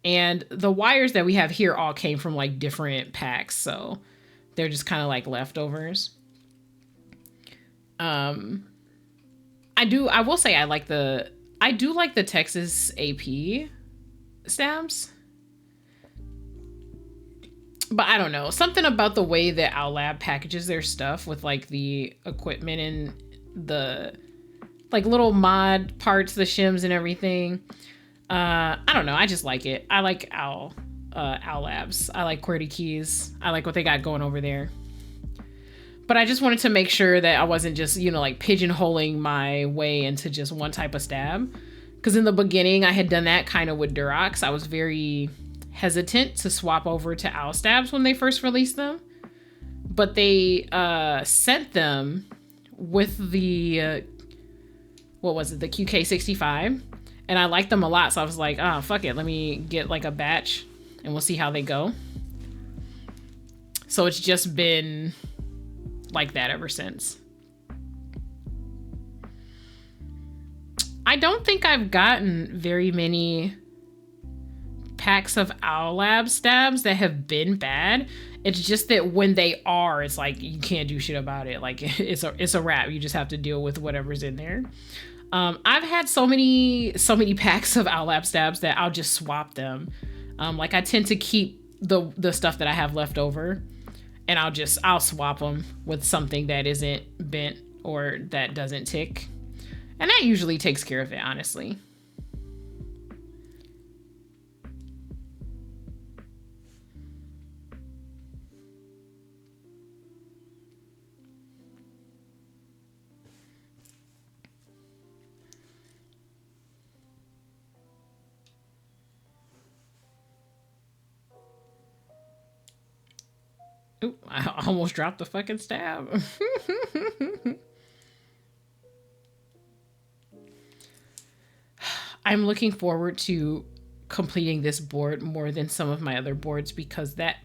And the wires that we have here all came from like different packs, so they're just kind of like leftovers. I will say I do like the Texas AP stabs. But I don't know. Something about the way that OwlLab packages their stuff with like the equipment and the like little mod parts, the shims and everything. I don't know. I just like it. I like OwlLabs. I like QWERTY Keys. I like what they got going over there. But I just wanted to make sure that I wasn't just, you know, like pigeonholing my way into just one type of stab. Because in the beginning, I had done that kind of with Durox. I was very hesitant to swap over to owl stabs when they first released them. But they sent them with the, what was it, the QK65. And I liked them a lot. So I was like, oh, fuck it. Let me get like a batch and we'll see how they go. So it's just been like that ever since. I don't think I've gotten very many packs of OwlLab stabs that have been bad. It's just that when they are, it's like you can't do shit about it. Like it's a wrap. You just have to deal with whatever's in there. I've had so many packs of OwlLab stabs that I'll just swap them. Like I tend to keep the stuff that I have left over. And I'll swap them with something that isn't bent or that doesn't tick. And that usually takes care of it, honestly. Ooh, I almost dropped the fucking stab. I'm looking forward to completing this board more than some of my other boards because that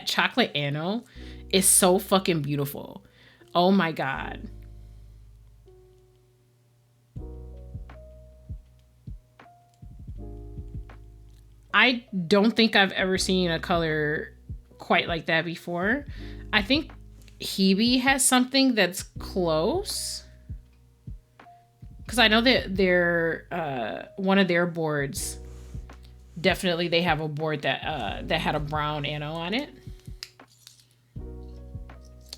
chocolate anno is so fucking beautiful. Oh my God. I don't think I've ever seen a color quite like that before. I think Hebe has something that's close. Because I know that they're one of their boards, definitely they have a board that that had a brown anno on it.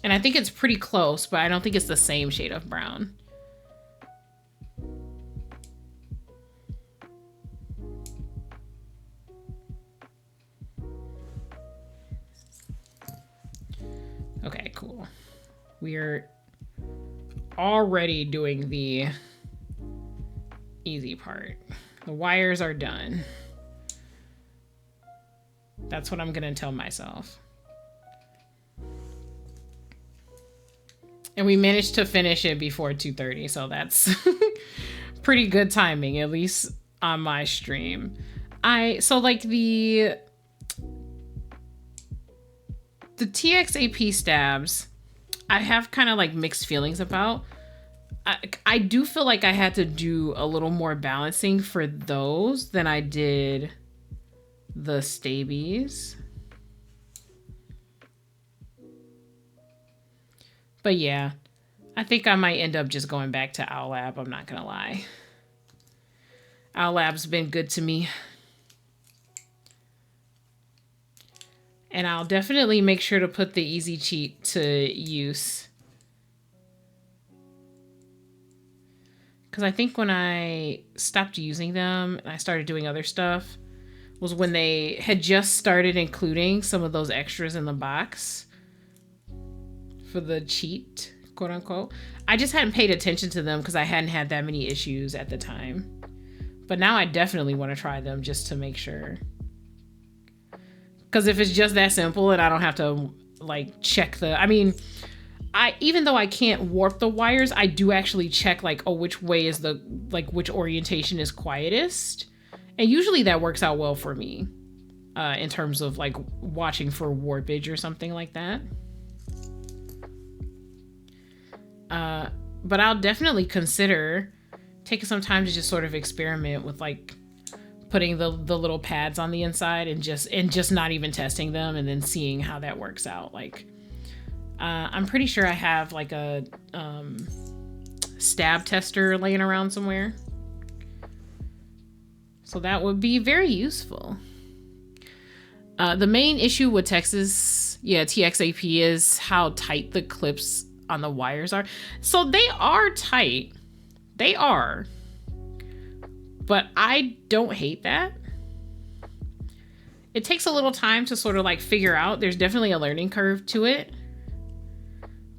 And I think it's pretty close, but I don't think it's the same shade of brown. Okay, cool. We're already doing the easy part. The wires are done. That's what I'm gonna tell myself. And we managed to finish it before 2:30, so that's pretty good timing, at least on my stream. So like the TXAP stabs, I have kind of like mixed feelings about. I do feel like I had to do a little more balancing for those than I did the Staebies. But yeah, I think I might end up just going back to OwlLab. I'm not gonna lie. OwlLab's been good to me. And I'll definitely make sure to put the easy cheat to use. Because I think when I stopped using them and I started doing other stuff was when they had just started including some of those extras in the box for the cheat, quote unquote. I just hadn't paid attention to them because I hadn't had that many issues at the time. But now I definitely want to try them just to make sure. Because if it's just that simple and I don't have to like check the, I mean, even though I can't warp the wires, I do actually check like, oh, which way is the, like which orientation is quietest. And usually that works out well for me in terms of like watching for warpage or something like that. But I'll definitely consider taking some time to just sort of experiment with like putting the little pads on the inside and just not even testing them and then seeing how that works out. Like, I'm pretty sure I have like a stab tester laying around somewhere. So that would be very useful. The main issue with TXAP is how tight the clips on the wires are. So they are tight. They are. But I don't hate that. It takes a little time to sort of like figure out. There's definitely a learning curve to it.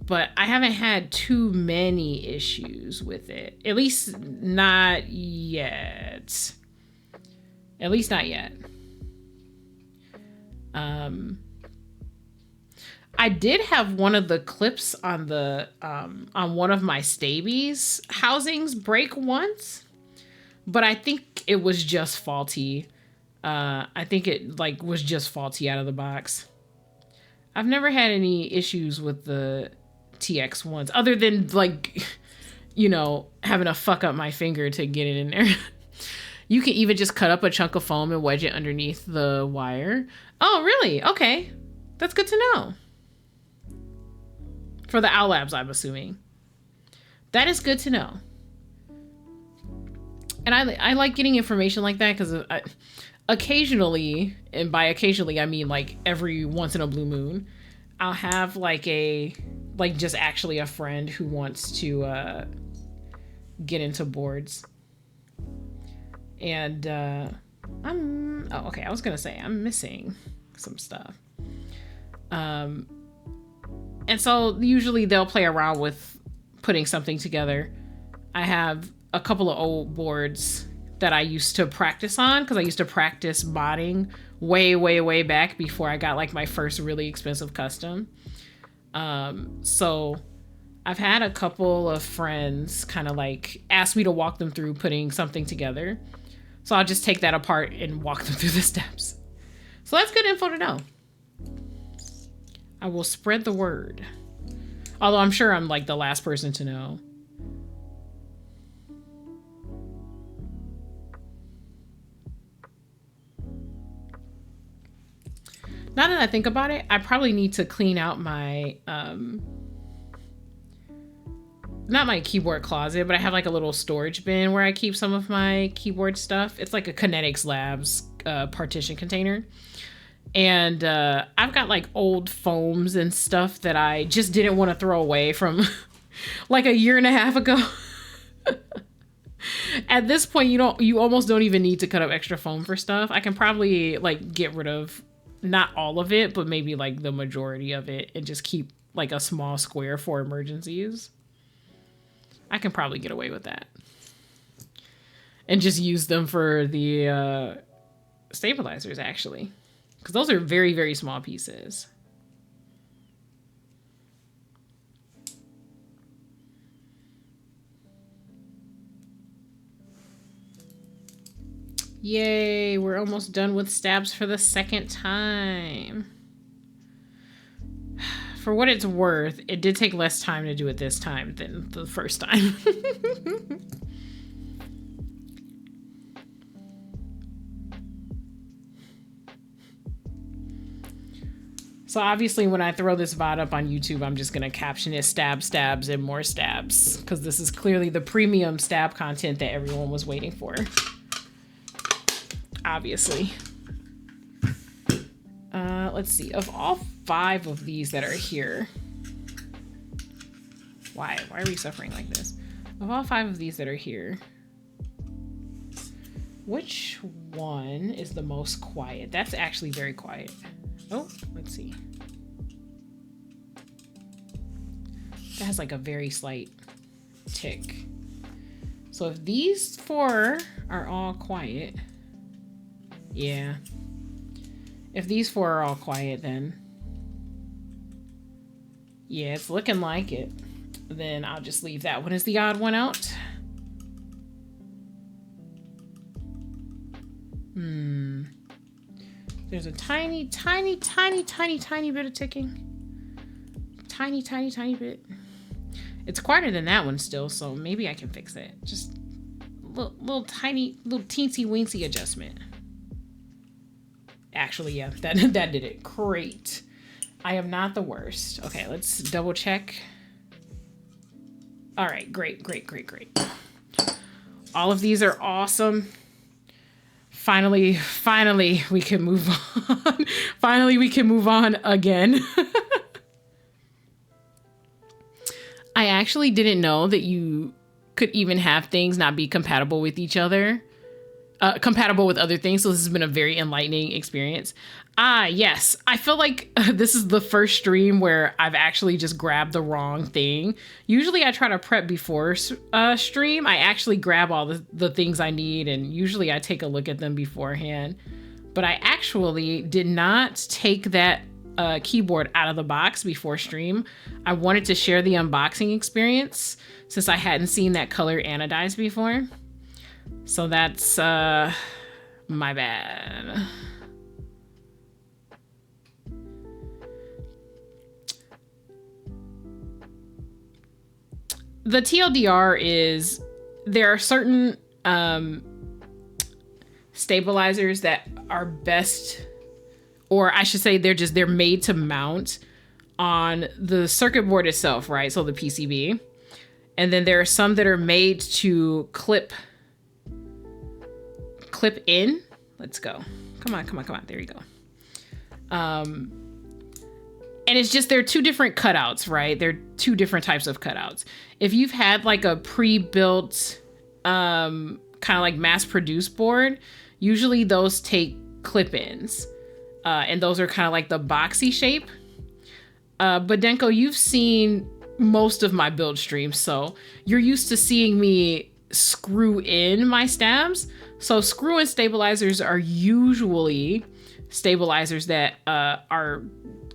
But I haven't had too many issues with it. At least not yet. At least not yet. I did have one of the clips on the on one of my Staebies housings break once, but I think it was just faulty. I think it like was just faulty out of the box. I've never had any issues with the TX ones other than like, you know, having to fuck up my finger to get it in there. You can even just cut up a chunk of foam and wedge it underneath the wire. Oh, really? Okay. That's good to know. For the OwlLabs, I'm assuming. That is good to know. And I like getting information like that because occasionally, and by occasionally I mean like every once in a blue moon, I'll have like just actually a friend who wants to get into boards. And I was gonna say I'm missing some stuff. And so usually they'll play around with putting something together. I have a couple of old boards that I used to practice on because I used to practice modding way back before I got like my first really expensive custom. So I've had a couple of friends kind of like ask me to walk them through putting something together. So I'll just take that apart and walk them through the steps. So that's good info to know. I will spread the word. Although I'm sure I'm like the last person to know. Now that I think about it, I probably need to clean out my, not my keyboard closet, but I have like a little storage bin where I keep some of my keyboard stuff. It's like a Kinetics Labs partition container. And I've got like old foams and stuff that I just didn't want to throw away from like a year and a half ago. At this point, you almost don't even need to cut up extra foam for stuff. I can probably like get rid of not all of it, but maybe like the majority of it and just keep like a small square for emergencies. I can probably get away with that. And just use them for the stabilizers, actually. Because those are very, very small pieces. Yay, we're almost done with stabs for the second time. For what it's worth, it did take less time to do it this time than the first time. So obviously when I throw this VOD up on YouTube, I'm just going to caption it stab, stabs, and more stabs. Because this is clearly the premium stab content that everyone was waiting for. Obviously. Let's see. Of all 5 of these that are here. Why are we suffering like this? Of all 5 of these that are here. Which one is the most quiet? That's actually very quiet. Oh, let's see. That has like a very slight tick. So if these 4 are all quiet, yeah. If these 4 are all quiet, then yeah, it's looking like it. Then I'll just leave that one as the odd one out. There's a tiny, tiny, tiny, tiny, tiny bit of ticking. Tiny, tiny, tiny bit. It's quieter than that one still, so maybe I can fix it. Just a little tiny, little teensy weensy adjustment. Actually, yeah, that did it. Great. I am not the worst. Okay, let's double check. All right, great, great, great, great. All of these are awesome. Finally, we can move on. Finally, we can move on again. I actually didn't know that you could even have things not be compatible with each other. Compatible with other things. So this has been a very enlightening experience. Yes. I feel like this is the first stream where I've actually just grabbed the wrong thing. Usually I try to prep before stream. I actually grab all the things I need, and usually I take a look at them beforehand. But I actually did not take that keyboard out of the box before stream. I wanted to share the unboxing experience since I hadn't seen that color anodized before. So that's my bad. The TLDR is there are certain stabilizers that are best, or I should say they're made to mount on the circuit board itself, right? So the PCB. And then there are some that are made to clip in. Let's go. Come on. There you go. And it's just, they're 2 different cutouts, right? They're 2 different types of cutouts. If you've had like a pre-built, kind of like mass-produced board, usually those take clip-ins. And those are kind of like the boxy shape. But Denko, you've seen most of my build streams, so you're used to seeing me screw in my stabs. So screw-in stabilizers are usually stabilizers that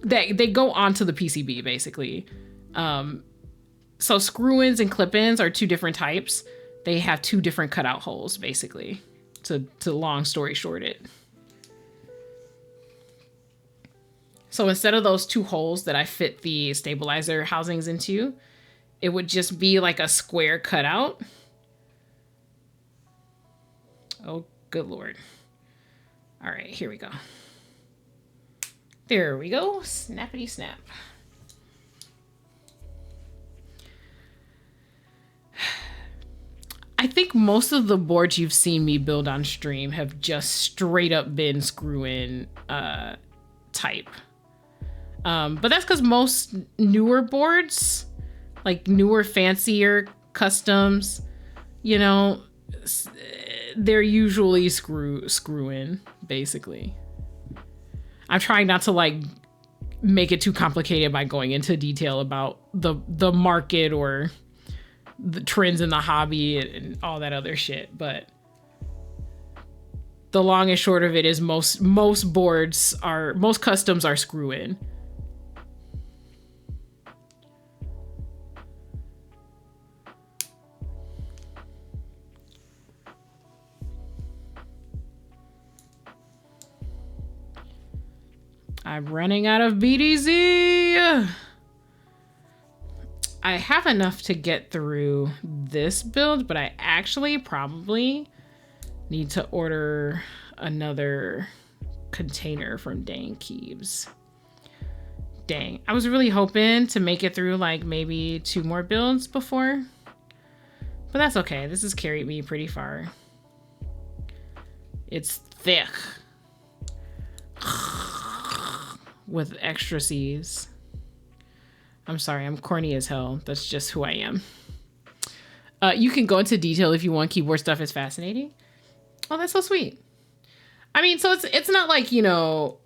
they go onto the PCB basically. So screw-ins and clip-ins are 2 different types. They have 2 different cutout holes basically. To long story short it. So instead of those 2 holes that I fit the stabilizer housings into, it would just be like a square cutout. Oh, good Lord. All right, here we go. There we go. Snappity snap. I think most of the boards you've seen me build on stream have just straight up been screw-in type. But that's because most newer boards, like newer, fancier customs, you know, they're usually screw-in, basically. I'm trying not to like make it too complicated by going into detail about the market or the trends in the hobby and all that other shit, but the long and short of it is most customs are screw-in. I'm running out of BDZ. I have enough to get through this build, but I actually probably need to order another container from dang Keebs. Dang, I was really hoping to make it through like maybe 2 more builds before, but that's okay. This has carried me pretty far. It's thick with extra C's. I'm sorry, I'm corny as hell. That's just who I am. You can go into detail if you want. Keyboard stuff is fascinating. Oh, that's so sweet. I mean, so it's not like, you know,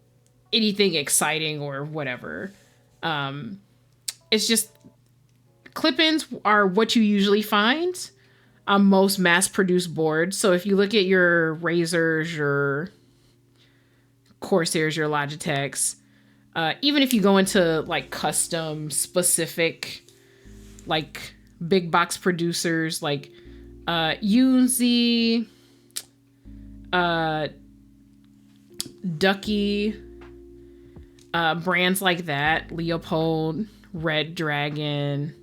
anything exciting or whatever. It's just clip-ins are what you usually find on most mass-produced boards. So if you look at your Razors, your Corsairs, your Logitechs, even if you go into like custom specific, like big box producers, like Unzi, Ducky, brands like that, Leopold, Red Dragon.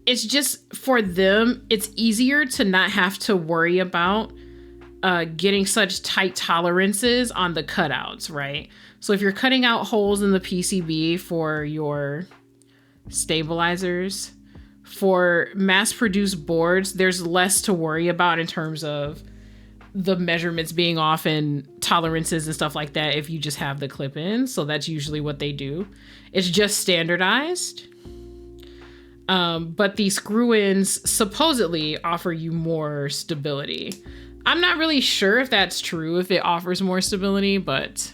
It's just for them, it's easier to not have to worry about getting such tight tolerances on the cutouts, right? So if you're cutting out holes in the PCB for your stabilizers, for mass-produced boards, there's less to worry about in terms of the measurements being off and tolerances and stuff like that if you just have the clip-in. So that's usually what they do. It's just standardized. But the screw-ins supposedly offer you more stability. I'm not really sure if that's true, if it offers more stability, but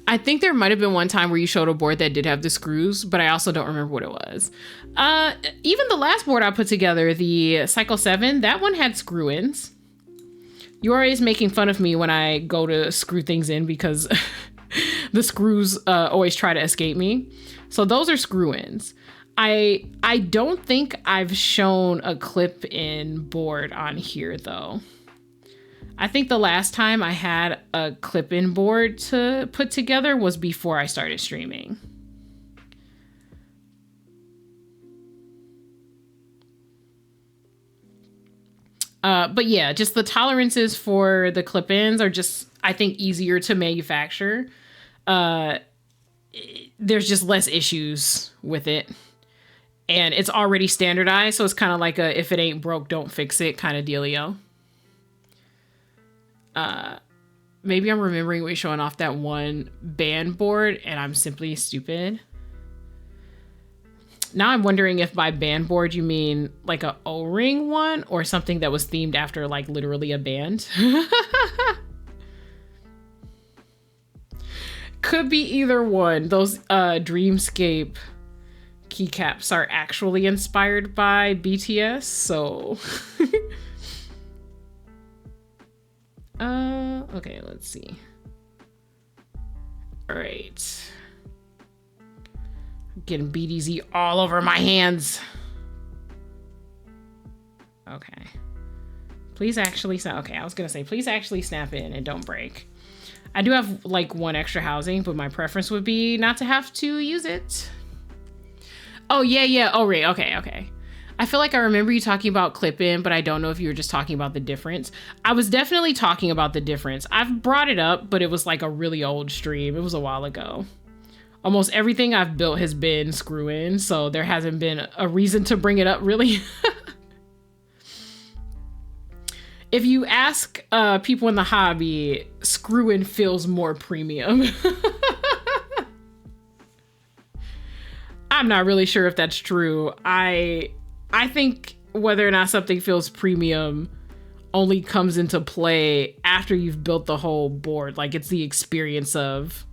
I think there might have been one time where you showed a board that did have the screws, but I also don't remember what it was. Even the last board I put together, the Cycle 7, that one had screw-ins. You're always making fun of me when I go to screw things in because the screws always try to escape me. So those are screw-ins. I don't think I've shown a clip-in board on here though. I think the last time I had a clip-in board to put together was before I started streaming. But yeah, just the tolerances for the clip-ins are just, I think, easier to manufacture. There's just less issues with it. And it's already standardized, so it's kind of like a if it ain't broke, don't fix it kind of dealio. Maybe I'm remembering we showing off that one band board and I'm simply stupid. Now I'm wondering if by band board you mean like a O-ring one or something that was themed after like literally a band. Could be either one. Those Dreamscape keycaps are actually inspired by BTS, so okay, let's see. All right. I'm getting BDZ all over my hands. Okay. Please actually snap. Okay, I was gonna say, please actually snap in and don't break. I do have like one extra housing, but my preference would be not to have to use it. Oh, yeah. Oh, right. Okay. I feel like I remember you talking about clip-in, but I don't know if you were just talking about the difference. I was definitely talking about the difference. I've brought it up, but it was like a really old stream. It was a while ago. Almost everything I've built has been screw-in, so there hasn't been a reason to bring it up, really. If you ask people in the hobby, screw-in feels more premium. I'm not really sure if that's true. I think whether or not something feels premium only comes into play after you've built the whole board. Like, it's the experience of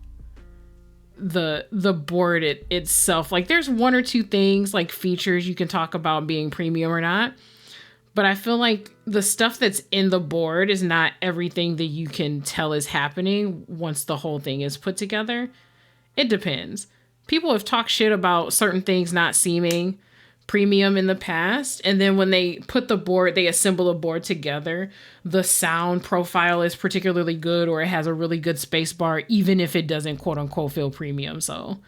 the board itself. Like, there's one or two things, like features you can talk about being premium or not. But I feel like the stuff that's in the board is not everything that you can tell is happening once the whole thing is put together. It depends. People have talked shit about certain things not seeming premium in the past, and then when they put the board, they assemble a board together, the sound profile is particularly good, or it has a really good space bar, even if it doesn't quote unquote feel premium. So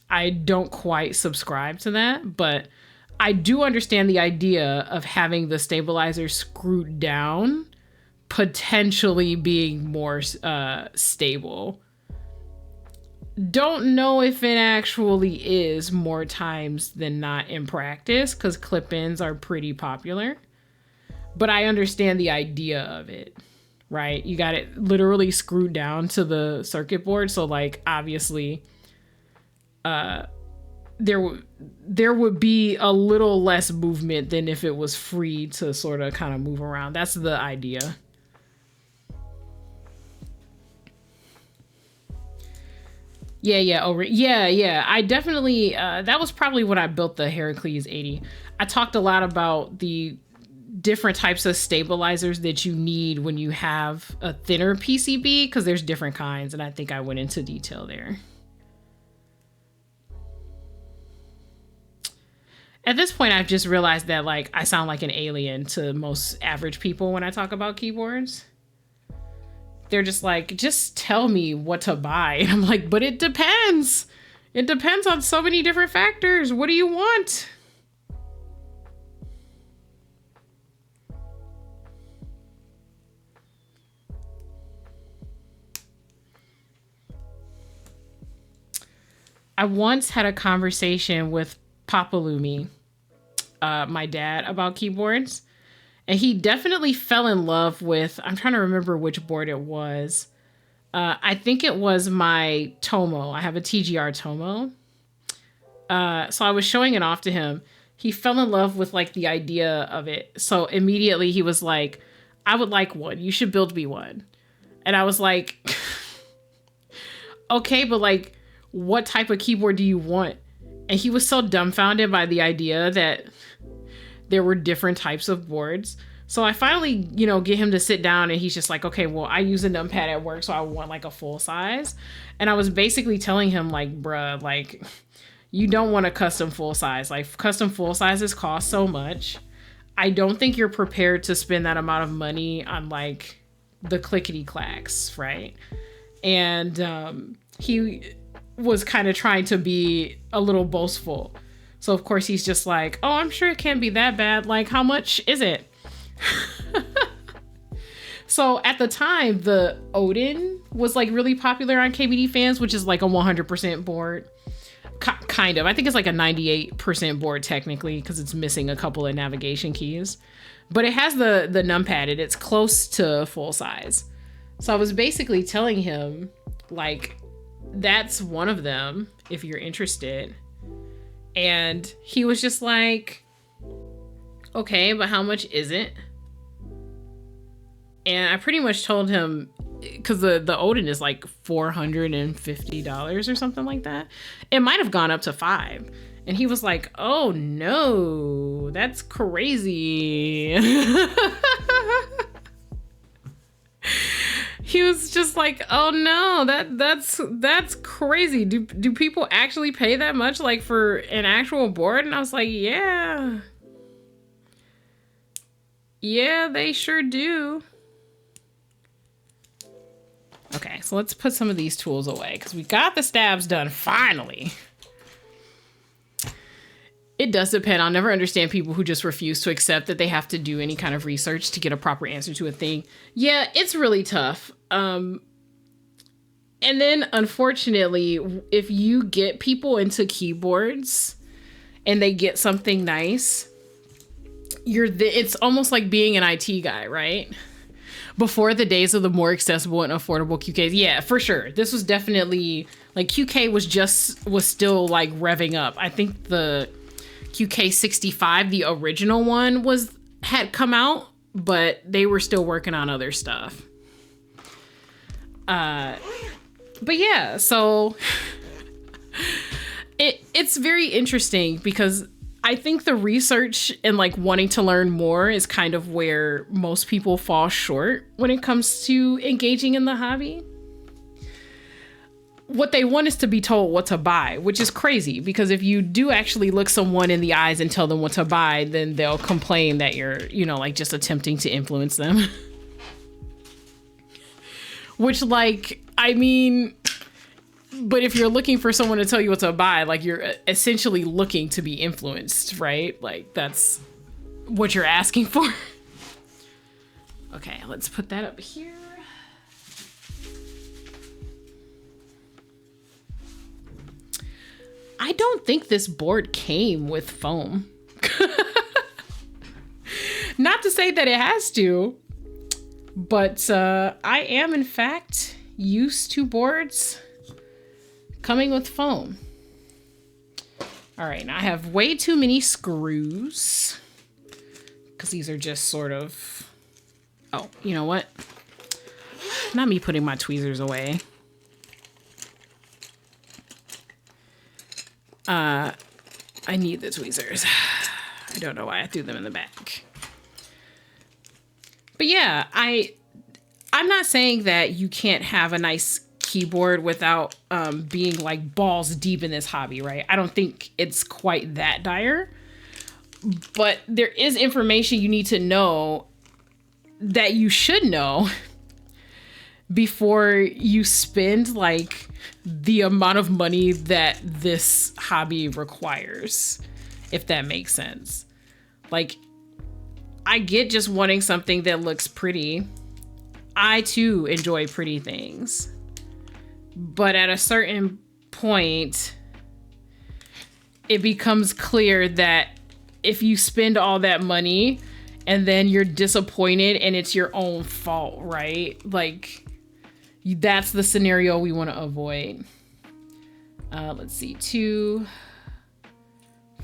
I don't quite subscribe to that, but I do understand the idea of having the stabilizer screwed down potentially being more stable. Don't know if it actually is more times than not in practice, because clip-ins are pretty popular. But I understand the idea of it, right? You got it literally screwed down to the circuit board. So, like, obviously, there would be a little less movement than if it was free to sort of kind of move around. That's the idea. Yeah. I definitely, that was probably when I built the Heracles 80. I talked a lot about the different types of stabilizers that you need when you have a thinner PCB, because there's different kinds, and I think I went into detail there. At this point, I've just realized that, like, I sound like an alien to most average people when I talk about keyboards. They're just like, just tell me what to buy. And I'm like, but it depends. It depends on so many different factors. What do you want? I once had a conversation with Papa Lumi, my dad, about keyboards. And he definitely fell in love with, I'm trying to remember which board it was. I think it was my Tomo. I have a TGR Tomo. So I was showing it off to him. He fell in love with, like, the idea of it. So immediately he was like, I would like one. You should build me one. And I was like, okay, but, like, what type of keyboard do you want? And he was so dumbfounded by the idea that there were different types of boards. So I finally, get him to sit down, and he's just like, okay, well, I use a numpad at work, so I want, like, a full size. And I was basically telling him, like, bruh, like, you don't want a custom full size. Like, custom full sizes cost so much. I don't think you're prepared to spend that amount of money on, like, the clickety clacks, right? And he was kind of trying to be a little boastful. So, of course, he's just like, oh, I'm sure it can't be that bad. Like, how much is it? So, at the time, the Odin was, like, really popular on KBD fans, which is, like, a 100% board. Kind of. I think it's, like, a 98% board, technically, because it's missing a couple of navigation keys. But it has the numpad, and it's close to full size. So, I was basically telling him, like, that's one of them, if you're interested. And he was just like, okay, but how much is it? And I pretty much told him, because the Odin is like $450 or something like that. It might have gone up to $5. And he was like, oh no, that's crazy. He was just like, oh no, that's crazy. Do people actually pay that much, like, for an actual board? And I was like, yeah, they sure do. Okay, so let's put some of these tools away, because we got the stabs done finally. It does depend. I'll never understand people who just refuse to accept that they have to do any kind of research to get a proper answer to a thing. Yeah, it's really tough. And then, unfortunately, if you get people into keyboards and they get something nice, it's almost like being an IT guy, right? Before the days of the more accessible and affordable QKs. Yeah, for sure. This was definitely, like, QK was still, like, revving up. I think the QK65, the original one, had come out, but they were still working on other stuff. But yeah, so it's very interesting because I think the research and like wanting to learn more is kind of where most people fall short when it comes to engaging in the hobby. What they want is to be told what to buy, which is crazy because if you do actually look someone in the eyes and tell them what to buy, then they'll complain that you're, like just attempting to influence them. Which, like, I mean, but if you're looking for someone to tell you what to buy, like, you're essentially looking to be influenced, right? Like, that's what you're asking for. Okay, let's put that up here. I don't think this board came with foam. Not to say that it has to. But I am, in fact, used to boards coming with foam. All right, now I have way too many screws because these are just sort of... Oh, you know what? Not me putting my tweezers away. I need the tweezers. I don't know why I threw them in the back. But yeah, I'm not saying that you can't have a nice keyboard without being like balls deep in this hobby, right? I don't think it's quite that dire. But there is information you need to know that you should know before you spend like the amount of money that this hobby requires, if that makes sense. Like, I get just wanting something that looks pretty. I too enjoy pretty things. But at a certain point, it becomes clear that if you spend all that money and then you're disappointed and it's your own fault, right? Like, that's the scenario we want to avoid. Let's see, 2,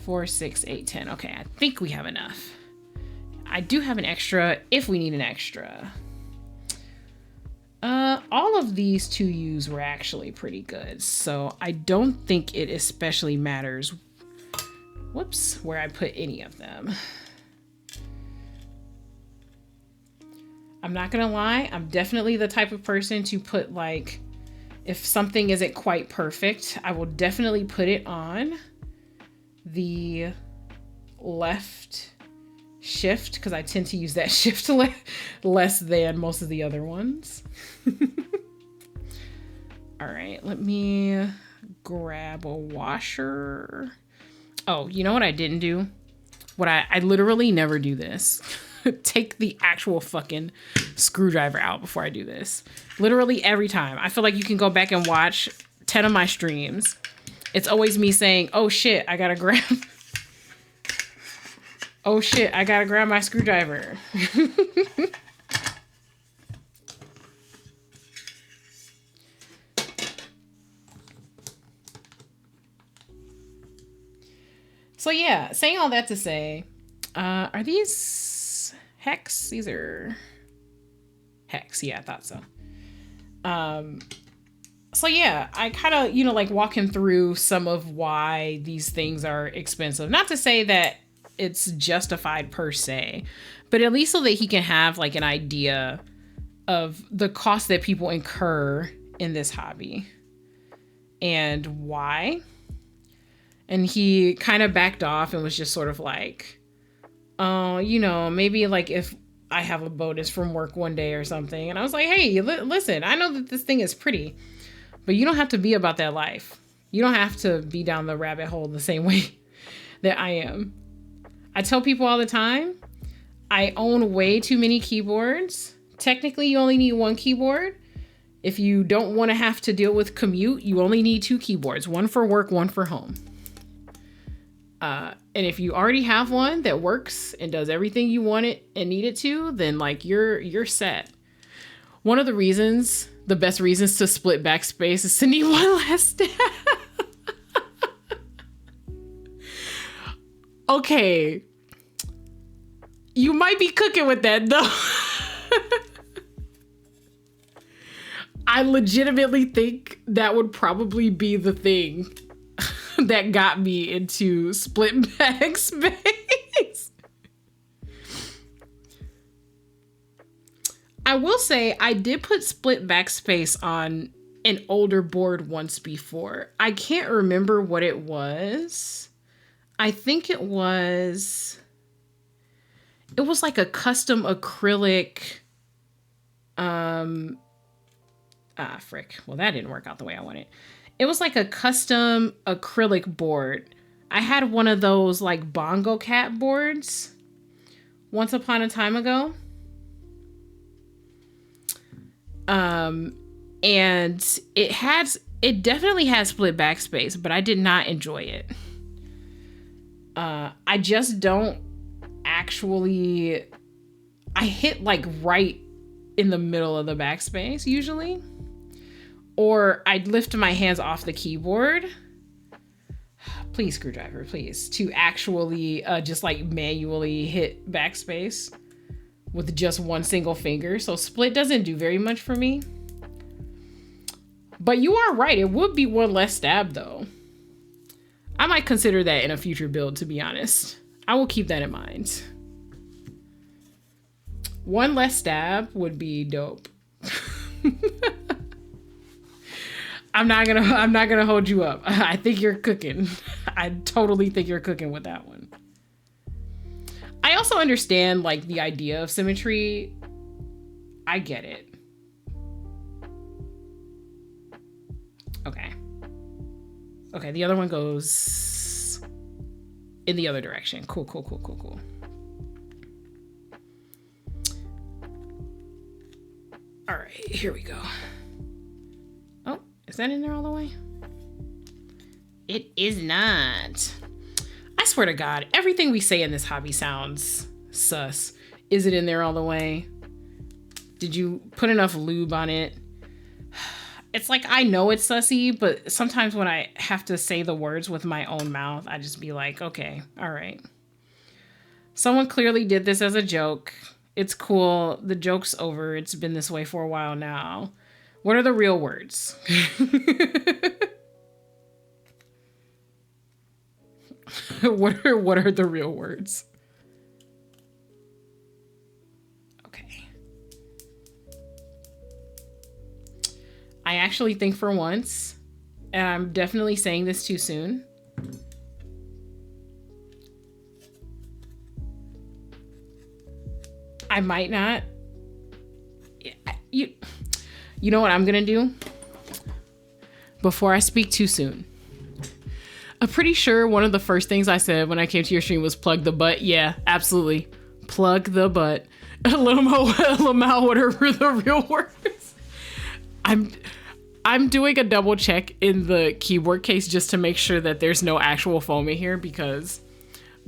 4, 6, 8, 10. Okay, I think we have enough. I do have an extra if we need an extra. All of these 2Us were actually pretty good, so I don't think it especially matters, whoops, where I put any of them. I'm not gonna lie, I'm definitely the type of person to put, like, if something isn't quite perfect, I will definitely put it on the left shift because I tend to use that shift less than most of the other ones. All right, let me grab a washer. Oh, you know what I didn't do? What I literally never do this. Take the actual fucking screwdriver out before I do this. Literally every time. I feel like you can go back and watch 10 of my streams. It's always me saying, oh shit, I gotta grab... Oh shit, I gotta grab my screwdriver. So yeah, saying all that to say, are these hex? These are hex. Yeah, I thought so. So yeah, I kind of, like walk him through some of why these things are expensive. Not to say that it's justified per se, but at least so that he can have like an idea of the cost that people incur in this hobby and why. And he kind of backed off and was just sort of like, oh, maybe like if I have a bonus from work one day or something. And I was like, hey, listen, I know that this thing is pretty, but you don't have to be about that life. You don't have to be down the rabbit hole the same way that I am. I tell people all the time, I own way too many keyboards. Technically, you only need one keyboard. If you don't want to have to deal with commute, you only need 2 keyboards, one for work, one for home. And if you already have one that works and does everything you want it and need it to, then like you're set. One of the best reasons to split backspace is to need one less stab. Okay. You might be cooking with that though. I legitimately think that would probably be the thing that got me into split backspace. I will say I did put split backspace on an older board once before. I can't remember what it was. I think it was like a custom acrylic. Frick. Well, that didn't work out the way I wanted. It was like a custom acrylic board. I had one of those like bongo cat boards once upon a time ago. And it definitely had split backspace, but I did not enjoy it. I just don't actually, I hit like right in the middle of the backspace usually, or I'd lift my hands off the keyboard. Please, screwdriver, please, to actually just like manually hit backspace with just one single finger. So split doesn't do very much for me. But you are right, it would be one less stab though. I might consider that in a future build, to be honest. I will keep that in mind. One less stab would be dope. I'm not gonna hold you up. I think you're cooking. I totally think you're cooking with that one. I also understand like the idea of symmetry. I get it. Okay, the other one goes in the other direction. Cool. All right, here we go. Oh, is that in there all the way? It is not. I swear to God, everything we say in this hobby sounds sus. Is it in there all the way? Did you put enough lube on it? It's like, I know it's sussy, but sometimes when I have to say the words with my own mouth, I just be like, okay, all right. Someone clearly did this as a joke. It's cool. The joke's over. It's been this way for a while now. What are the real words? What are the real words? Okay. I actually think for once, and I'm definitely saying this too soon, I might not. You know what I'm gonna do? Before I speak too soon. I'm pretty sure one of the first things I said when I came to your stream was plug the butt. Yeah, absolutely. Plug the butt. Lamau, what are the real words? I'm doing a double check in the keyboard case just to make sure that there's no actual foam in here, because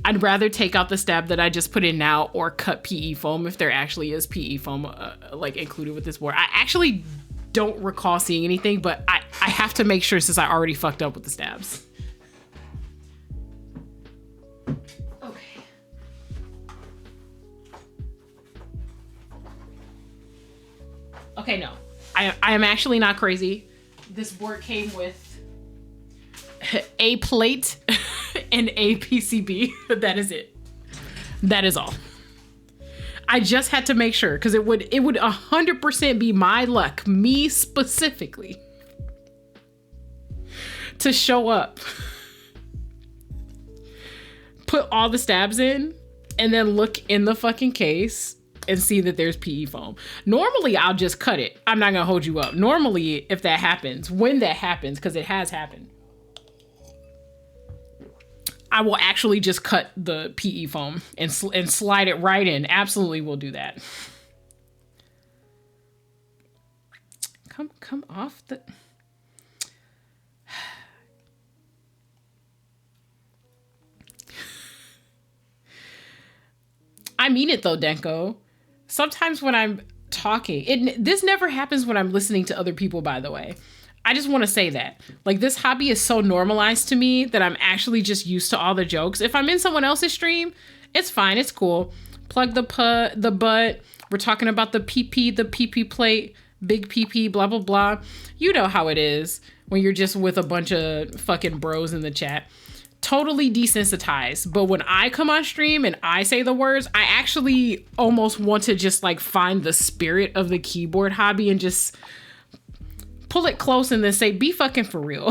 I'd rather take out the stab that I just put in now or cut PE foam if there actually is PE foam like included with this board. I actually don't recall seeing anything, but I have to make sure since I already fucked up with the stabs. Okay. Okay, no. I am actually not crazy. This board came with a plate and a PCB. That is it. That is all. I just had to make sure, because it would 100% be my luck, me specifically, to show up, put all the stabs in, and then look in the fucking case and see that there's PE foam. Normally, I'll just cut it. I'm not gonna hold you up. Normally, if that happens, when that happens, because it has happened, I will actually just cut the PE foam and slide it right in. Absolutely will do that. Come off the... I mean it though, Denko. Sometimes when I'm talking, this never happens when I'm listening to other people, by the way. I just want to say that. Like, this hobby is so normalized to me that I'm actually just used to all the jokes. If I'm in someone else's stream, it's fine. It's cool. Plug the butt. We're talking about the PP, the PP plate, big PP, blah, blah, blah. You know how it is when you're just with a bunch of fucking bros in the chat. Totally desensitized. But when I come on stream and I say the words, I actually almost want to just like find the spirit of the keyboard hobby and just pull it close and then say, be fucking for real.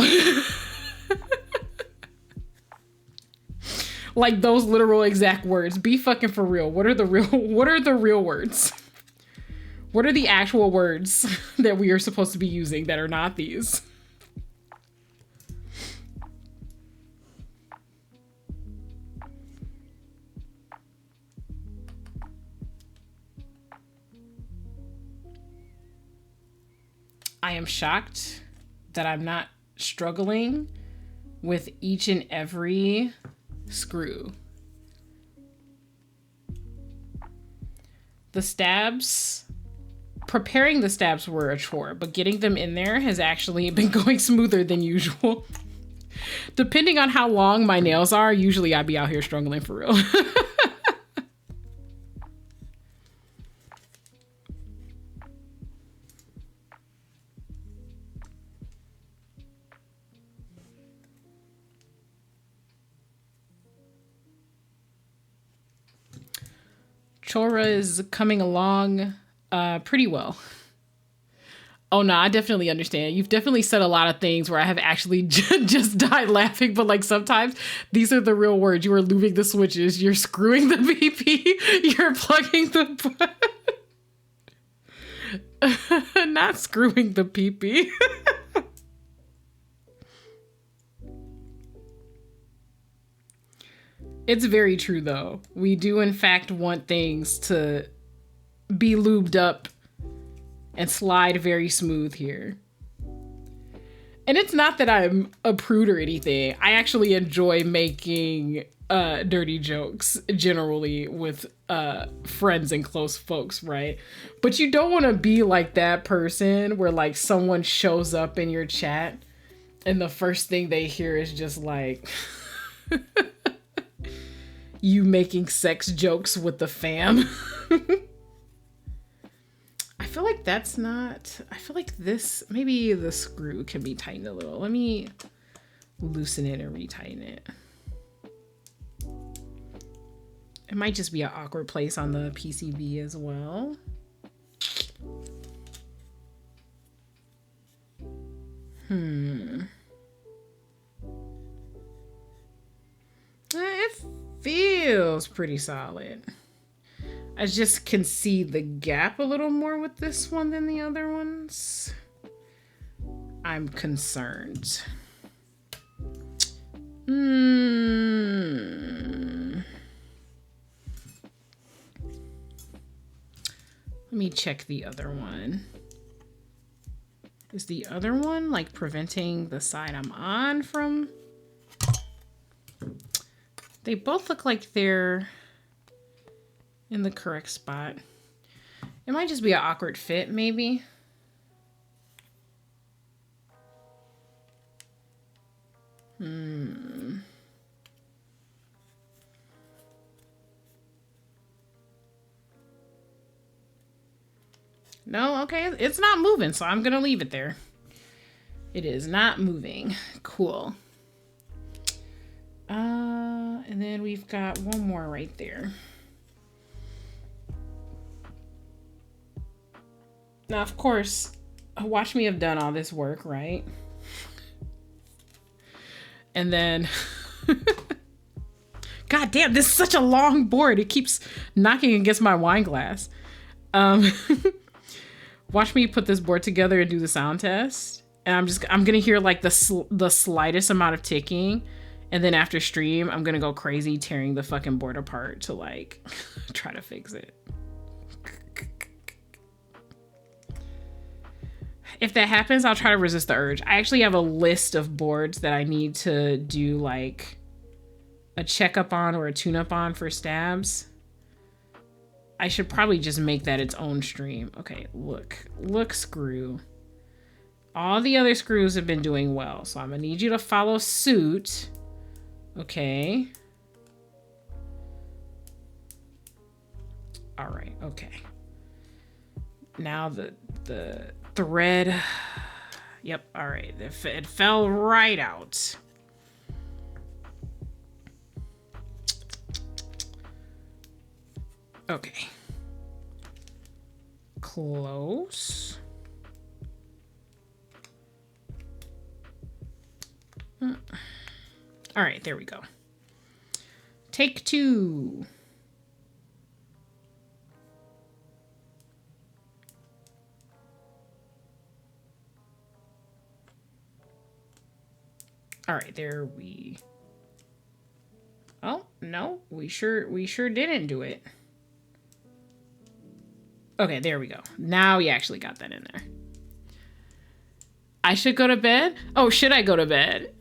Like those literal exact words. Be fucking for real. What are the real words? What are the actual words that we are supposed to be using that are not these? I am shocked that I'm not struggling with each and every screw. The stabs, preparing the stabs were a chore, but getting them in there has actually been going smoother than usual. Depending on how long my nails are, usually I'd be out here struggling for real. Choura is coming along pretty well. Oh no, I definitely understand. You've definitely said a lot of things where I have actually just died laughing, but like sometimes these are the real words. You are lubing the switches, you're screwing the BP, you're plugging the butt. Not screwing the PP. It's very true, though. We do, in fact, want things to be lubed up and slide very smooth here. And it's not that I'm a prude or anything. I actually enjoy making dirty jokes generally with friends and close folks, right? But you don't want to be like that person where like someone shows up in your chat and the first thing they hear is just like... you making sex jokes with the fam. I feel like that's not... I feel like this... Maybe the screw can be tightened a little. Let me loosen it and retighten it. It might just be an awkward place on the PCB as well. It feels pretty solid. I just can see the gap a little more with this one than the other ones. I'm concerned. Let me check the other one. Is the other one like preventing the side I'm on from... They both look like they're in the correct spot. It might just be an awkward fit, maybe. No, okay, it's not moving, so I'm gonna leave it there. It is not moving. Cool. And then we've got one more right there. Now, of course, watch me have done all this work, right? And then, God damn, this is such a long board. It keeps knocking against my wine glass. Watch me put this board together and do the sound test. And I'm gonna hear like the slightest amount of ticking. And then after stream, I'm gonna go crazy tearing the fucking board apart to like try to fix it. If that happens, I'll try to resist the urge. I actually have a list of boards that I need to do like a checkup on or a tune-up on for stabs. I should probably just make that its own stream. Okay, look screw. All the other screws have been doing well, so I'm gonna need you to follow suit. Okay. All right, okay. Now the thread. Yep, all right, it fell right out. Okay. Close. All right, there we go. Take 2. All right, there we. Oh, no, we sure didn't do it. Okay, there we go. Now we actually got that in there. I should go to bed? Oh, should I go to bed?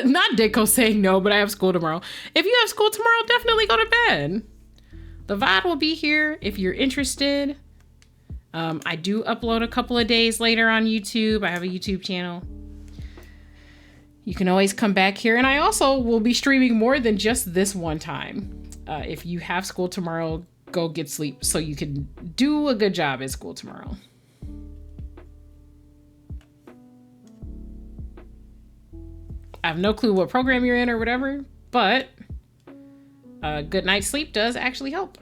Not Dicko saying no, but I have school tomorrow. If you have school tomorrow, definitely go to bed. The VOD will be here if you're interested. I do upload a couple of days later on YouTube. I have a YouTube channel. You can always come back here. And I also will be streaming more than just this one time. If you have school tomorrow, go get sleep so you can do a good job at school tomorrow. I have no clue what program you're in or whatever, but a good night's sleep does actually help.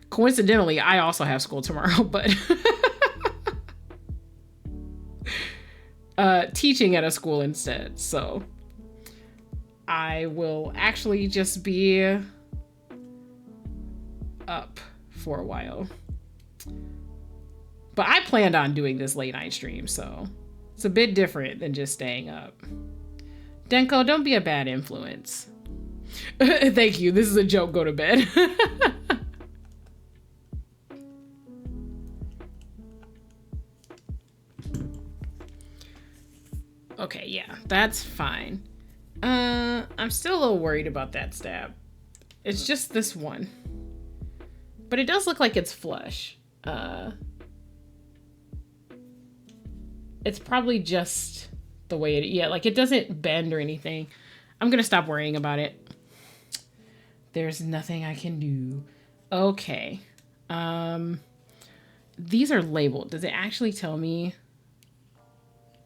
Coincidentally, I also have school tomorrow, but teaching at a school instead. So I will actually just be up for a while. But I planned on doing this late night stream, so it's a bit different than just staying up. Denko, don't be a bad influence. Thank you. This is a joke. Go to bed. Okay, yeah, that's fine. I'm still a little worried about that stab. It's just this one. But it does look like it's flush. It's probably just the way it, yeah, like it doesn't bend or anything. I'm gonna stop worrying about it. There's nothing I can do. Okay. These are labeled. Does it actually tell me?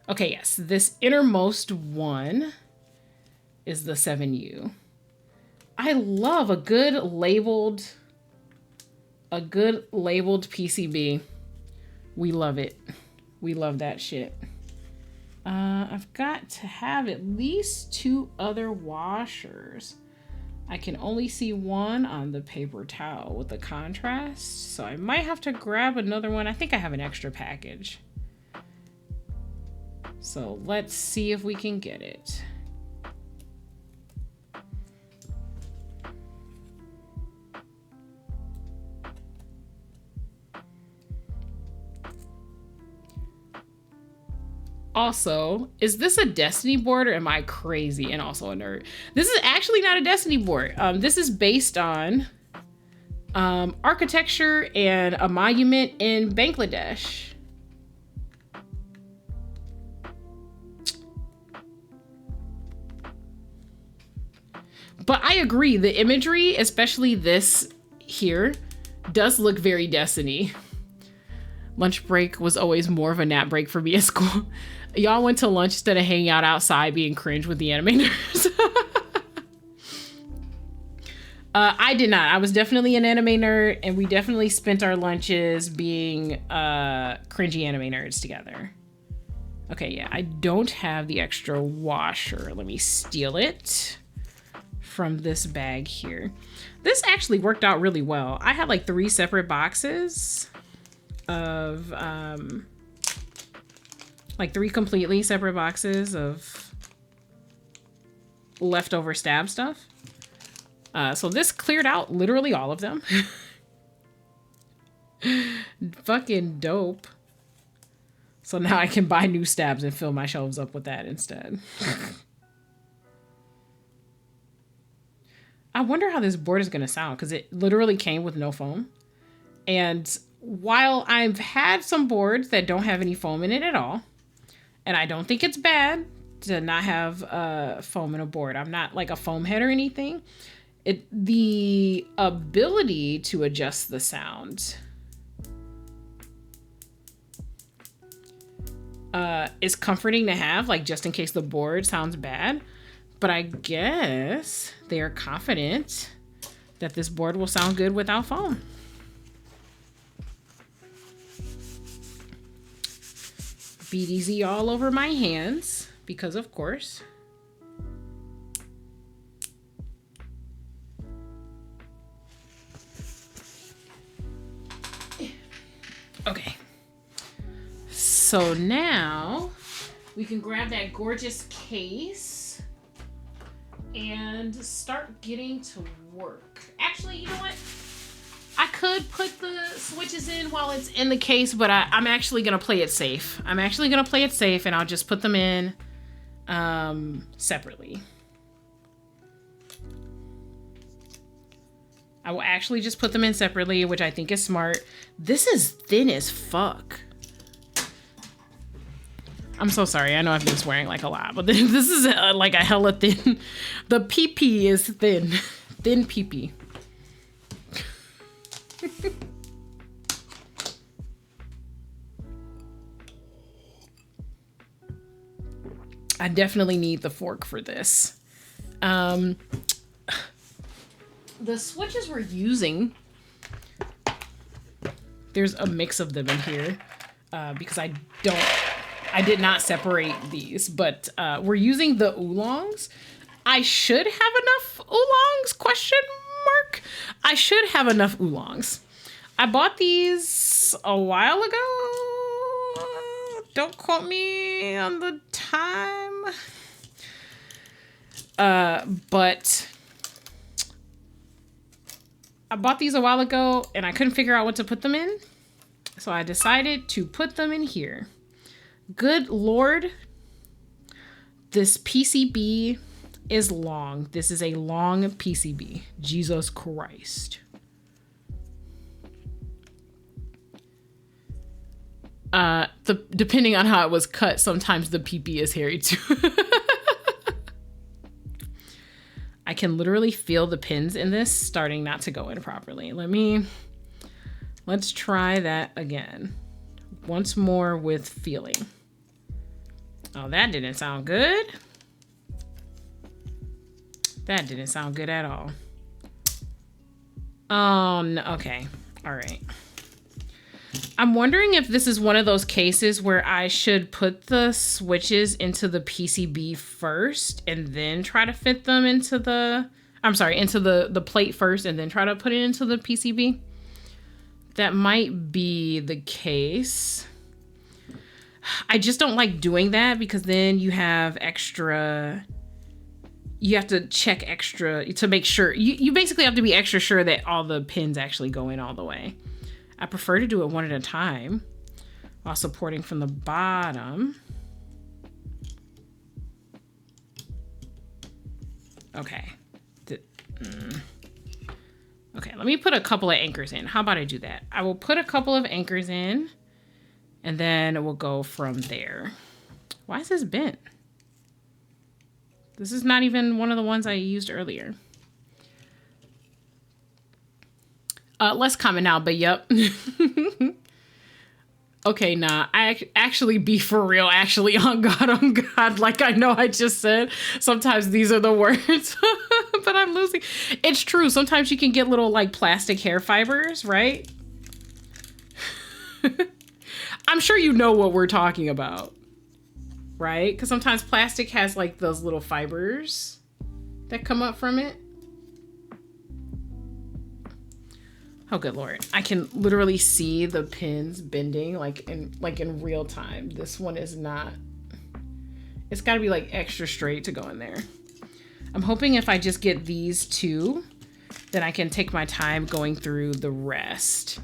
Okay, yes, this innermost one is the 7U. I love a good labeled PCB. We love it. We love that shit. I've got to have at least 2 other washers. I can only see one on the paper towel with the contrast, so I might have to grab another one. I think I have an extra package. So let's see if we can get it. Also, is this a Destiny board or am I crazy and also a nerd? This is actually not a Destiny board. This is based on architecture and a monument in Bangladesh. But I agree, the imagery, especially this here, does look very Destiny. Lunch break was always more of a nap break for me at school. Y'all went to lunch instead of hanging out outside being cringe with the animators. I did not. I was definitely an anime nerd, and we definitely spent our lunches being cringy anime nerds together. Okay, yeah, I don't have the extra washer. Let me steal it from this bag here. This actually worked out really well. I had like 3 separate boxes of like 3 completely separate boxes of leftover stab stuff. So this cleared out literally all of them. Fucking dope. So now I can buy new stabs and fill my shelves up with that instead. I wonder how this board is going to sound because it literally came with no foam. And while I've had some boards that don't have any foam in it at all, and I don't think it's bad to not have foam in a board. I'm not like a foam head or anything. The ability to adjust the sound is comforting to have, like just in case the board sounds bad. But I guess they are confident that this board will sound good without foam. BDZ all over my hands because of course. Okay. So now we can grab that gorgeous case and start getting to work. Actually, you know what? I could put the switches in while it's in the case, but I'm actually going to play it safe. I'm actually going to play it safe and I'll just put them in separately. I will actually just put them in separately, which I think is smart. This is thin as fuck. I'm so sorry. I know I've been swearing like a lot, but this is like a hella thin. The PP is thin. Thin PP. I definitely need the fork for this. The switches we're using, there's a mix of them in here because I did not separate these, but we're using the Oolongs. I should have enough Oolongs, question mark. I should have enough Oolongs. I bought these a while ago. Don't quote me on the time. But I bought these a while ago and I couldn't figure out what to put them in. So I decided to put them in here. Good Lord. This PCB is long. This is a long PCB. Jesus Christ. Depending on how it was cut, sometimes the PP is hairy too. I can literally feel the pins in this starting not to go in properly. Let's try that again. Once more with feeling. Oh, that didn't sound good. That didn't sound good at all. No, okay. All right. I'm wondering if this is one of those cases where I should put the switches into the PCB first and then try to fit them into the, into the plate first and then try to put it into the PCB. That might be the case. I just don't like doing that because then you have to check extra to make sure. You basically have to be extra sure that all the pins actually go in all the way. I prefer to do it one at a time while supporting from the bottom. Okay. Okay, let me put a couple of anchors in. How about I do that? I will put a couple of anchors in and then we'll go from there. Why is this bent? This is not even one of the ones I used earlier. Less common now, but yep. Okay, nah, I actually be for real, actually, on God, like I know I just said, sometimes these are the words, but I'm losing. It's true, sometimes you can get little like plastic hair fibers, right? I'm sure you know what we're talking about, right? Because sometimes plastic has like those little fibers that come up from it. Oh, good Lord. I can literally see the pins bending like in real time. This one is not. It's got to be like extra straight to go in there. I'm hoping if I just get these two, then I can take my time going through the rest.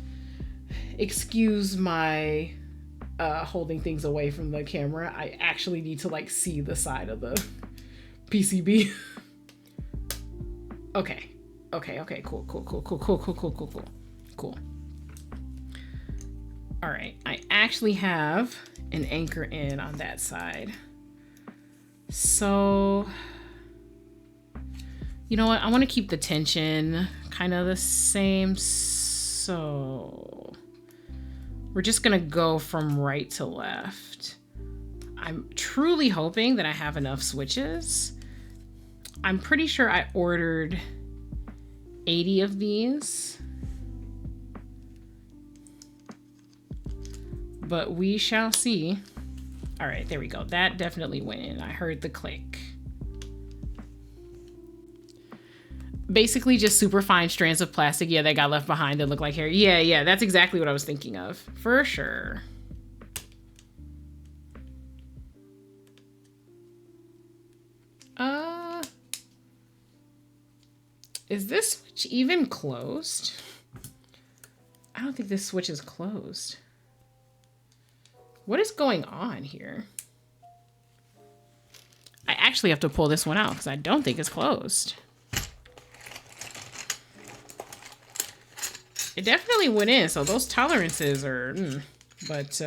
Excuse my holding things away from the camera. I actually need to like see the side of the PCB. Okay. Cool. All right, I actually have an anchor in on that side. So, you know what? I want to keep the tension kind of the same. So we're just gonna go from right to left. I'm truly hoping that I have enough switches. I'm pretty sure I ordered 80 of these, but we shall see. All right, there we go. That definitely went in. I heard the click. Basically just super fine strands of plastic. Yeah, that got left behind that look like hair. Yeah, that's exactly what I was thinking of, for sure. Is this switch even closed? I don't think this switch is closed. What is going on here? I actually have to pull this one out because I don't think it's closed. It definitely went in, so those tolerances are, but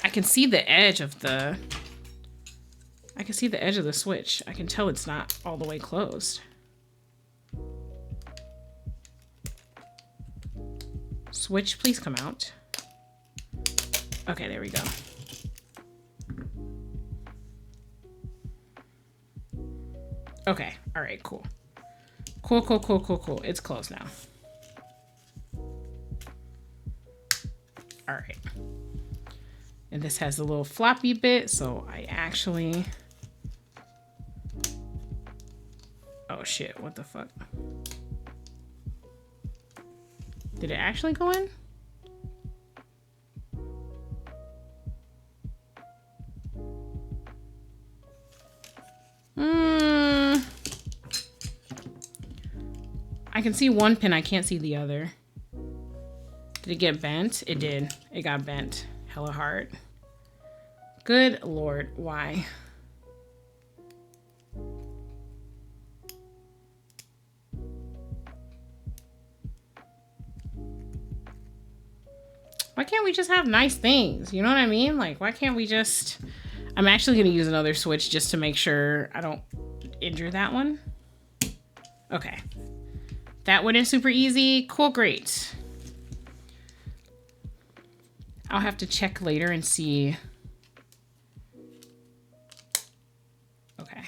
I can see the edge of the, switch. I can tell it's not all the way closed. Switch, please come out. Okay, there we go. Okay, all right, cool. Cool. It's closed now. All right. And this has a little floppy bit, so I actually... Oh shit, what the fuck? Did it actually go in? I can see one pin, I can't see the other. Did it get bent? It did. It got bent. Hella hard. Good Lord, why? Why can't we just have nice things? You know what I mean? Like, why can't we just... I'm actually going to use another switch just to make sure I don't injure that one. Okay. That went in super easy. Cool, great. I'll have to check later and see. Okay.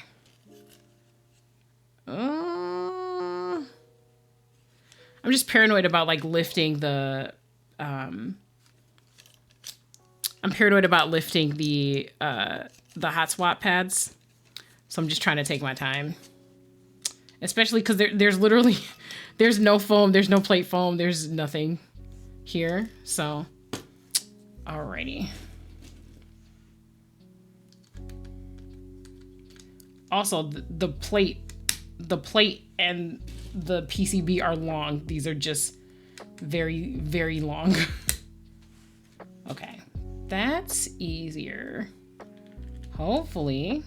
I'm just paranoid about like lifting the... I'm paranoid about lifting the hot swap pads. So I'm just trying to take my time. Especially because there's literally, there's no foam, there's no plate foam, there's nothing here. So, alrighty. Also, the plate and the PCB are long. These are just very, very long. Okay. That's easier. Hopefully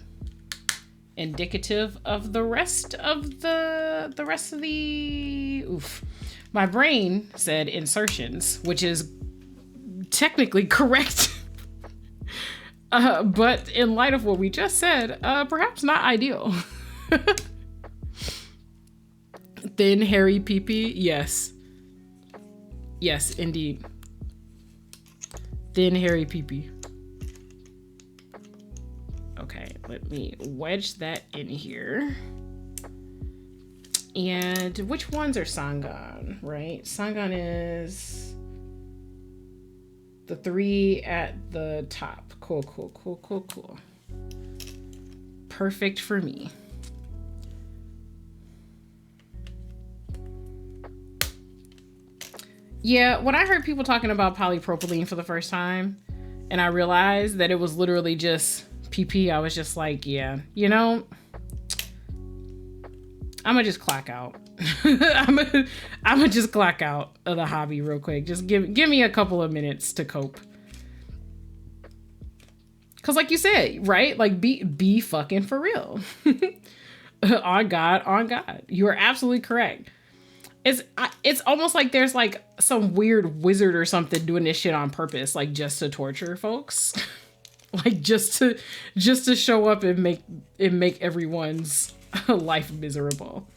indicative of the rest of the oof. My brain said insertions, which is technically correct. But in light of what we just said, perhaps not ideal. Thin, hairy pee-pee? Yes. Yes, indeed. Thin, hairy pee-pee. Okay, let me wedge that in here. And which ones are Sangan, right? Sangan is the 3 at the top. Cool. Perfect for me. Yeah, when I heard people talking about polypropylene for the first time, and I realized that it was literally just PP, I was just like, yeah, you know, I'm gonna just clock out. I'm gonna just clock out of the hobby real quick. Just give me a couple of minutes to cope. Cause like you said, right? Like be fucking for real. On God. You are absolutely correct. It's almost like there's like some weird wizard or something doing this shit on purpose, like just to torture folks. Like just to show up and make everyone's life miserable.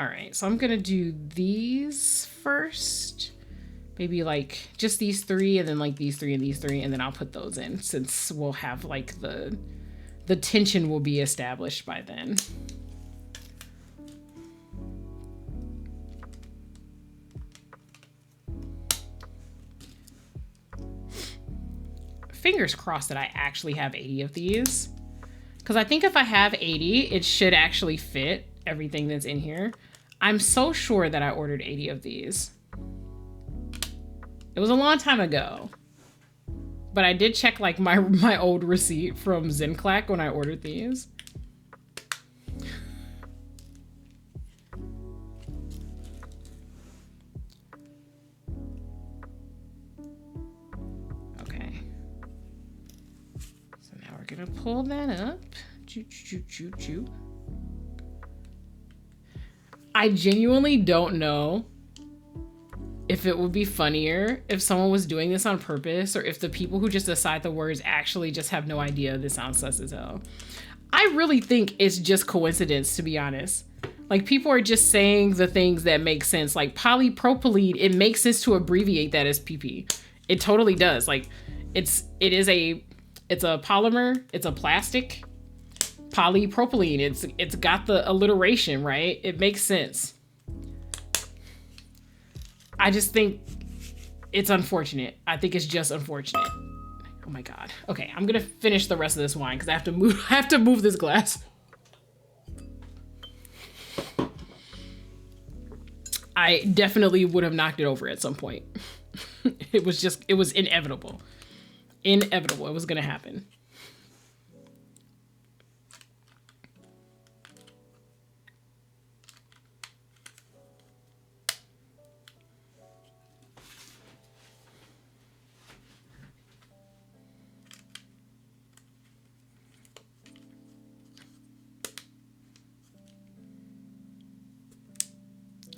All right, so I'm gonna do these first. Maybe like just these three, and then like these three and these three, and then I'll put those in since we'll have like the tension will be established by then. Fingers crossed that I actually have 80 of these. Because I think if I have 80, it should actually fit everything that's in here. I'm so sure that I ordered 80 of these. It was a long time ago. But I did check like my old receipt from ZenClack when I ordered these. Okay. So now we're gonna pull that up. Choo. I genuinely don't know if it would be funnier if someone was doing this on purpose, or if the people who just decide the words actually just have no idea this sounds sus as hell. I really think it's just coincidence, to be honest. Like, people are just saying the things that make sense. Like polypropylene, it makes sense to abbreviate that as PP. It totally does. Like, it's a polymer, it's a plastic. Polypropylene, it's got the alliteration, right? It makes sense. I just think it's unfortunate. I think it's just unfortunate. Oh my God. Okay, I'm gonna finish the rest of this wine because I have to move this glass. I definitely would have knocked it over at some point. It was inevitable. Inevitable. It was gonna happen.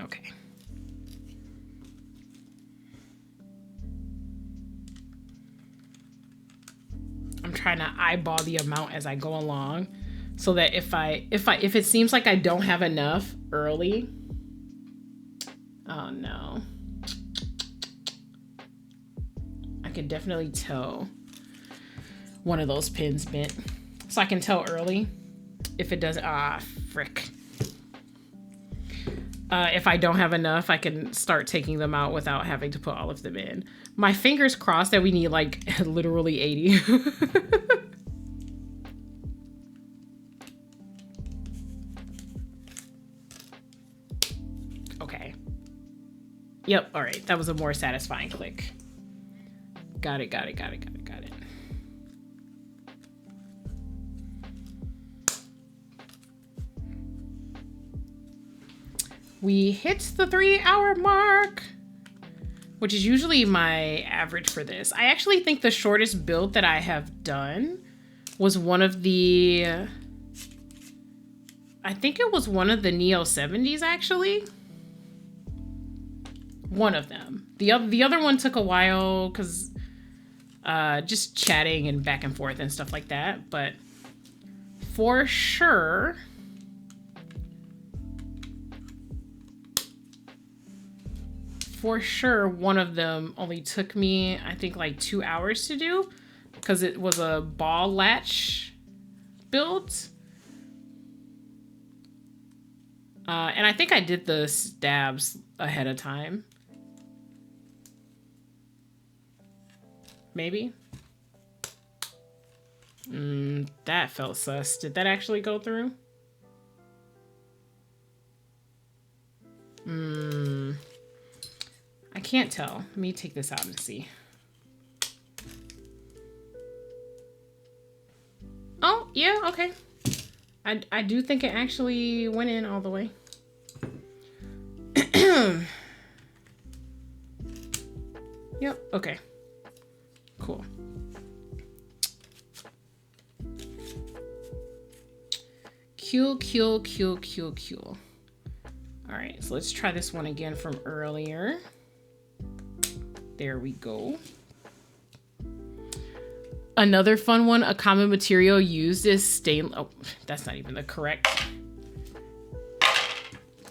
Okay. I'm trying to eyeball the amount as I go along so that if it seems like I don't have enough early. Oh no. I can definitely tell one of those pins bent. So I can tell early if it doesn't. Frick. If I don't have enough, I can start taking them out without having to put all of them in. My fingers crossed that we need like literally 80. Okay. Yep, all right. That was a more satisfying click. Got it. We hit the 3-hour mark, which is usually my average for this. I actually think the shortest build that I have done was one of the, I think it was one of the Neo 70s actually. One of them. The other one took a while because just chatting and back and forth and stuff like that. But for sure, one of them only took me, I think, like 2 hours to do because it was a ball latch build. And I think I did the stabs ahead of time. Maybe. That felt sus. Did that actually go through? I can't tell. Let me take this out and see. Oh, yeah, okay. I do think it actually went in all the way. Yep, okay. Cool. Cool. All right, so let's try this one again from earlier. There we go. Another fun one, a common material used is stainless. Oh, that's not even the correct.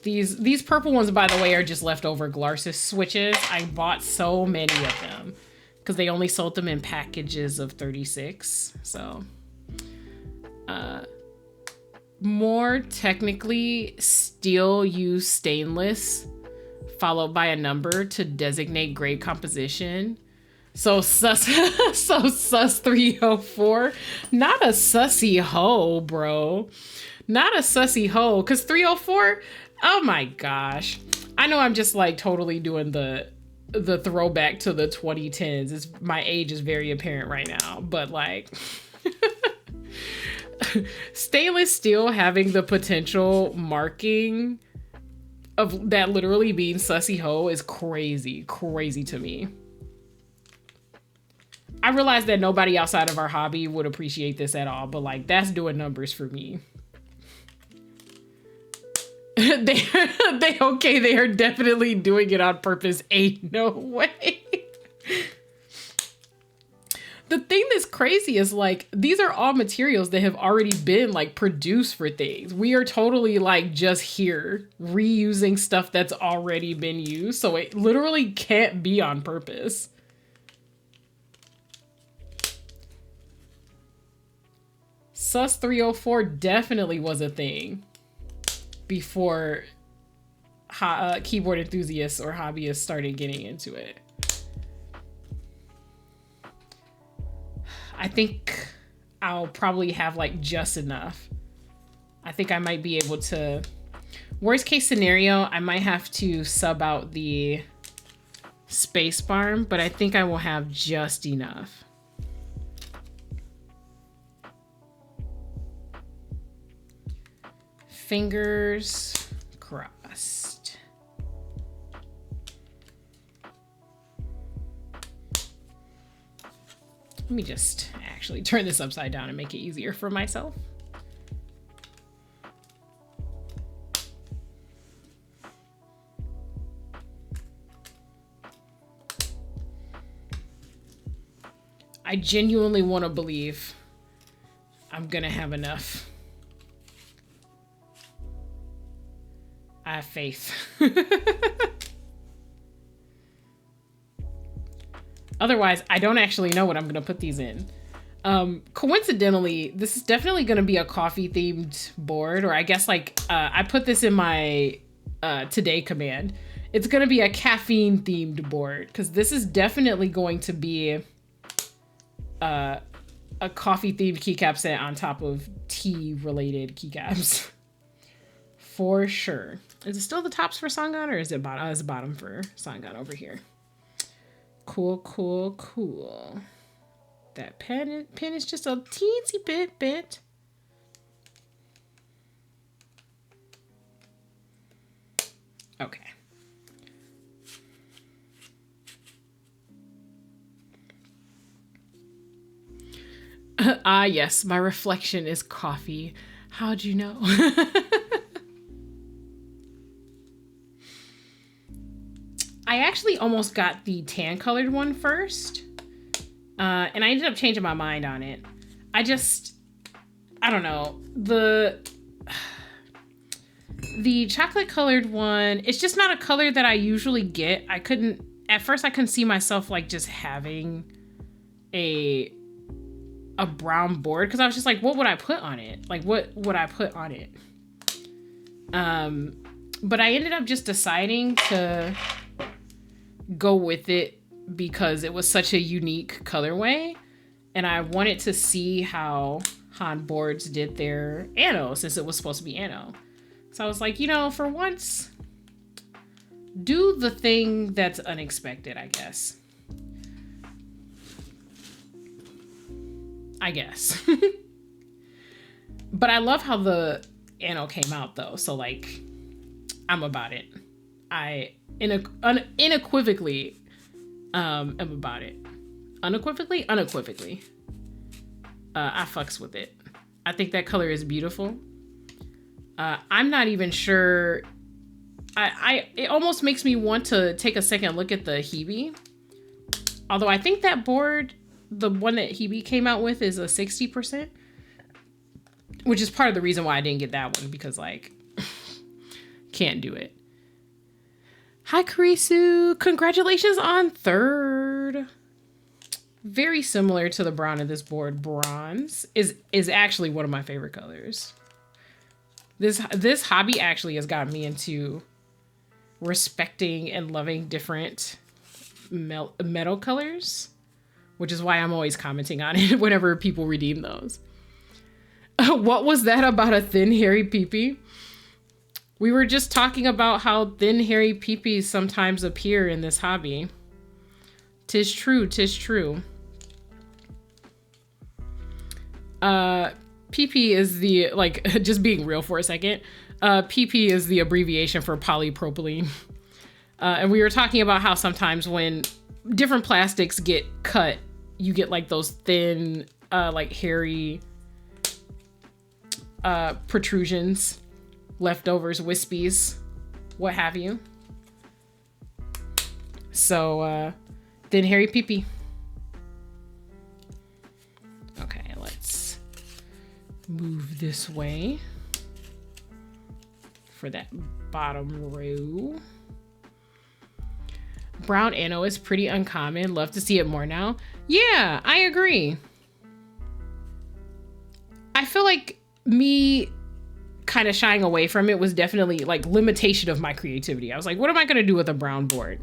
These purple ones, by the way, are just leftover Glarsis switches. I bought so many of them because they only sold them in packages of 36. So, more technically, steel used stainless followed by a number to designate grade composition. So sus 304, not a sussy hoe, bro. Not a sussy hoe, because 304, oh my gosh. I know I'm just like totally doing the throwback to the 2010s. My age is very apparent right now, but like stainless steel having the potential marking of that literally being sussy hoe is crazy to me. I realize that nobody outside of our hobby would appreciate this at all, but like that's doing numbers for me. They are definitely doing it on purpose. Ain't no way. The thing that's crazy is like these are all materials that have already been like produced for things. We are totally like just here reusing stuff that's already been used, so it literally can't be on purpose. Sus 304 definitely was a thing before keyboard enthusiasts or hobbyists started getting into it. I think I'll probably have like just enough. I think I might be able to, worst case scenario, I might have to sub out the space bar, but I think I will have just enough. Fingers crossed. Let me just actually turn this upside down and make it easier for myself. I genuinely want to believe I'm gonna have enough. I have faith. Otherwise, I don't actually know what I'm gonna put these in. Coincidentally, this is definitely gonna be a coffee themed board, or I guess like I put this in my today command. It's gonna be a caffeine themed board because this is definitely going to be a coffee themed keycap set on top of tea related keycaps. For sure. Is it still the tops for Sangan, or is it bottom? Oh, it's bottom for Sangan over here. Cool. That pen is just a teensy bit bent. Okay. Yes, my reflection is coffee. How'd you know? I actually almost got the tan colored one first. And I ended up changing my mind on it. I don't know. The chocolate colored one, it's just not a color that I usually get. At first I couldn't see myself like just having a brown board, because I was just like, what would I put on it? Like, what would I put on it? But I ended up just deciding to go with it because it was such a unique colorway, and I wanted to see how Han boards did their ano, since it was supposed to be ano. So I was like, for once, do the thing that's unexpected, I guess. But I love how the anno came out though. So like, I'm about it. I unequivocally am about it. Unequivocally. I fucks with it. I think that color is beautiful. I'm not even sure. It almost makes me want to take a second look at the Hebe. Although I think that board, the one that Hebe came out with, is a 60%. Which is part of the reason why I didn't get that one, because like, can't do it. Hi Karisu, congratulations on 3rd. Very similar to the brown of this board. Bronze is actually one of my favorite colors. This hobby actually has gotten me into respecting and loving different metal colors, which is why I'm always commenting on it whenever people redeem those. What was that about a thin, hairy peepee? We were just talking about how thin, hairy peepees sometimes appear in this hobby. 'Tis true, 'tis true. PP is the, like, just being real for a second. PP is the abbreviation for polypropylene. And we were talking about how sometimes when different plastics get cut, you get like those thin, like hairy protrusions, leftovers, wispies, what have you. So, thin hairy peepee. Okay, let's move this way for that bottom row. Brown anno is pretty uncommon. Love to see it more now. Yeah, I agree. I feel like me kind of shying away from it was definitely like limitation of my creativity. I was like, what am I going to do with a brown board?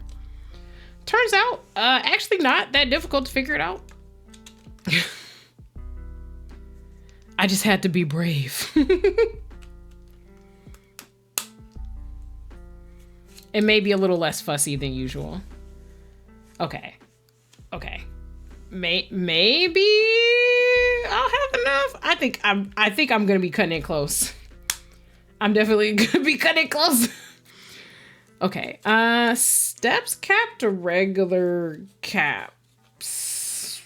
Turns out, actually not that difficult to figure it out. I just had to be brave. It may be a little less fussy than usual. Okay. Okay. Maybe I'll have enough. I think I'm gonna be cutting it close. I'm definitely gonna be cutting it close. Okay. Steps cap to regular caps.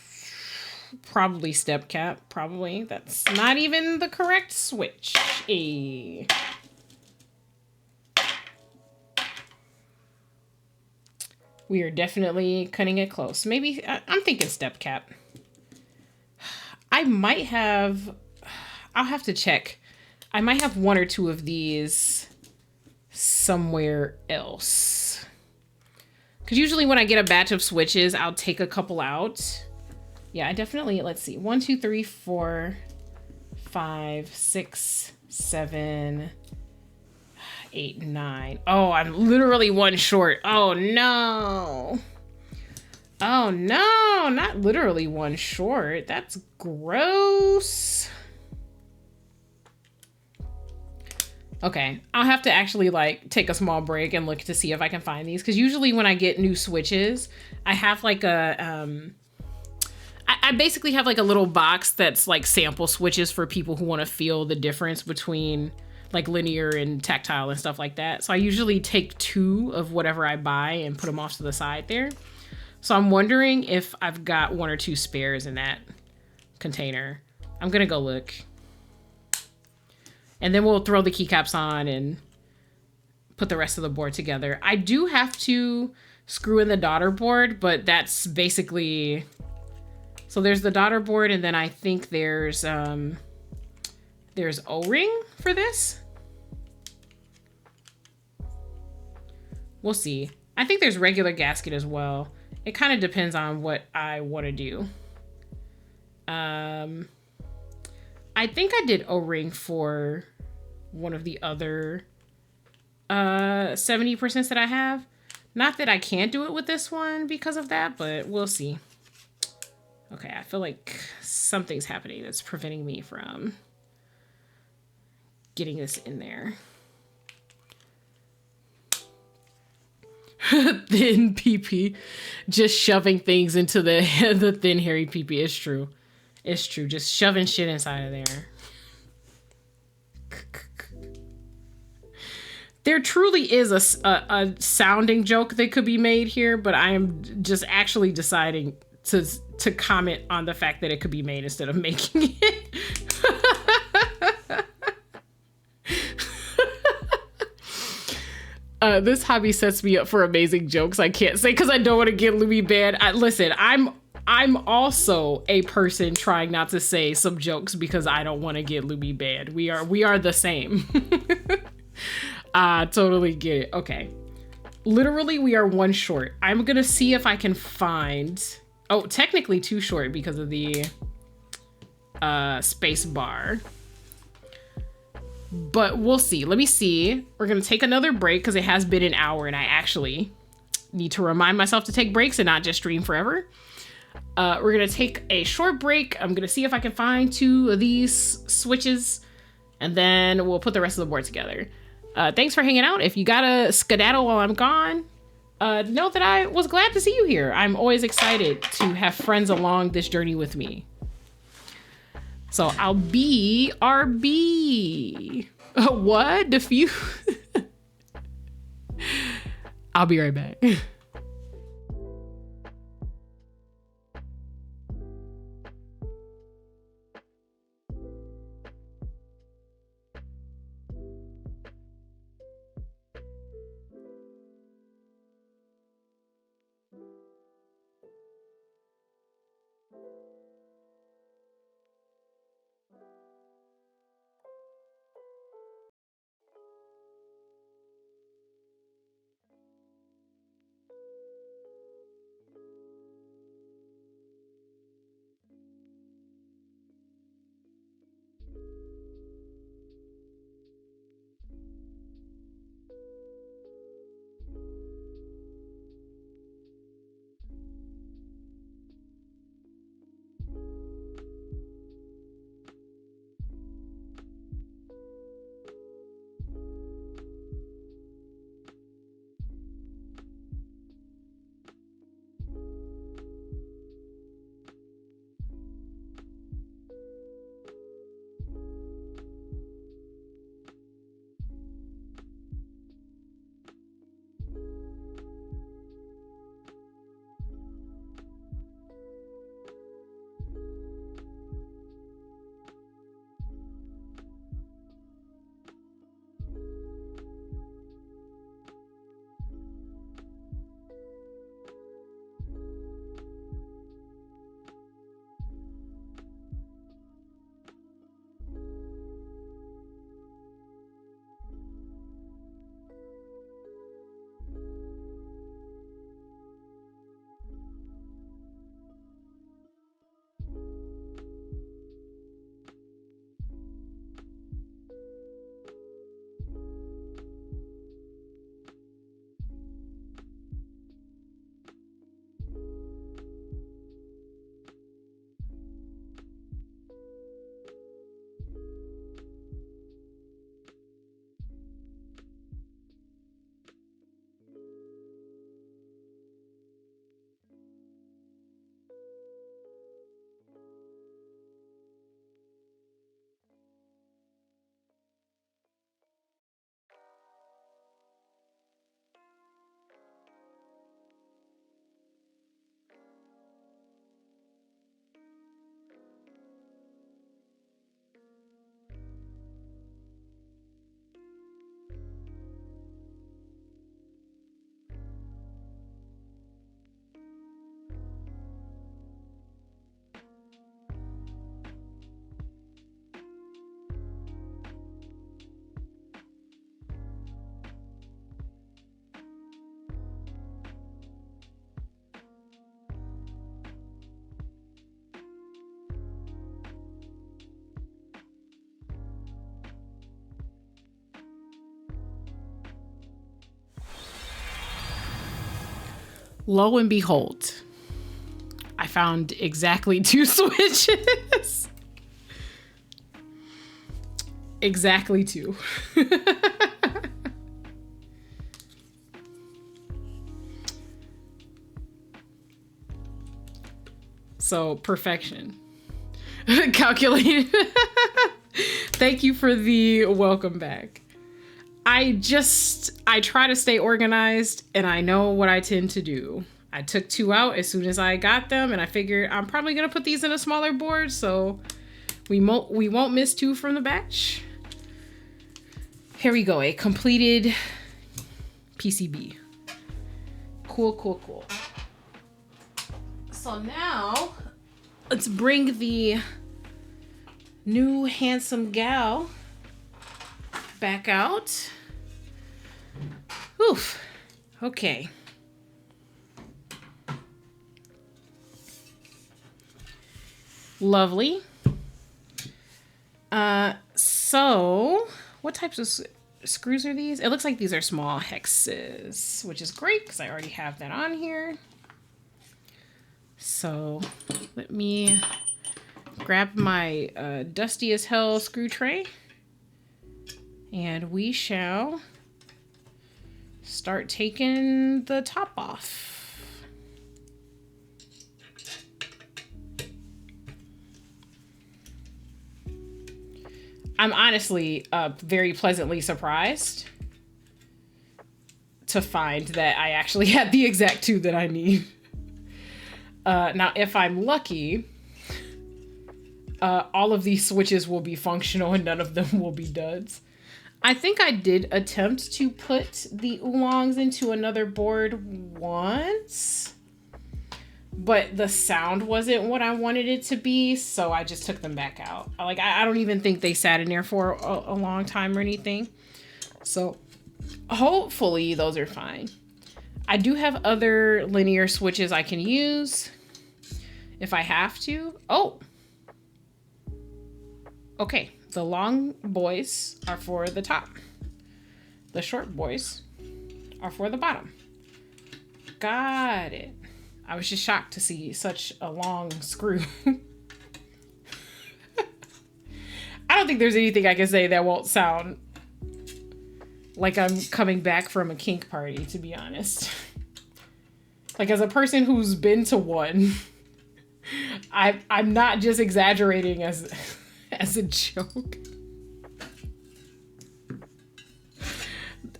Probably step cap. Probably. That's not even the correct switch. We are definitely cutting it close. Maybe, I'm thinking step cap. I might have, I'll have to check. I might have one or two of these somewhere else. Because usually when I get a batch of switches, I'll take a couple out. Yeah, I definitely, let's see. 1, 2, 3, 4, 5, 6, 7, 8, 9. Oh, I'm literally one short. Oh no. Oh no, not literally one short. That's gross. Okay, I'll have to actually like take a small break and look to see if I can find these. Because usually when I get new switches, I have like a, I basically have like a little box that's like sample switches for people who want to feel the difference between like linear and tactile and stuff like that. So I usually take 2 of whatever I buy and put them off to the side there. So I'm wondering if I've got 1 or 2 spares in that container. I'm gonna go look. And then we'll throw the keycaps on and put the rest of the board together. I do have to screw in the daughter board, but that's basically, so there's the daughter board, and then I think there's O-ring for this. We'll see. I think there's regular gasket as well. It kind of depends on what I want to do. I think I did O-ring for one of the other 70% that I have. Not that I can't do it with this one because of that, but we'll see. Okay, I feel like something's happening that's preventing me from getting this in there. Thin PP, just shoving things into the thin hairy PP. It's true. It's true. Just shoving shit inside of there. There truly is a sounding joke that could be made here, but I am just actually deciding to comment on the fact that it could be made instead of making it. This hobby sets me up for amazing jokes. I can't say because I don't want to get Louis banned. Listen, I'm also a person trying not to say some jokes because I don't want to get Louis banned. We are the same. Totally get it. Okay. Literally, we are one short. I'm gonna see if I can find... Oh, technically two short because of the space bar. But we'll see. Let me see. We're gonna take another break because it has been an hour and I actually need to remind myself to take breaks and not just stream forever. We're gonna take a short break. I'm gonna see if I can find two of these switches and then we'll put the rest of the board together. Thanks for hanging out. If you gotta skedaddle while I'm gone, know that I was glad to see you here. I'm always excited to have friends along this journey with me. So I'll be RB. What? Diffuse? I'll be right back. Lo and behold, I found exactly two switches. Exactly two. So perfection. Calculated. Thank you for the welcome back. I try to stay organized, and I know what I tend to do. I took 2 out as soon as I got them, and I figured I'm probably gonna put these in a smaller board, so we won't miss 2 from the batch. Here we go, a completed PCB. Cool, cool, cool. So now let's bring the new handsome gal back out. Oof. Okay. Lovely. So what types of screws are these? It looks like these are small hexes, which is great because I already have that on here. So let me grab my dusty as hell screw tray, and we shall start taking the top off. I'm honestly very pleasantly surprised to find that I actually had the exact 2 that I need. Now, if I'm lucky, all of these switches will be functional and none of them will be duds. I think I did attempt to put the Oolongs into another board once, but the sound wasn't what I wanted it to be, so I just took them back out. Like, I don't even think they sat in there for a long time or anything. So hopefully those are fine. I do have other linear switches I can use if I have to. Oh, okay. The long boys are for the top. The short boys are for the bottom. Got it. I was just shocked to see such a long screw. I don't think there's anything I can say that won't sound like I'm coming back from a kink party, to be honest. Like, as a person who's been to one, I'm not just exaggerating as a joke.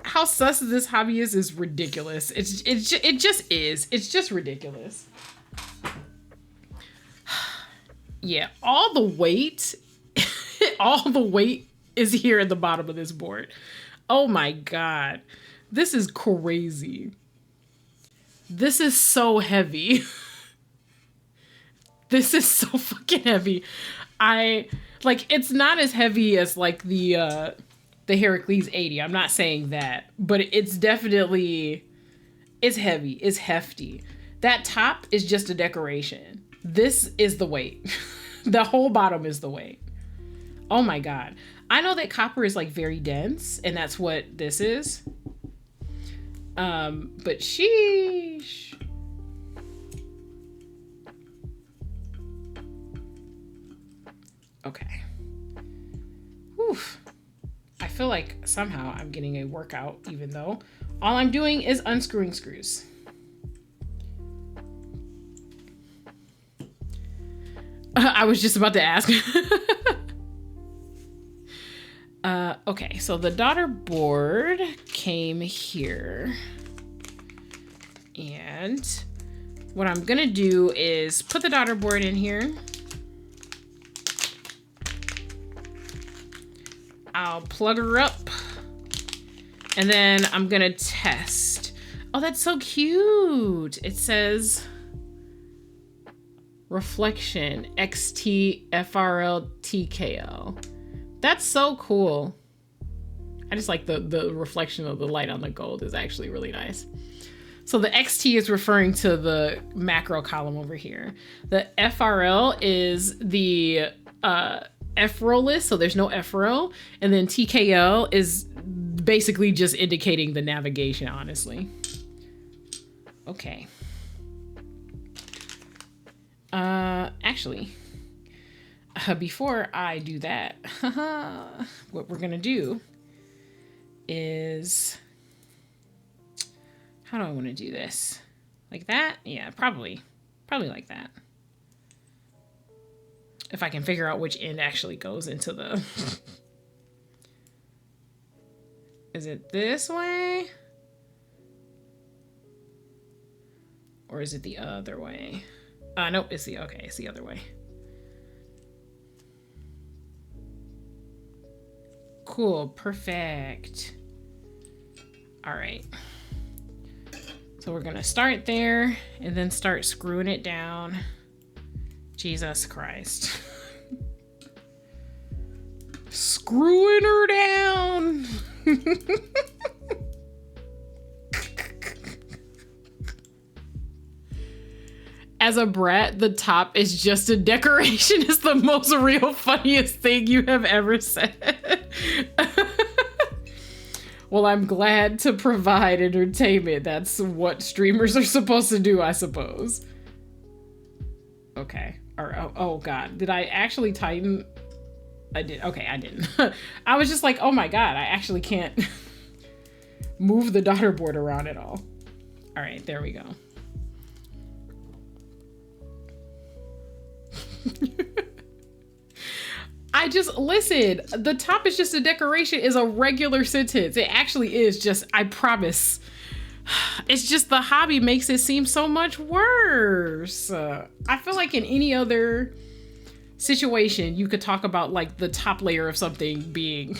How sus this hobby is ridiculous. It just is. It's just ridiculous. Yeah, all the weight is here at the bottom of this board. Oh my God. This is crazy. This is so heavy. This is so fucking heavy. It's not as heavy as like the Heracles 80. I'm not saying that, but it's definitely, it's heavy, it's hefty. That top is just a decoration. This is the weight. The whole bottom is the weight. Oh my God. I know that copper is like very dense, and that's what this is. But sheesh. Okay. Whew. I feel like somehow I'm getting a workout, even though all I'm doing is unscrewing screws. I was just about to ask. Okay, so the daughter board came here. And what I'm gonna do is put the daughter board in here. I'll plug her up, and then I'm gonna test. Oh, that's so cute. It says reflection XT FRL TKL. That's so cool. I just like the reflection of the light on the gold is actually really nice. So the XT is referring to the macro column over here. The FRL is the FRO list, so there's no FRO, and then TKL is basically just indicating the navigation, honestly. Okay. Actually, before I do that, what we're gonna do is, how do I want to do this? Like that? Yeah, probably like that. If I can figure out which end actually goes into the Is it this way? Or is it the other way? Nope, it's the other way. Cool, perfect. All right. So we're gonna start there and then start screwing it down. Jesus Christ. Screwing her down. As a brat, the top is just a decoration is the most real funniest thing you have ever said. Well, I'm glad to provide entertainment. That's what streamers are supposed to do, I suppose. Okay. Oh God. Did I actually tighten? I did. Okay, I didn't. I was just like, oh my God, I actually can't move the daughter board around at all. All right, there we go. Listen, the top is just a decoration is a regular sentence. It actually is just, I promise. It's just the hobby makes it seem so much worse. I feel like in any other situation, you could talk about like the top layer of something being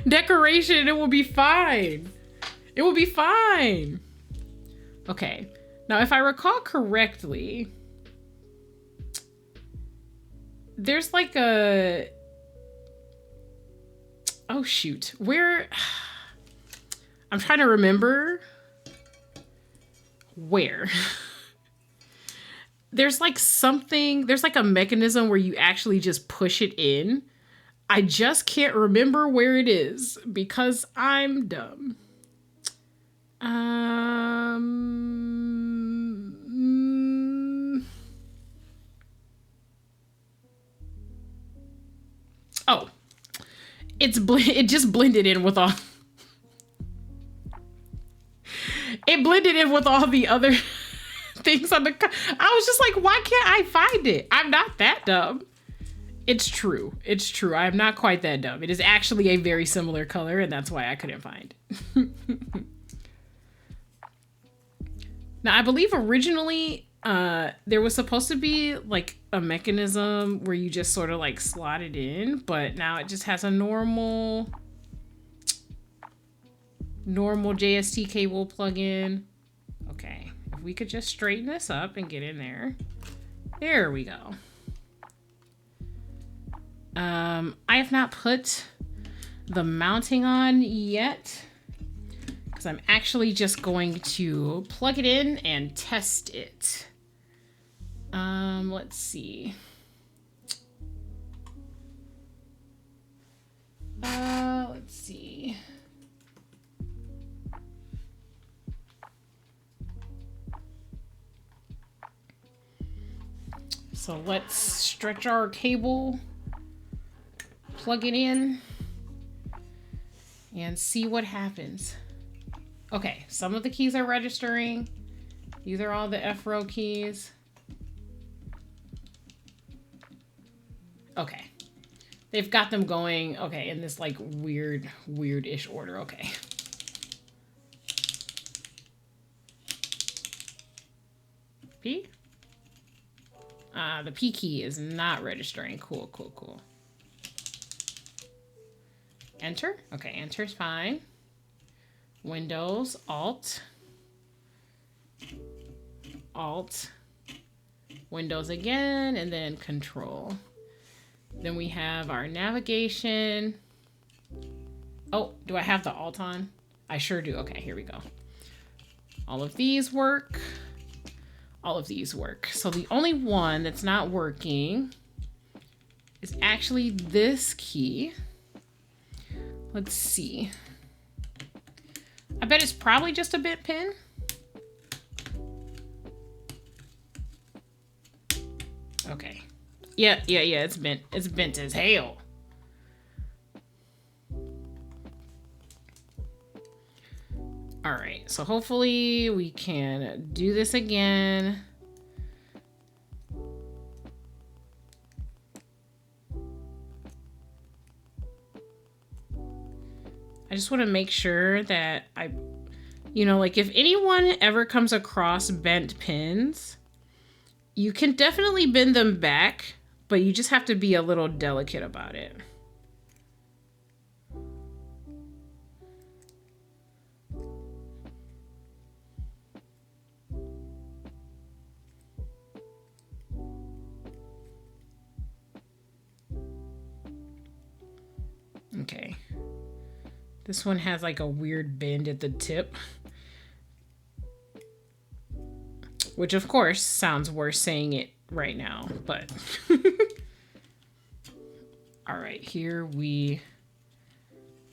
decoration. It will be fine. It will be fine. Okay. Now, if I recall correctly, there's like a... Oh, shoot. Where... I'm trying to remember where. There's like something... There's like a mechanism where you actually just push it in. I just can't remember where it is because I'm dumb. Oh, it just blended in with all. It blended in with all the other things on the. I was just like, why can't I find it? I'm not that dumb. It's true. It's true. I'm not quite that dumb. It is actually a very similar color, and that's why I couldn't find it. Now, I believe originally there was supposed to be like a mechanism where you just sort of like slot it in, but now it just has a normal JST cable plug-in. Okay, if we could just straighten this up and get in there. There we go. I have not put the mounting on yet, because I'm actually just going to plug it in and test it. Let's see. Let's see. So let's stretch our cable, plug it in, and see what happens. Okay, some of the keys are registering. These are all the F-row keys. Okay. They've got them going, okay, in this like weird-ish order. Okay. P? The P key is not registering. Cool. Enter? Okay, enter's fine. Windows, Alt, Windows again, and then Control. Then we have our navigation. Oh, do I have the Alt on? I sure do. Okay, here we go. All of these work. All of these work. So the only one that's not working is actually this key. Let's see. I bet it's probably just a bit pin. Okay. Yeah, it's bent. It's bent as hell. All right, so hopefully we can do this again. I just want to make sure that you know, like if anyone ever comes across bent pins, you can definitely bend them back, but you just have to be a little delicate about it. Okay. This one has like a weird bend at the tip, which of course sounds worse saying it right now, but all right, here we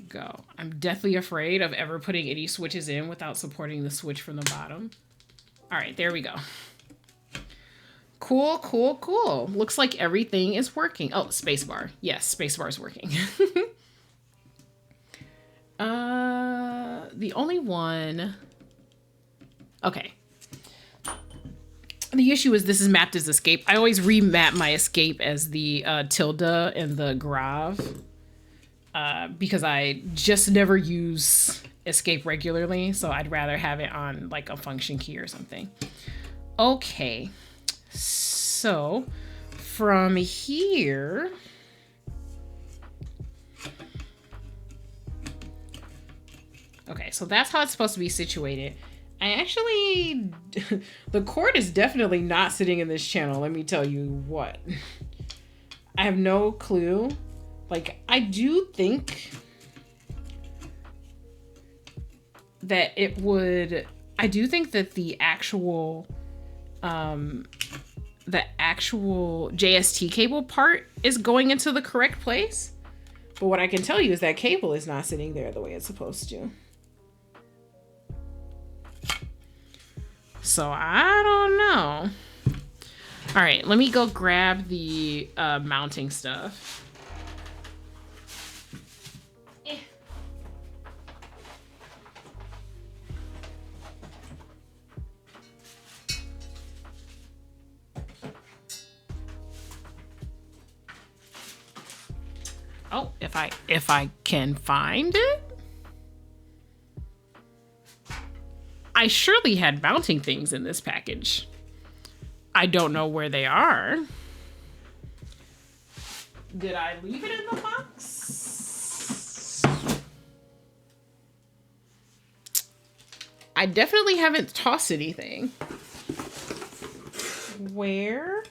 go. I'm deathly afraid of ever putting any switches in without supporting the switch from the bottom. All right, there we go. Cool, cool, cool. Looks like everything is working. Oh, spacebar. Yes, spacebar is working. The only one... Okay. The issue is this is mapped as escape. I always remap my escape as the tilde and the grav. Because I just never use escape regularly. So I'd rather have it on like a function key or something. Okay. So from here... Okay, so that's how it's supposed to be situated. I actually... the cord is definitely not sitting in this channel, let me tell you what. I have no clue. Like, I do think that it would... I do think that the actual JST cable part is going into the correct place. But what I can tell you is that cable is not sitting there the way it's supposed to. So I don't know. All right, let me go grab the mounting stuff. Oh, if I can find it. I surely had mounting things in this package. I don't know where they are. Did I leave it in the box? I definitely haven't tossed anything. Where?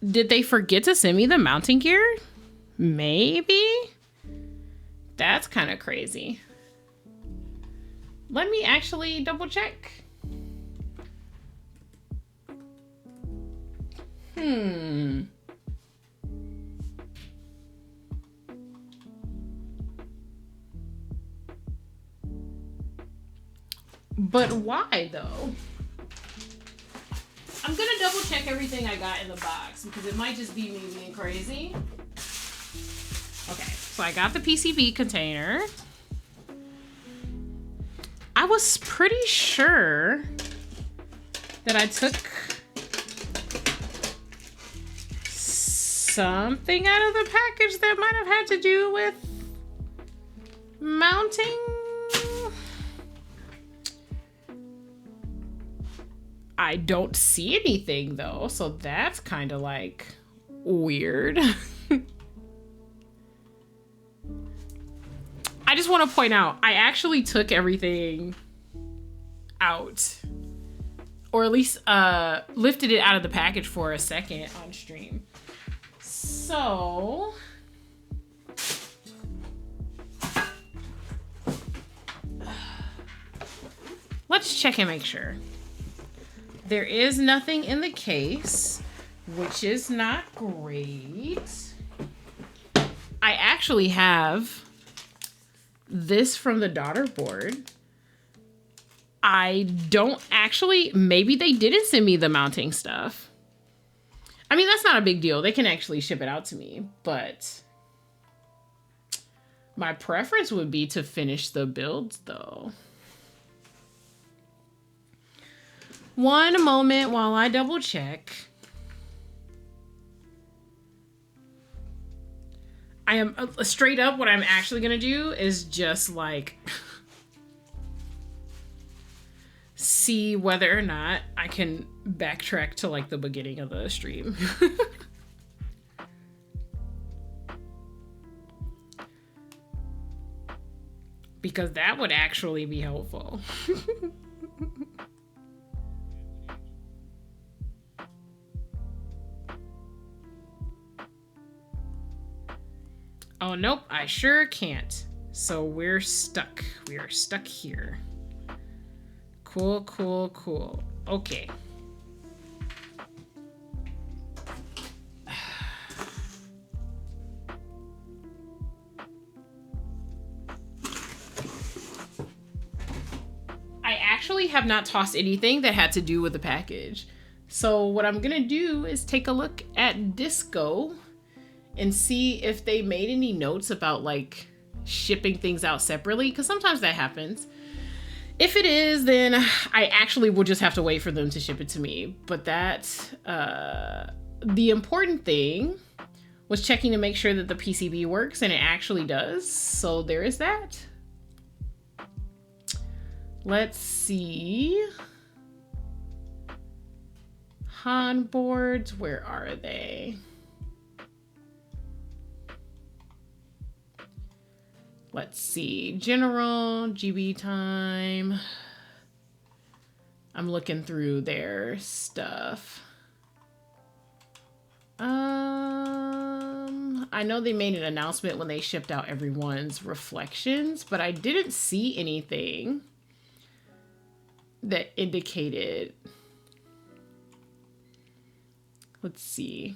Did they forget to send me the mounting gear? Maybe? That's kind of crazy. Let me actually double check. But why though? I'm gonna double check everything I got in the box because it might just be me being crazy. Okay, so I got the PCB container. I was pretty sure that I took something out of the package that might have had to do with mounting. I don't see anything though, so that's kind of like weird. I just want to point out, I actually took everything out, or at least lifted it out of the package for a second on stream. So let's check and make sure. There is nothing in the case, which is not great. I actually have this from the daughter board. I don't actually, maybe they didn't send me the mounting stuff. I mean, that's not a big deal. They can actually ship it out to me, but My preference would be to finish the builds though. One moment while I double check. I am straight up what I'm actually gonna do is just like see whether or not I can backtrack to like the beginning of the stream. Because that would actually be helpful. Oh, nope, I sure can't. So we're stuck. We are stuck here. Cool, cool, cool. Okay. I actually have not tossed anything that had to do with the package. So what I'm gonna do is take a look at Disco and see if they made any notes about like shipping things out separately, because sometimes that happens. If it is, then I actually will just have to wait for them to ship it to me. But that, the important thing was checking to make sure that the PCB works, and it actually does. So there is that. Let's see. Han boards, where are they? Let's see, general, GB time. I'm looking through their stuff. I know they made an announcement when they shipped out everyone's reflections, but I didn't see anything that indicated. Let's see.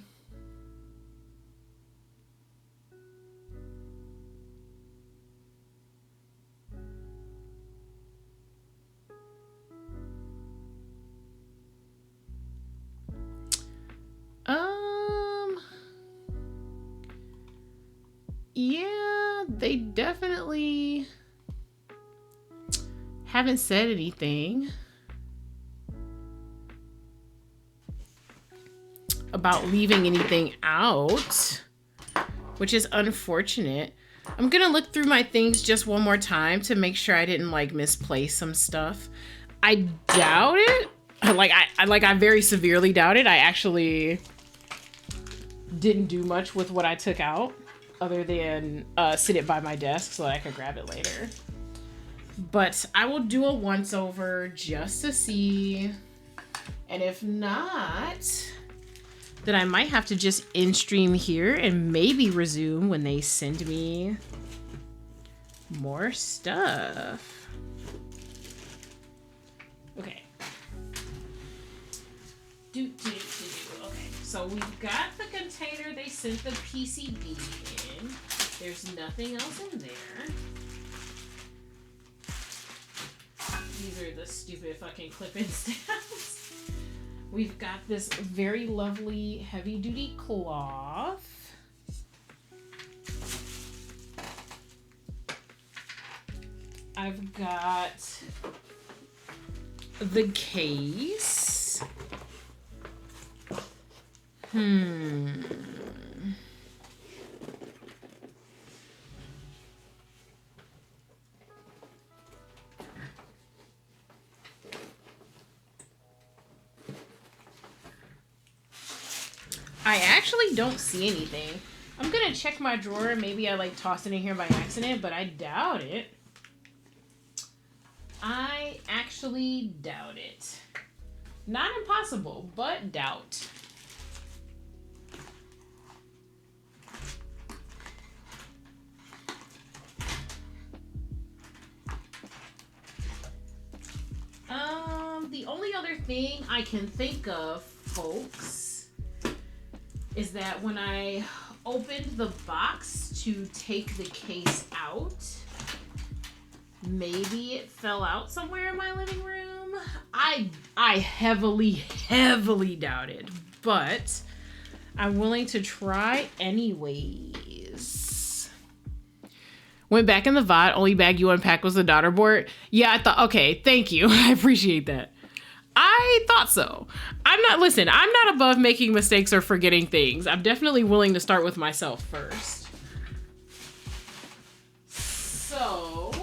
Yeah, they definitely haven't said anything about leaving anything out, which is unfortunate. I'm gonna look through my things just one more time to make sure I didn't like misplace some stuff. I doubt it. I very severely doubt it. I actually didn't do much with what I took out other than sit it by my desk so that I could grab it later. But I will do a once over just to see. And if not, then I might have to just end stream here and maybe resume when they send me more stuff. Okay. Okay, so we've got the container they sent the PCB in. There's nothing else in there. These are the stupid fucking clip-in stamps. We've got this very lovely heavy-duty cloth. I've got the case. I actually don't see anything. I'm gonna check my drawer. Maybe I like tossed it in here by accident, but I doubt it. I actually doubt it. Not impossible, but doubt. The only other thing I can think of, folks, is that when I opened the box to take the case out, maybe it fell out somewhere in my living room. I heavily doubt it, but I'm willing to try anyways. Went back in the VOD. Only bag you unpacked was the daughter board. Yeah, I thought, okay, thank you. I appreciate that. I thought so. I'm not above making mistakes or forgetting things. I'm definitely willing to start with myself first. So,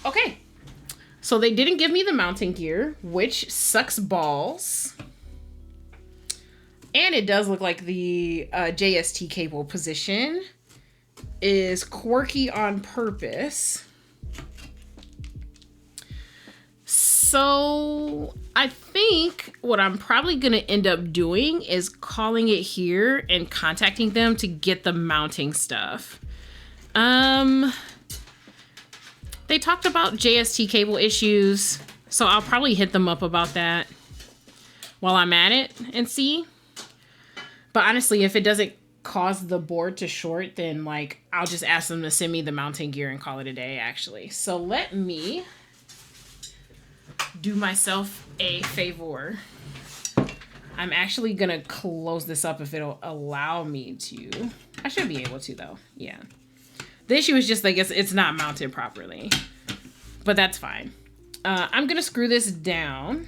okay. So they didn't give me the mounting gear, which sucks balls. And it does look like the JST cable position is quirky on purpose. So I think what I'm probably going to end up doing is calling it here and contacting them to get the mounting stuff. They talked about JST cable issues, so I'll probably hit them up about that while I'm at it and see. But honestly, if it doesn't cause the board to short, then like I'll just ask them to send me the mounting gear and call it a day, actually. So let me do myself a favor. I'm actually gonna close this up if it'll allow me to. I should be able to though. Yeah. The issue is just, I guess, it's not mounted properly, but that's fine. I'm gonna screw this down,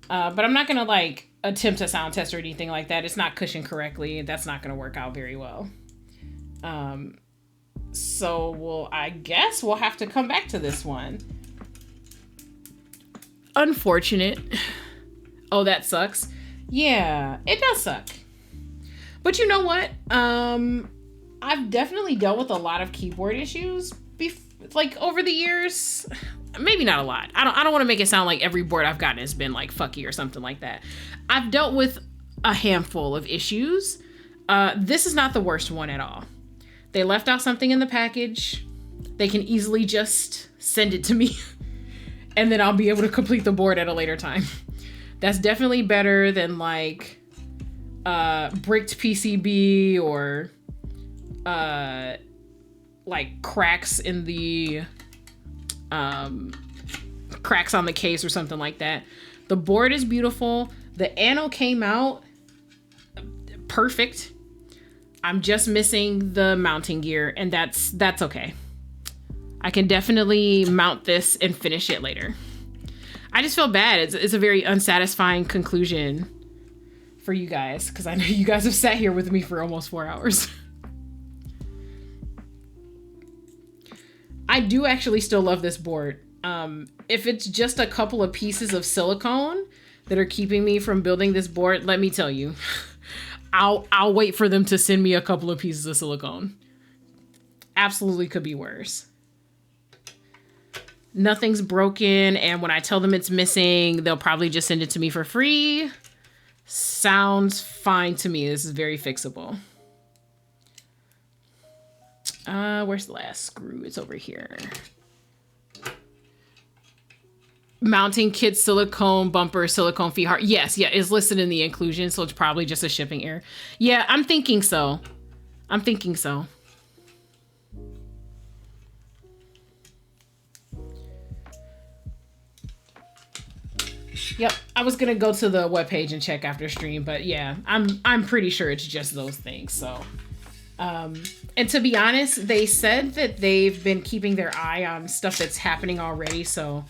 but I'm not gonna like attempt a sound test or anything like that. It's not cushioned correctly. That's not gonna work out very well. So I guess we'll have to come back to this one. Unfortunate. Oh, that sucks. Yeah, it does suck. But you know what? I've definitely dealt with a lot of keyboard issues like over the years. Maybe not a lot. I don't want to make it sound like every board I've gotten has been like fucky or something like that. I've dealt with a handful of issues. This is not the worst one at all. They left out something in the package. They can easily just send it to me and then I'll be able to complete the board at a later time. That's definitely better than like bricked PCB or like cracks in the cracks on the case or something like that. The board is beautiful. The anode came out perfect. I'm just missing the mounting gear, and that's okay. I can definitely mount this and finish it later. I just feel bad. It's a very unsatisfying conclusion for you guys, because I know you guys have sat here with me for almost 4 hours. I do actually still love this board. If it's just a couple of pieces of silicone that are keeping me from building this board, let me tell you, I'll wait for them to send me a couple of pieces of silicone. Absolutely could be worse. Nothing's broken, and when I tell them it's missing, they'll probably just send it to me for free. Sounds fine to me. This is very fixable. Where's the last screw? It's over here. Mounting kit, silicone bumper, silicone feet heart. Yes, yeah, it's listed in the inclusion, so it's probably just a shipping error. Yeah, I'm thinking so. Yep, I was gonna go to the webpage and check after stream, but yeah, I'm pretty sure it's just those things. So, and to be honest, they said that they've been keeping their eye on stuff that's happening already. So,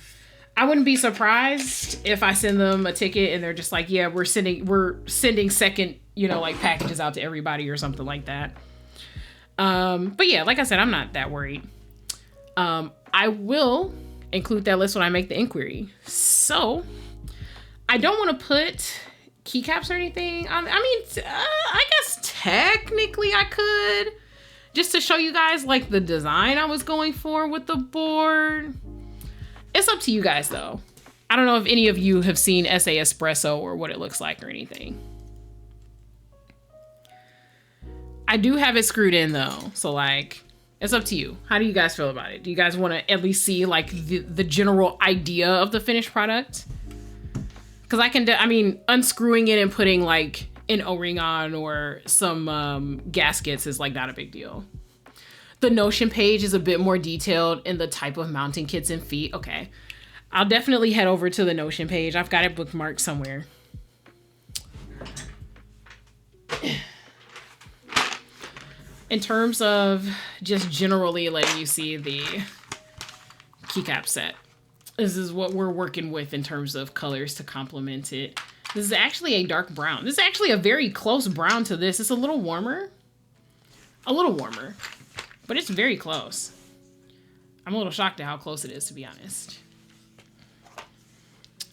I wouldn't be surprised if I send them a ticket and they're just like, yeah, we're sending second, like packages out to everybody or something like that. But yeah, like I said, I'm not that worried. I will include that list when I make the inquiry. So, I don't want to put keycaps or anything on. I mean, I guess technically I could, just to show you guys like the design I was going for with the board. It's up to you guys though. I don't know if any of you have seen SA Espresso or what it looks like or anything. I do have it screwed in though. So like, it's up to you. How do you guys feel about it? Do you guys want to at least see like the general idea of the finished product? Because I mean, unscrewing it and putting like an O-ring on or some gaskets is like not a big deal. The Notion page is a bit more detailed in the type of mounting kits and feet. Okay, I'll definitely head over to the Notion page. I've got it bookmarked somewhere. In terms of just generally letting you see the keycap set, this is what we're working with in terms of colors to complement it. This is actually a dark brown. This is actually a very close brown to this. It's a little warmer. But it's very close. I'm a little shocked at how close it is, to be honest.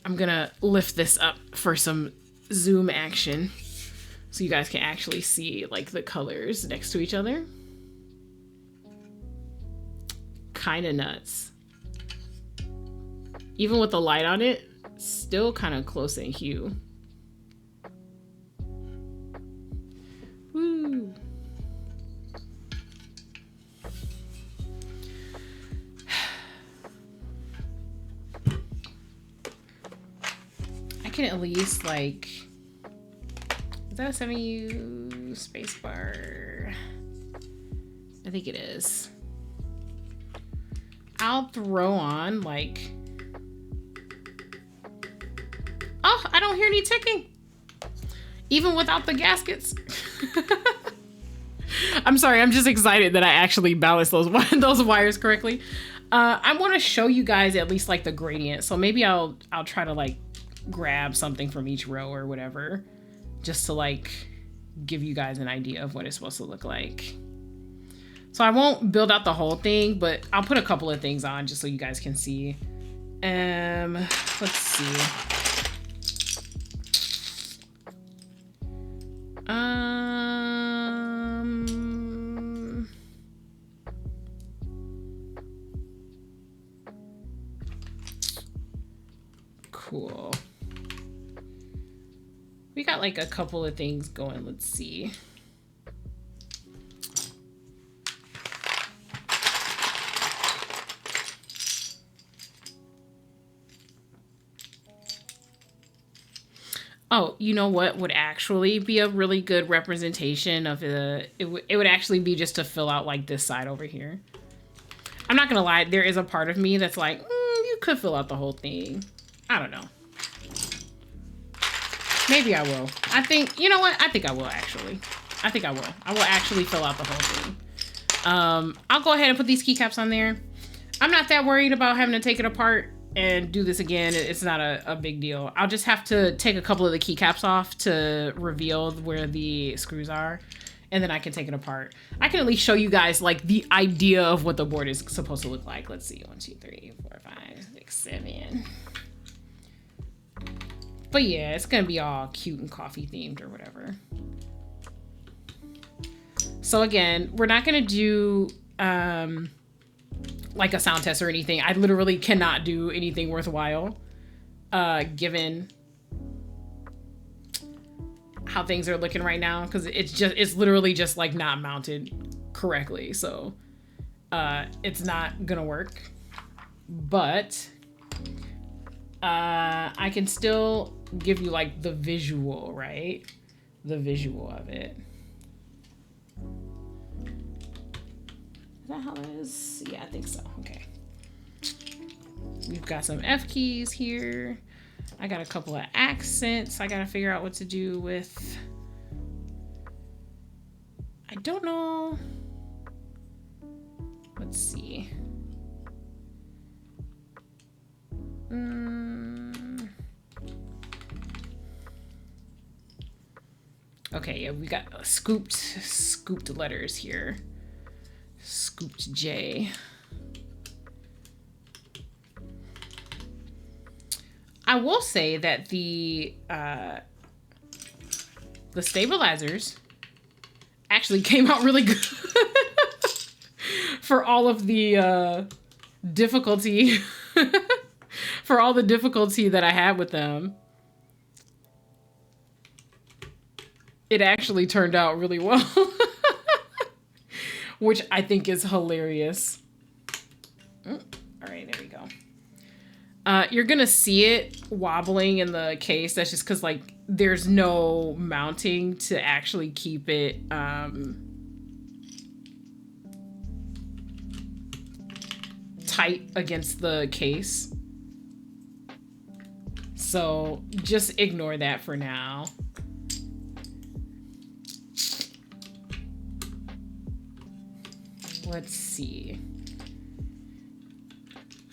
I'm gonna lift this up for some zoom action so you guys can actually see like the colors next to each other. Kind of nuts. Even with the light on it, still kind of close in hue. Woo. I can at least like, is that a 7U spacebar? I think it is. I'll throw on like, oh, I don't hear any ticking. Even without the gaskets. I'm sorry, I'm just excited that I actually balanced those wires correctly. I want to show you guys at least like the gradient. So maybe I'll try to like grab something from each row or whatever, just to like give you guys an idea of what it's supposed to look like. So I won't build out the whole thing, but I'll put a couple of things on just so you guys can see. Let's see. Cool. We got like a couple of things going. Let's see. Oh, you know what would actually be a really good representation of it would actually be just to fill out like this side over here. I'm not gonna lie, there is a part of me that's like, you could fill out the whole thing. I don't know. Maybe I will. I think, you know what? I think I will actually. I think I will. I will actually fill out the whole thing. I'll go ahead and put these keycaps on there. I'm not that worried about having to take it apart and do this again. It's not a big deal. I'll just have to take a couple of the keycaps off to reveal where the screws are, and then I can take it apart. I can at least show you guys like the idea of what the board is supposed to look like. Let's see, 1, 2, 3, 4, 5, 6, 7. But yeah, it's gonna be all cute and coffee themed or whatever. So again, we're not gonna do like a sound test or anything. I literally cannot do anything worthwhile given how things are looking right now, because it's literally just like not mounted correctly. So it's not gonna work, but I can still give you like the visual, right? The visual of it. Is that how it is? Yeah, I think so. Okay. We've got some F keys here. I got a couple of accents I gotta figure out what to do with. I don't know. Let's see. Okay, yeah, we got scooped letters here. Scooped J. I will say that the stabilizers actually came out really good for all of the difficulty for all the difficulty that I had with them. It actually turned out really well, which I think is hilarious. All right, there we go. You're gonna see it wobbling in the case. That's just because like there's no mounting to actually keep it tight against the case. So just ignore that for now. Let's see.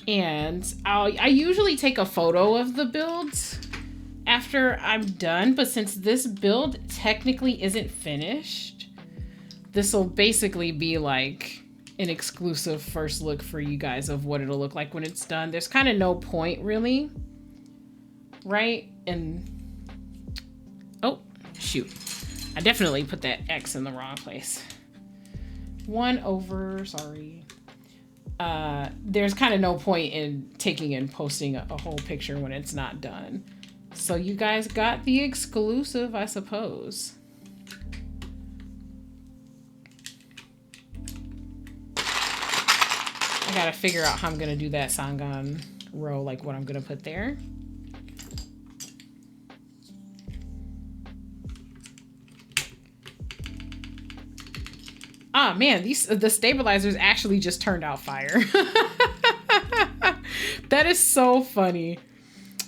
And I usually take a photo of the builds after I'm done, but since this build technically isn't finished, this will basically be like an exclusive first look for you guys of what it'll look like when it's done. There's kind of no point really, right? And oh shoot, I definitely put that X in the wrong place. 1 over, sorry. There's kind of no point in taking and posting a whole picture when it's not done. So you guys got the exclusive, I suppose. I gotta figure out how I'm gonna do that Sangan row, like what I'm gonna put there. Ah, man, the stabilizers actually just turned out fire. That is so funny.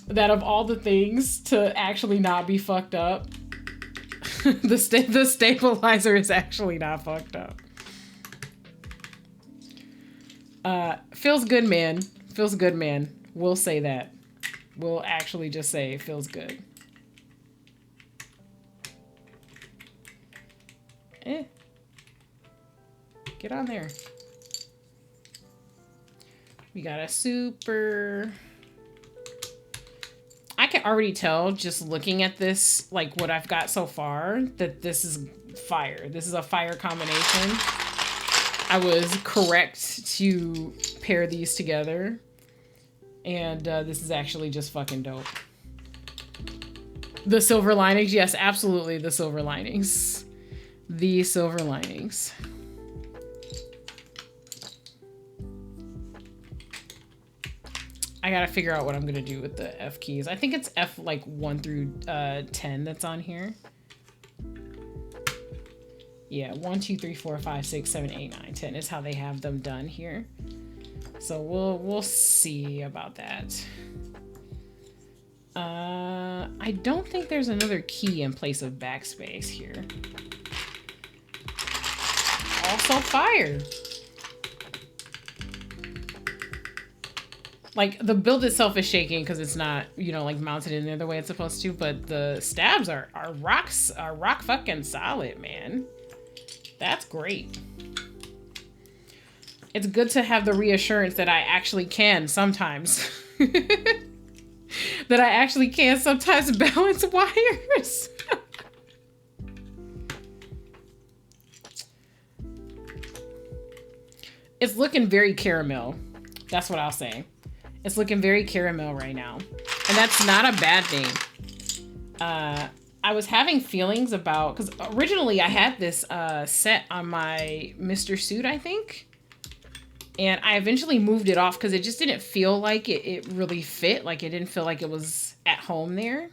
That of all the things to actually not be fucked up, the stabilizer is actually not fucked up. Feels good, man. Feels good, man. We'll say that. We'll actually just say it feels good. Get on there. We got a super... I can already tell just looking at this, like what I've got so far, that this is fire. This is a fire combination. I was correct to pair these together. And this is actually just fucking dope. The silver linings, yes, absolutely the silver linings. The silver linings. I gotta figure out what I'm gonna do with the F keys. I think it's F like 1 through 10 that's on here. Yeah, 1, 2, 3, 4, 5, 6, 7, 8, 9, 10 is how they have them done here. So we'll see about that. I don't think there's another key in place of backspace here. Also fire. Like, the build itself is shaking because it's not, you know, like mounted in there the way it's supposed to, but the stabs are rock fucking solid, man. That's great. It's good to have the reassurance that I actually can sometimes. That I actually can sometimes balance wires. It's looking very caramel. That's what I'll say. It's looking very caramel right now. And that's not a bad thing. I was having feelings about, because originally I had this set on my Mr. Suit, I think. And I eventually moved it off because it just didn't feel like it really fit. Like it didn't feel like it was at home there.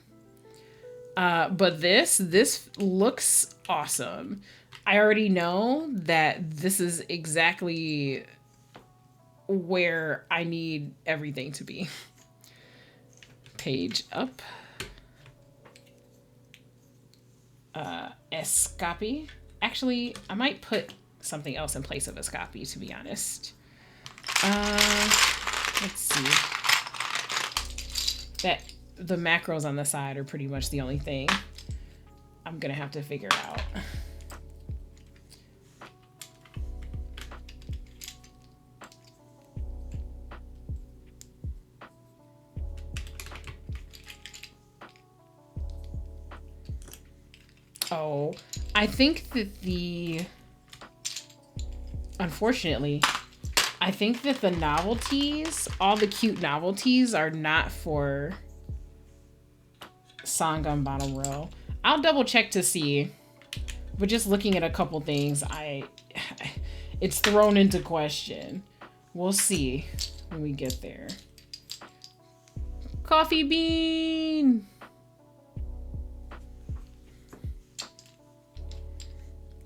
But this looks awesome. I already know that this is exactly where I need everything to be. Page up. Escape. Actually, I might put something else in place of Escape, to be honest. Let's see. That the macros on the side are pretty much the only thing I'm gonna have to figure out. Oh, I think that unfortunately, I think that the novelties, all the cute novelties are not for Sangan bottom row. I'll double check to see, but just looking at a couple things, it's thrown into question. We'll see when we get there. Coffee bean.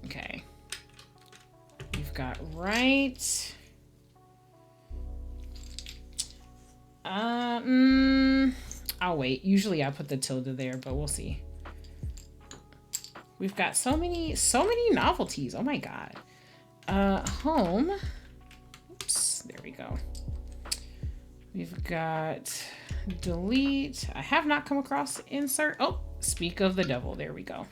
Okay. We've got right. I'll wait. Usually I put the tilde there, but we'll see. We've got so many novelties. Oh my God. Home. Oops, there we go. We've got delete. I have not come across insert. Oh, speak of the devil. There we go.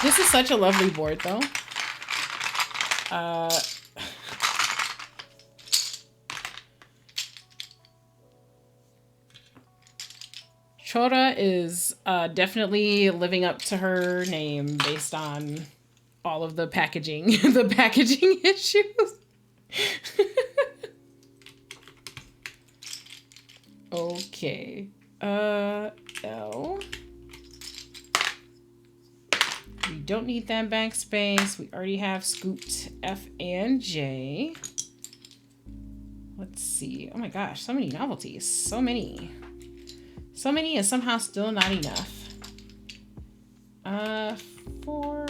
This is such a lovely board, though. Choura is definitely living up to her name based on all of the packaging, the packaging issues. Okay. L. We don't need that bank space. We already have scooped F and J. Let's see. Oh my gosh, so many novelties. So many. So many is somehow still not enough. 4.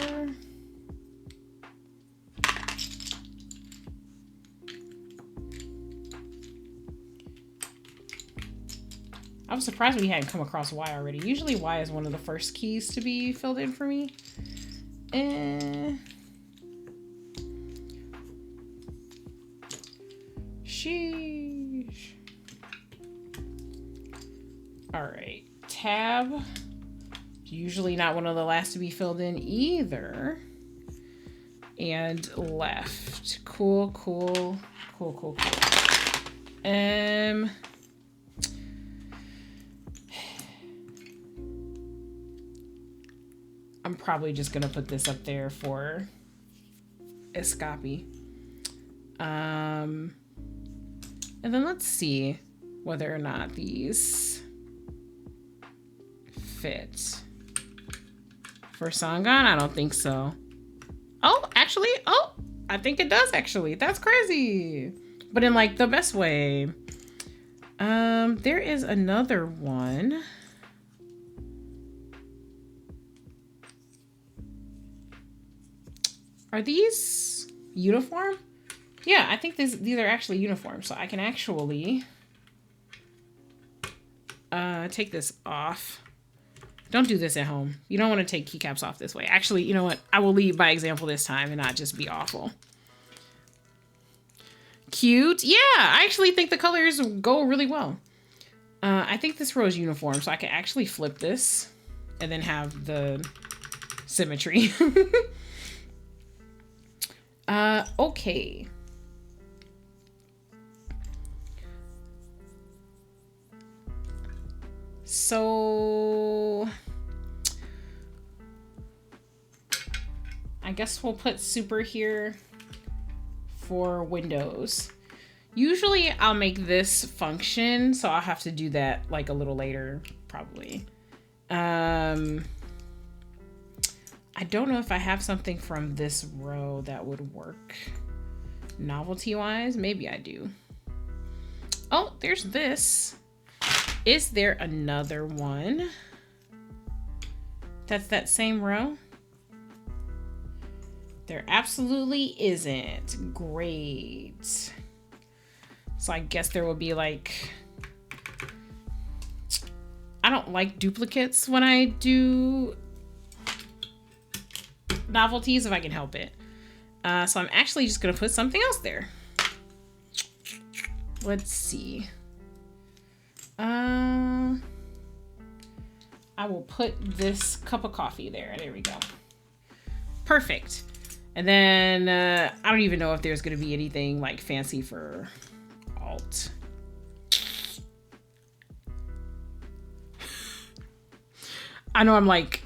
I was surprised we hadn't come across Y already. Usually Y is one of the first keys to be filled in for me. Sheesh. All right, tab. Usually not one of the last to be filled in either. And left. Cool, cool, cool, cool, cool. I'm probably just gonna put this up there for Escape. And then let's see whether or not these fit. For Sangan, I don't think so. Oh, actually, oh, I think it does actually. That's crazy. But in like the best way. There is another one. Are these uniform? Yeah, I think these are actually uniform. So I can actually take this off. Don't do this at home. You don't want to take keycaps off this way. Actually, you know what? I will lead by example this time and not just be awful. Cute. Yeah, I actually think the colors go really well. I think this row is uniform, so I can actually flip this and then have the symmetry. Okay. So I guess we'll put super here for Windows. Usually I'll make this function, so I'll have to do that like a little later, probably. I don't know if I have something from this row that would work novelty-wise. Maybe I do. Oh, there's this. Is there another one that's that same row? There absolutely isn't. Great. So I guess there will be like... I don't like duplicates when I do novelties if I can help it. So I'm actually just gonna put something else there. Let's see. I will put this cup of coffee there. There we go. Perfect. And then I don't even know if there's gonna be anything like fancy for alt. I know I'm like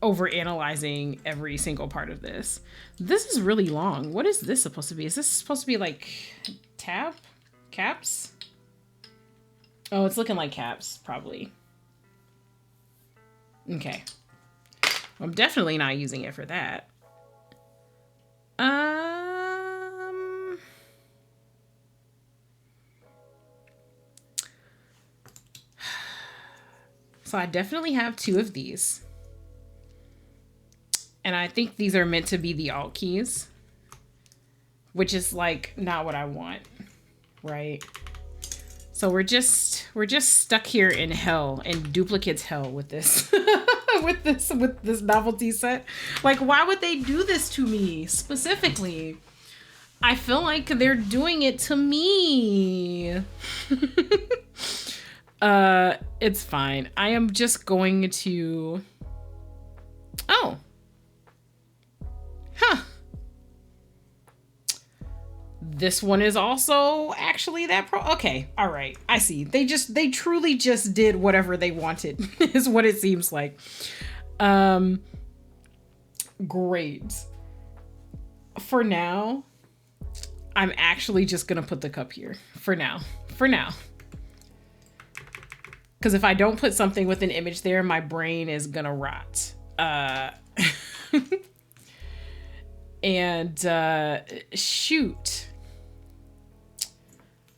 over analyzing every single part of this. This is really long. What is this supposed to be? Is this supposed to be like caps? Oh, it's looking like caps, probably. Okay. I'm definitely not using it for that. So I definitely have 2 of these. And I think these are meant to be the alt keys, which is like not what I want, right? So we're just stuck here in hell, in duplicates hell with this. with this novelty set. Like, why would they do this to me specifically? I feel like they're doing it to me. It's fine. I am just going to... Oh. Huh. This one is also actually that okay, all right. I see. They truly just did whatever they wanted is what it seems like. Great. For now, I'm actually just gonna put the cup here. For now. Because if I don't put something with an image there, my brain is gonna rot. And shoot.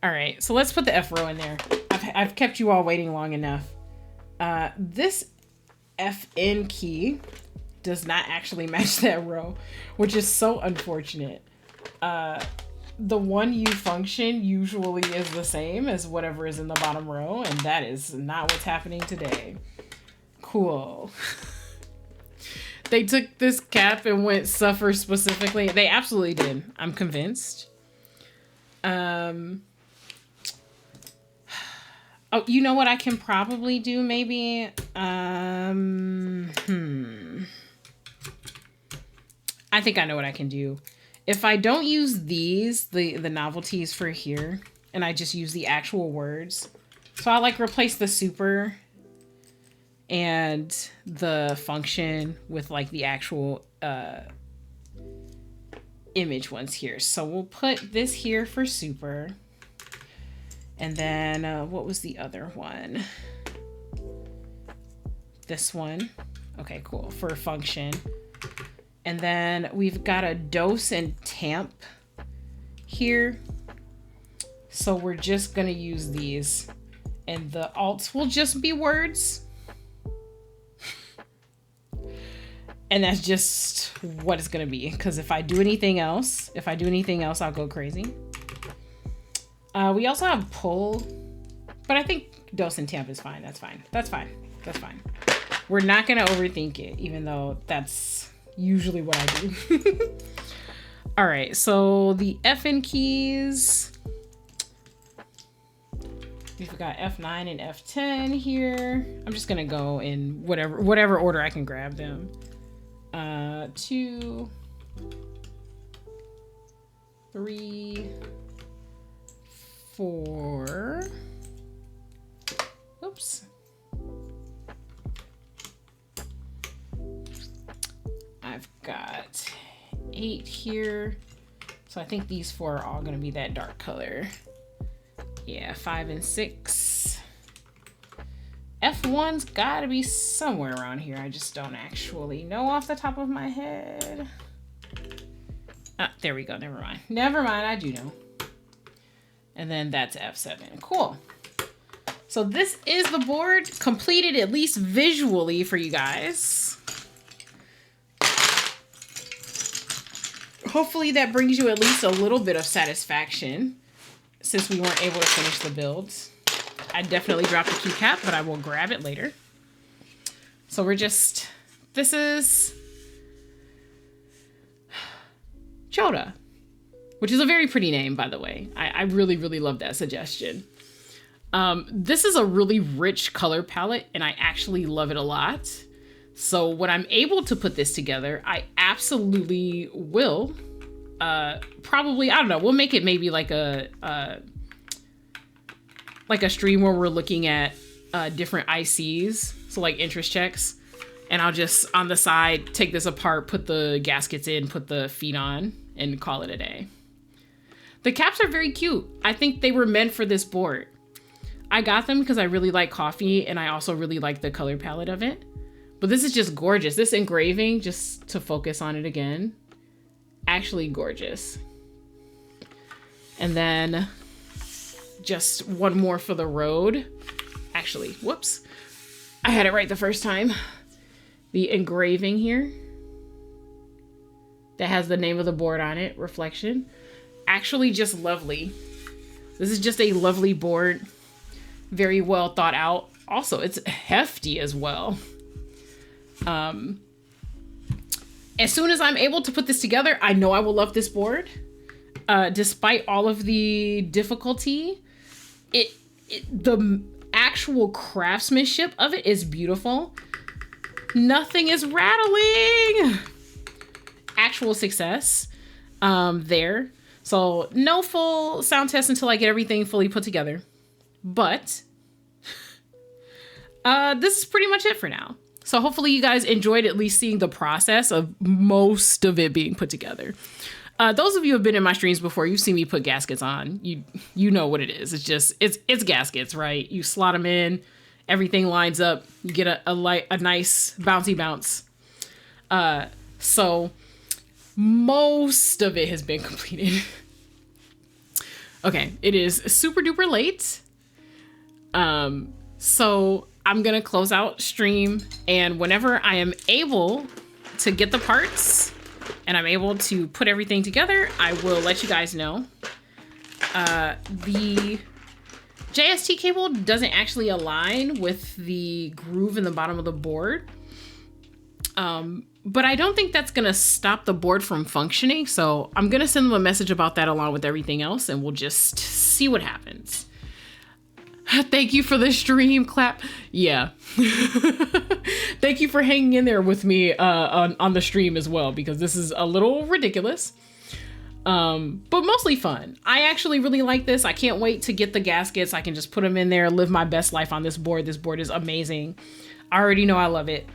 All right, so let's put the F row in there. I've kept you all waiting long enough. This FN key does not actually match that row, which is so unfortunate. The one U function usually is the same as whatever is in the bottom row, and that is not what's happening today. Cool. They took this cap and went suffer specifically. They absolutely did. I'm convinced. Oh, you know what I can probably do maybe? I think I know what I can do. If I don't use these, the novelties for here, and I just use the actual words. So I'll like replace the super and the function with like the actual image ones here. So we'll put this here for super. And then what was the other one? This one. Okay, cool. For function. And then we've got a dose and tamp here. So we're just going to use these. And the alts will just be words. And that's just what it's going to be. Because if I do anything else, I'll go crazy. We also have pull. But I think dose and tamp is fine. That's fine. We're not going to overthink it, even though that's usually what I do. All right, so the FN keys. We've got F9 and F10 here. I'm just gonna go in whatever order I can grab them. 2, 3, 4. Oops. I've got 8 here. So I think these 4 are all going to be that dark color. Yeah, 5 and 6. F1's got to be somewhere around here. I just don't actually know off the top of my head. Ah, there we go. Never mind. I do know. And then that's F7. Cool. So this is the board completed, at least visually, for you guys. Hopefully that brings you at least a little bit of satisfaction since we weren't able to finish the builds. I definitely dropped the keycap, but I will grab it later. So this is Choura, which is a very pretty name, by the way. I really, really love that suggestion. This is a really rich color palette, and I actually love it a lot. So when I'm able to put this together, I absolutely will. Probably, I don't know, we'll make it maybe like a stream where we're looking at different ICs, so like interest checks. And I'll just, on the side, take this apart, put the gaskets in, put the feet on, and call it a day. The caps are very cute. I think they were meant for this board. I got them because I really like coffee, and I also really like the color palette of it. But this is just gorgeous. This engraving, just to focus on it again, actually gorgeous. And then just one more for the road. Actually, whoops. I had it right the first time. The engraving here that has the name of the board on it, Reflection. Actually just lovely. This is just a lovely board. Very well thought out. Also, it's hefty as well. As soon as I'm able to put this together, I know I will love this board. Despite all of the difficulty, the actual craftsmanship of it is beautiful. Nothing is rattling. Actual success there. So no full sound test until I get everything fully put together. But this is pretty much it for now. So hopefully you guys enjoyed at least seeing the process of most of it being put together. Those of you who have been in my streams before, you've seen me put gaskets on. You know what it is. It's just, it's gaskets, right? You slot them in, everything lines up, you get a nice bouncy bounce. So most of it has been completed. Okay, it is super duper late. So I'm gonna close out stream, and whenever I am able to get the parts and I'm able to put everything together, I will let you guys know. The JST cable doesn't actually align with the groove in the bottom of the board. But I don't think that's gonna stop the board from functioning. So I'm gonna send them a message about that along with everything else, and we'll just see what happens. Thank you for the stream clap. Yeah. Thank you for hanging in there with me on the stream as well, because this is a little ridiculous, but mostly fun. I actually really like this. I can't wait to get the gaskets. I can just put them in there, live my best life on this board. This board is amazing. I already know I love it.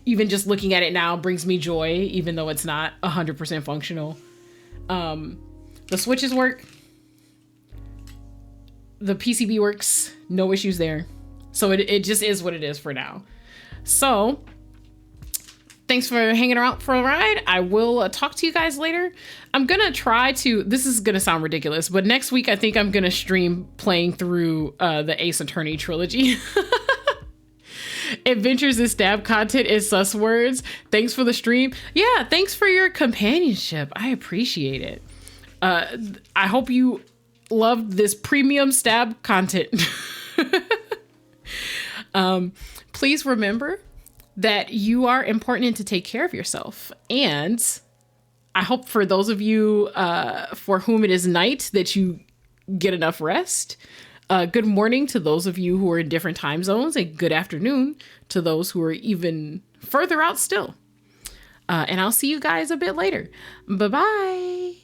Even just looking at it now brings me joy, even though it's not 100% functional. The switches work. The PCB works, no issues there. So it just is what it is for now. So thanks for hanging around for a ride. I will talk to you guys later. I'm gonna try to, this is gonna sound ridiculous, but next week I think I'm gonna stream playing through the Ace Attorney trilogy. Adventures in Stab content is sus words. Thanks for the stream. Yeah, thanks for your companionship. I appreciate it. I hope you loved this premium Stab content. Please remember that you are important and to take care of yourself. And I hope for those of you for whom it is night that you get enough rest. Good morning to those of you who are in different time zones, and good afternoon to those who are even further out still. And I'll see you guys a bit later. Bye-bye.